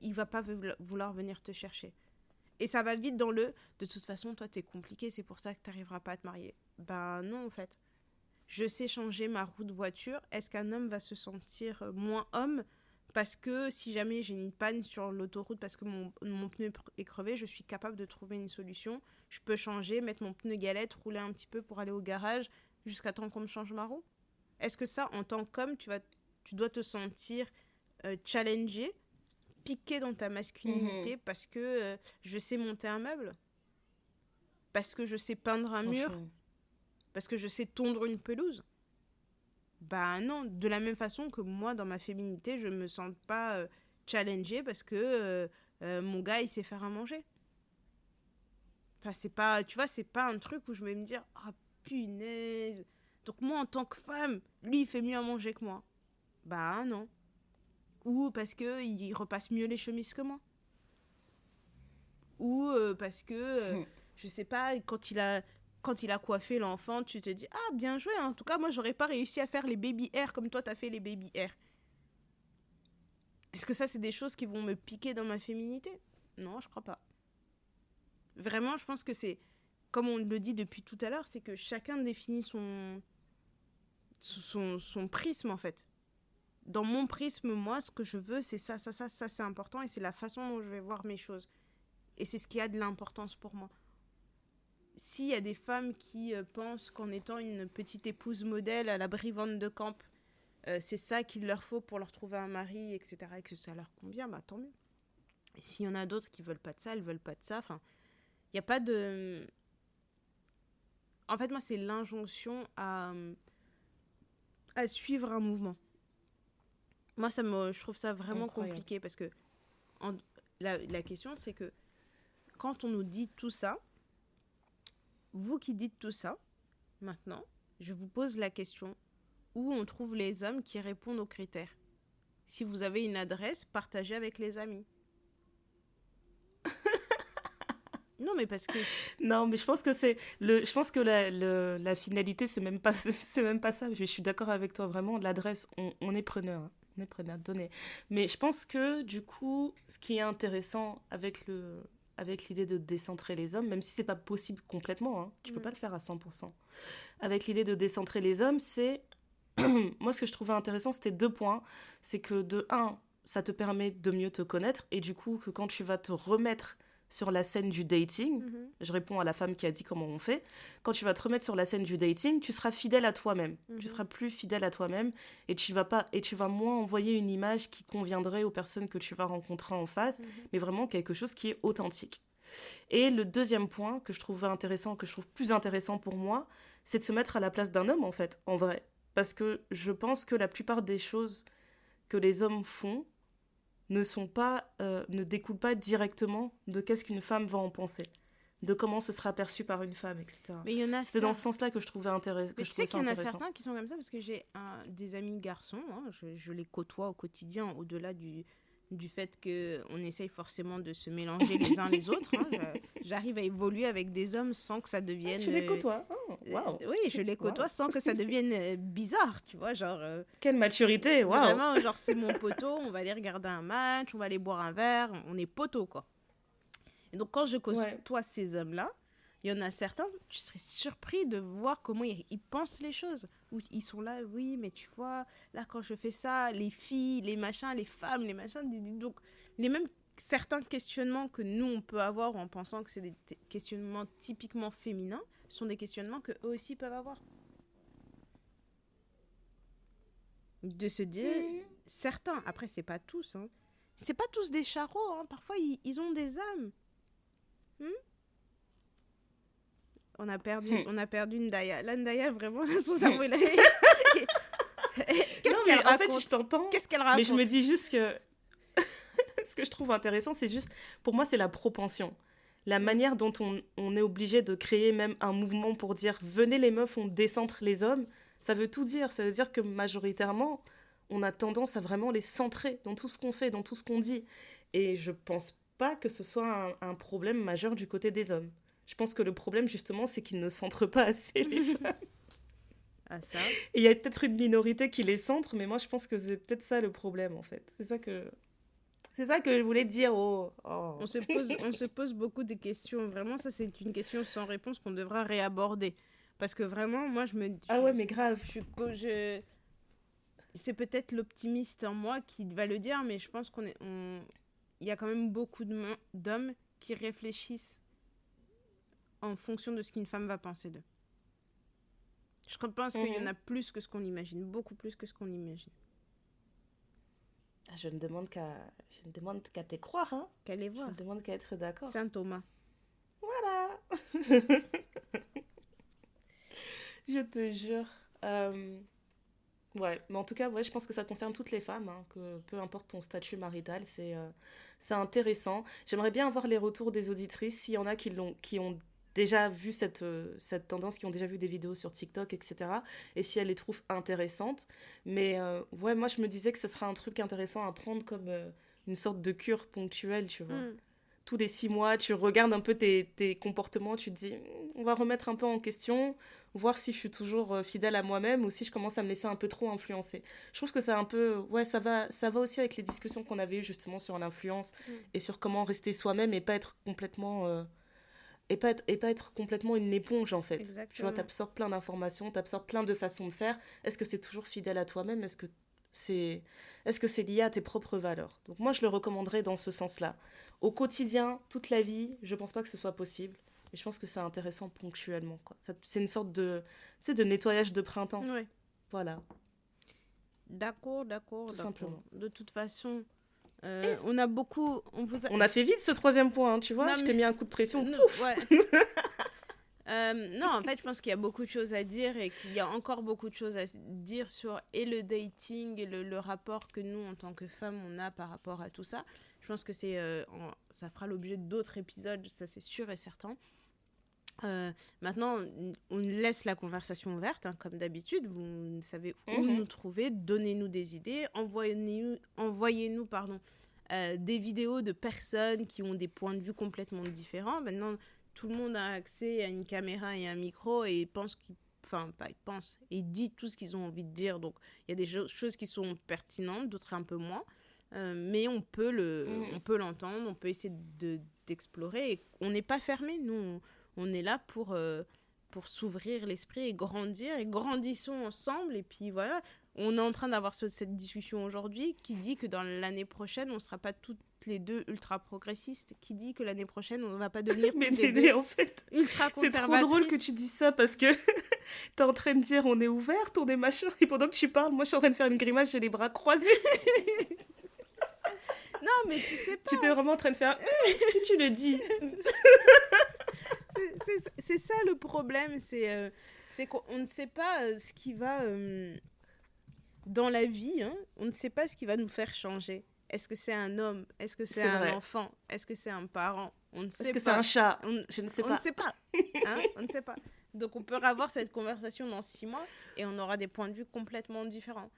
il va pas vouloir venir te chercher. Et ça va vite dans de toute façon, toi, t'es compliqué, c'est pour ça que t'arriveras pas à te marier. Non, en fait. Je sais changer ma roue de voiture. Est-ce qu'un homme va se sentir moins homme parce que si jamais j'ai une panne sur l'autoroute parce que mon pneu est crevé, je suis capable de trouver une solution. Je peux changer, mettre mon pneu galette, rouler un petit peu pour aller au garage jusqu'à temps qu'on me change ma roue. Est-ce que ça, en tant qu'homme, tu dois te sentir challengé, piqué dans ta masculinité parce que je sais monter un meuble, parce que je sais peindre un mur, parce que je sais tondre une pelouse? Non, de la même façon que moi, dans ma féminité, je me sens pas challengée parce que mon gars, il sait faire à manger. Enfin, c'est pas un truc où je vais me dire « Ah, punaise !» Donc moi, en tant que femme, lui, il fait mieux à manger que moi. Non. Ou parce qu'il repasse mieux les chemises que moi. Ou parce que, je sais pas, quand il a coiffé l'enfant, tu te dis « Ah, bien joué, en tout cas, moi, j'aurais pas réussi à faire les baby hair comme toi, t'as fait les baby hair. » Est-ce que ça, c'est des choses qui vont me piquer dans ma féminité ? Non, je crois pas. Vraiment, je pense que c'est, comme on le dit depuis tout à l'heure, c'est que chacun définit son prisme, en fait. Dans mon prisme, moi, ce que je veux, c'est ça, c'est important et c'est la façon dont je vais voir mes choses. Et c'est ce qui a de l'importance pour moi. S'il y a des femmes qui pensent qu'en étant une petite épouse modèle à l'abri Van de Camp, c'est ça qu'il leur faut pour leur trouver un mari, etc., et que ça leur convient, tant mieux. Et s'il y en a d'autres qui veulent pas de ça, elles veulent pas de ça. Enfin, il n'y a pas de... En fait, moi, c'est l'injonction à suivre un mouvement. Moi, je trouve ça vraiment compliqué parce que la question, c'est que quand on nous dit tout ça, vous qui dites tout ça, maintenant, je vous pose la question, où on trouve les hommes qui répondent aux critères ? Si vous avez une adresse, partagez avec les amis. Non, mais parce que... Non, mais je pense que la finalité, c'est même pas ça. Je suis d'accord avec toi, vraiment. L'adresse, on est preneur. Hein. On est preneur, donner. Mais je pense que, du coup, ce qui est intéressant avec l'idée de décentrer les hommes, même si c'est pas possible complètement, hein, tu peux pas le faire à 100%. Avec l'idée de décentrer les hommes, c'est... Moi, ce que je trouvais intéressant, c'était 2 points. C'est que, de 1, ça te permet de mieux te connaître et du coup, que quand tu vas te remettre sur la scène du dating, je réponds à la femme qui a dit comment on fait, quand tu vas te remettre sur la scène du dating, tu seras fidèle à toi-même. Tu seras plus fidèle à toi-même et tu vas moins envoyer une image qui conviendrait aux personnes que tu vas rencontrer en face, mais vraiment quelque chose qui est authentique. Et le deuxième point que je trouve intéressant, que je trouve plus intéressant pour moi, c'est de se mettre à la place d'un homme, en fait, en vrai. Parce que je pense que la plupart des choses que les hommes font ne découlent pas directement de qu'est-ce qu'une femme va en penser, de comment ce sera perçu par une femme, etc. Mais il y en a C'est dans ce sens-là que je trouvais intéressant. Mais tu sais qu'il y en a certains qui sont comme ça, parce que j'ai des amis garçons, hein, je les côtoie au quotidien, au-delà du fait qu'on essaye forcément de se mélanger les uns les autres. Hein. J'arrive à évoluer avec des hommes sans que ça devienne... Tu les côtoies wow. Oui, je les côtoie sans que ça devienne bizarre, tu vois, genre... Quelle maturité, waouh. Vraiment, genre, c'est mon poteau, on va aller regarder un match, on va aller boire un verre, on est poteau, quoi. Et donc, quand je côtoie ces hommes-là, il y en a certains, tu serais surpris de voir comment ils pensent les choses. Où ils sont là, oui, mais tu vois, là, quand je fais ça, les filles, les machins, les femmes, les machins, donc, les mêmes certains questionnements que nous, on peut avoir en pensant que c'est des questionnements typiquement féminins, sont des questionnements qu'eux aussi peuvent avoir. De se dire, certains, après, c'est pas tous, hein, c'est pas tous des charros, hein, parfois, ils ont des âmes. On a perdu une Ndaya. Là, Ndaya, vraiment, son cerveau, il a... Qu'est-ce qu'elle raconte ? En fait, je t'entends. Qu'est-ce qu'elle raconte ? Mais je me dis juste que... Ce que je trouve intéressant, c'est juste... Pour moi, c'est la propension. La manière dont on est obligé de créer même un mouvement pour dire « Venez les meufs, on décentre les hommes », ça veut tout dire. Ça veut dire que majoritairement, on a tendance à vraiment les centrer dans tout ce qu'on fait, dans tout ce qu'on dit. Et je pense pas que ce soit un problème majeur du côté des hommes. Je pense que le problème, justement, c'est qu'ils ne centrent pas assez les femmes. Ah, ça ? Et il y a peut-être une minorité qui les centre, mais moi, je pense que c'est peut-être ça le problème, en fait. C'est ça que je voulais dire. On se pose beaucoup de questions. Vraiment, ça, c'est une question sans réponse qu'on devra réaborder. Parce que vraiment, moi, je me dis... Ah ouais, mais grave. C'est peut-être l'optimiste en moi qui va le dire, mais je pense il y a quand même beaucoup d'hommes qui réfléchissent en fonction de ce qu'une femme va penser d'eux. Je pense qu'il y en a plus que ce qu'on imagine, beaucoup plus que ce qu'on imagine. Je ne demande qu'à te croire, hein. Qu'à les voir. Je ne demande qu'à être d'accord. Saint Thomas. Voilà. Je te jure. Ouais, mais en tout cas, ouais, je pense que ça concerne toutes les femmes, hein, que peu importe ton statut marital, c'est intéressant. J'aimerais bien avoir les retours des auditrices, s'il y en a qui ont déjà vu cette tendance, qui ont déjà vu des vidéos sur TikTok, etc. Et si elles les trouvent intéressantes. Mais ouais, moi, je me disais que ce serait un truc intéressant à prendre comme une sorte de cure ponctuelle, tu vois. Tous les 6 mois, tu regardes un peu tes comportements, tu te dis, on va remettre un peu en question, voir si je suis toujours fidèle à moi-même ou si je commence à me laisser un peu trop influencer. Je trouve que c'est un peu... Ouais, ça va aussi avec les discussions qu'on avait eues justement sur l'influence et sur comment rester soi-même et pas être complètement... Et pas être complètement une éponge, en fait. Exactement. Tu vois, t'absorbes plein d'informations, t'absorbes plein de façons de faire. Est-ce que c'est toujours fidèle à toi-même ? Est-ce que c'est lié à tes propres valeurs ? Donc moi, je le recommanderais dans ce sens-là. Au quotidien, toute la vie, je pense pas que ce soit possible. Mais je pense que c'est intéressant ponctuellement, quoi. C'est une sorte de nettoyage de printemps. Ouais. Voilà. D'accord. Tout simplement. De toute façon... on a beaucoup... On a fait vite ce 3e point, hein, tu vois. Je t'ai mis un coup de pression. Ouais. Non, en fait, je pense qu'il y a beaucoup de choses à dire et qu'il y a encore beaucoup de choses à dire sur et le dating et le rapport que nous, en tant que femmes, on a par rapport à tout ça. Je pense que ça fera l'objet d'autres épisodes, ça c'est sûr et certain. Maintenant, on laisse la conversation ouverte, hein, comme d'habitude. Vous savez où nous trouver, donnez-nous des idées, envoyez-nous des vidéos de personnes qui ont des points de vue complètement différents. Maintenant, tout le monde a accès à une caméra et un micro et et dit tout ce qu'ils ont envie de dire. Donc, il y a des choses qui sont pertinentes, d'autres un peu moins. Mais on peut l'entendre, on peut essayer d'explorer. Et on n'est pas fermé, nous. On est là pour s'ouvrir l'esprit et grandir. Et grandissons ensemble. Et puis voilà, on est en train d'avoir cette discussion aujourd'hui qui dit que dans l'année prochaine, on ne sera pas toutes les deux ultra progressistes, qui dit que l'année prochaine, on ne va pas devenir Mais toutes les Néné, deux en fait, ultra c'est conservatrices. trop drôle que tu dis ça parce que t'es en train de dire on est ouverte, on est machin, et pendant que tu parles, moi je suis en train de faire une grimace, j'ai les bras croisés. Non, mais tu sais pas. J'étais vraiment en train de faire si tu le dis. C'est ça le problème, c'est qu'on ne sait pas ce qui va dans la vie, hein, on ne sait pas ce qui va nous faire changer. Est-ce que c'est un homme? Est-ce que c'est un vrai. enfant? Est-ce que c'est un parent? On ne sait Est-ce que pas. c'est un chat? On- Je ne sais On pas. ne sait pas. Hein, on ne sait pas. Donc on peut avoir cette conversation dans 6 mois et on aura des points de vue complètement différents.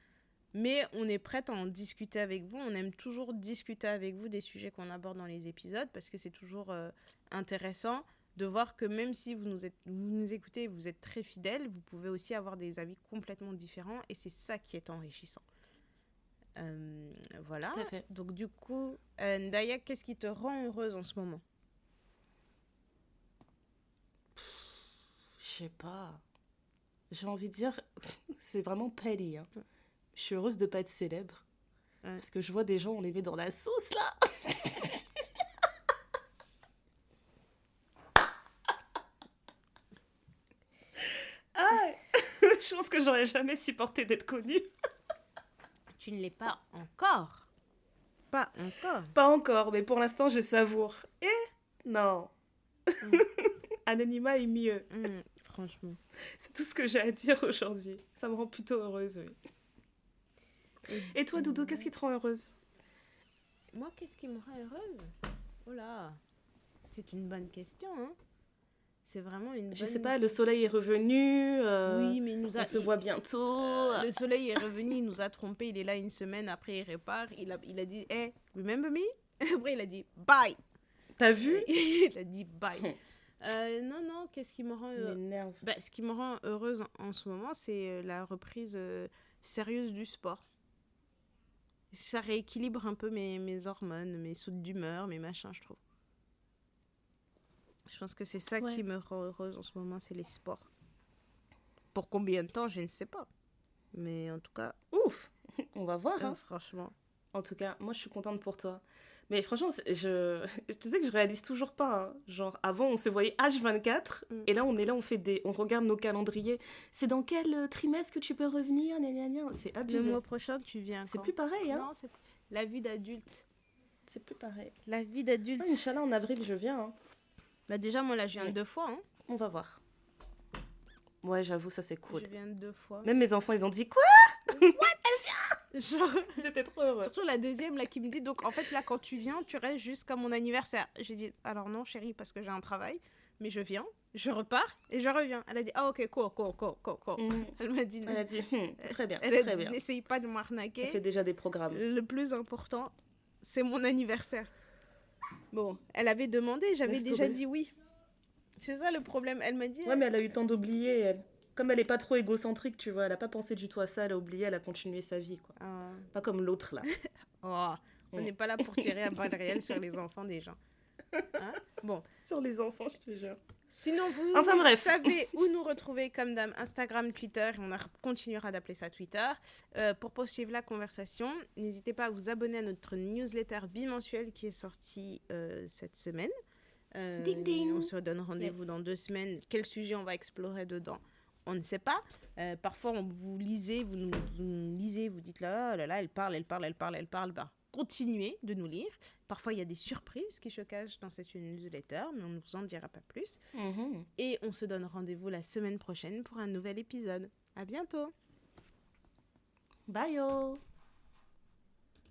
Mais on est prête à en discuter avec vous. On aime toujours discuter avec vous des sujets qu'on aborde dans les épisodes parce que c'est toujours intéressant de voir que même si vous nous écoutez, vous êtes très fidèles, vous pouvez aussi avoir des avis complètement différents et c'est ça qui est enrichissant. Voilà. Tout à fait. Donc du coup, Ndaya, qu'est-ce qui te rend heureuse en ce moment? Je sais pas. J'ai envie de dire, c'est vraiment petty. Hein. Je suis heureuse de pas être célèbre. Ouais. Parce que je vois des gens, on les met dans la sauce là. Ah, je pense que j'aurais jamais supporté d'être connue. Tu ne l'es pas encore. Pas encore. Pas encore, mais pour l'instant, je savoure. Non. Anonymat est mieux. Franchement. C'est tout ce que j'ai à dire aujourd'hui. Ça me rend plutôt heureuse, oui. Et toi, Doudou, qu'est-ce qui te rend heureuse? Moi, qu'est-ce qui me rend heureuse? Oh là, c'est une bonne question, hein. C'est vraiment une bonne... Je sais pas, le soleil est revenu. Oui, mais il nous a... On se voit bientôt. Le soleil est revenu, il nous a trompés, il est là une semaine, après il répare, il a dit « Hey, remember me ?» Après il a dit « Bye !» T'as vu? Il a dit « Bye !» Non, qu'est-ce qui me rend heureuse? M'énerve. Ce qui me rend heureuse en ce moment, c'est la reprise sérieuse du sport. Ça rééquilibre un peu mes hormones, mes sautes d'humeur, mes machins, je trouve. Je pense que c'est ça Ouais. qui me rend heureuse en ce moment, c'est les sports. Pour combien de temps, je ne sais pas. Mais en tout cas, Ouf, on va voir. Hein. franchement. En tout cas, moi, je suis contente pour toi. Mais franchement, tu sais que je réalise toujours pas. Hein. Genre, avant, on se voyait H24, et là, on est là, on regarde nos calendriers. C'est dans quel trimestre que tu peux revenir? Gna, gna, gna. C'est Le abusé. mois prochain, tu viens C'est quand? plus pareil, hein. Non, c'est la vie d'adulte. C'est plus pareil. La vie d'adulte. Ouais, Inch'Allah, en avril, je viens. Hein. Bah déjà, moi, là, je viens Ouais. 2 fois. Hein. On va voir. Ouais, j'avoue, ça, c'est cool. Je viens 2 fois. Même mes enfants, ils ont dit quoi? Genre... Ils étaient trop heureux. Surtout la deuxième là qui me dit donc en fait là quand tu viens tu restes jusqu'à mon anniversaire. J'ai dit alors non chérie parce que j'ai un travail mais je viens, je repars et je reviens. Elle a dit ah ok cool. Elle m'a dit Elle a dit, très bien, elle a très dit bien. n'essaye pas de Elle m'arnaquer. fait déjà des programmes. Le plus important c'est mon anniversaire. Bon elle avait demandé j'avais Laisse déjà tomber. dit oui. C'est ça le problème. Elle m'a dit Ouais, mais elle a eu le temps d'oublier, elle. Comme elle est pas trop égocentrique, tu vois, elle a pas pensé du tout à ça, elle a oublié, elle a continué sa vie, quoi. ah, Pas comme l'autre, là. oh, on n'est pas là pour tirer à balles réelles sur les enfants des gens. Hein bon. Sur les enfants, je te jure. Sinon, vous Enfin, bref. savez où nous retrouver comme d'hab, Instagram, Twitter, et on continuera d'appeler ça Twitter. Pour poursuivre la conversation, n'hésitez pas à vous abonner à notre newsletter bimensuelle qui est sortie cette semaine. Ding, ding. On se donne rendez-vous Yes. dans 2 semaines. Quel sujet on va explorer dedans? On ne sait pas. Parfois, vous lisez, vous nous lisez, vous dites là, oh là là, elle parle. Bah, continuez de nous lire. Parfois, il y a des surprises qui se cachent dans cette newsletter, mais on ne vous en dira pas plus. Et on se donne rendez-vous la semaine prochaine pour un nouvel épisode. À bientôt. Bye, yo.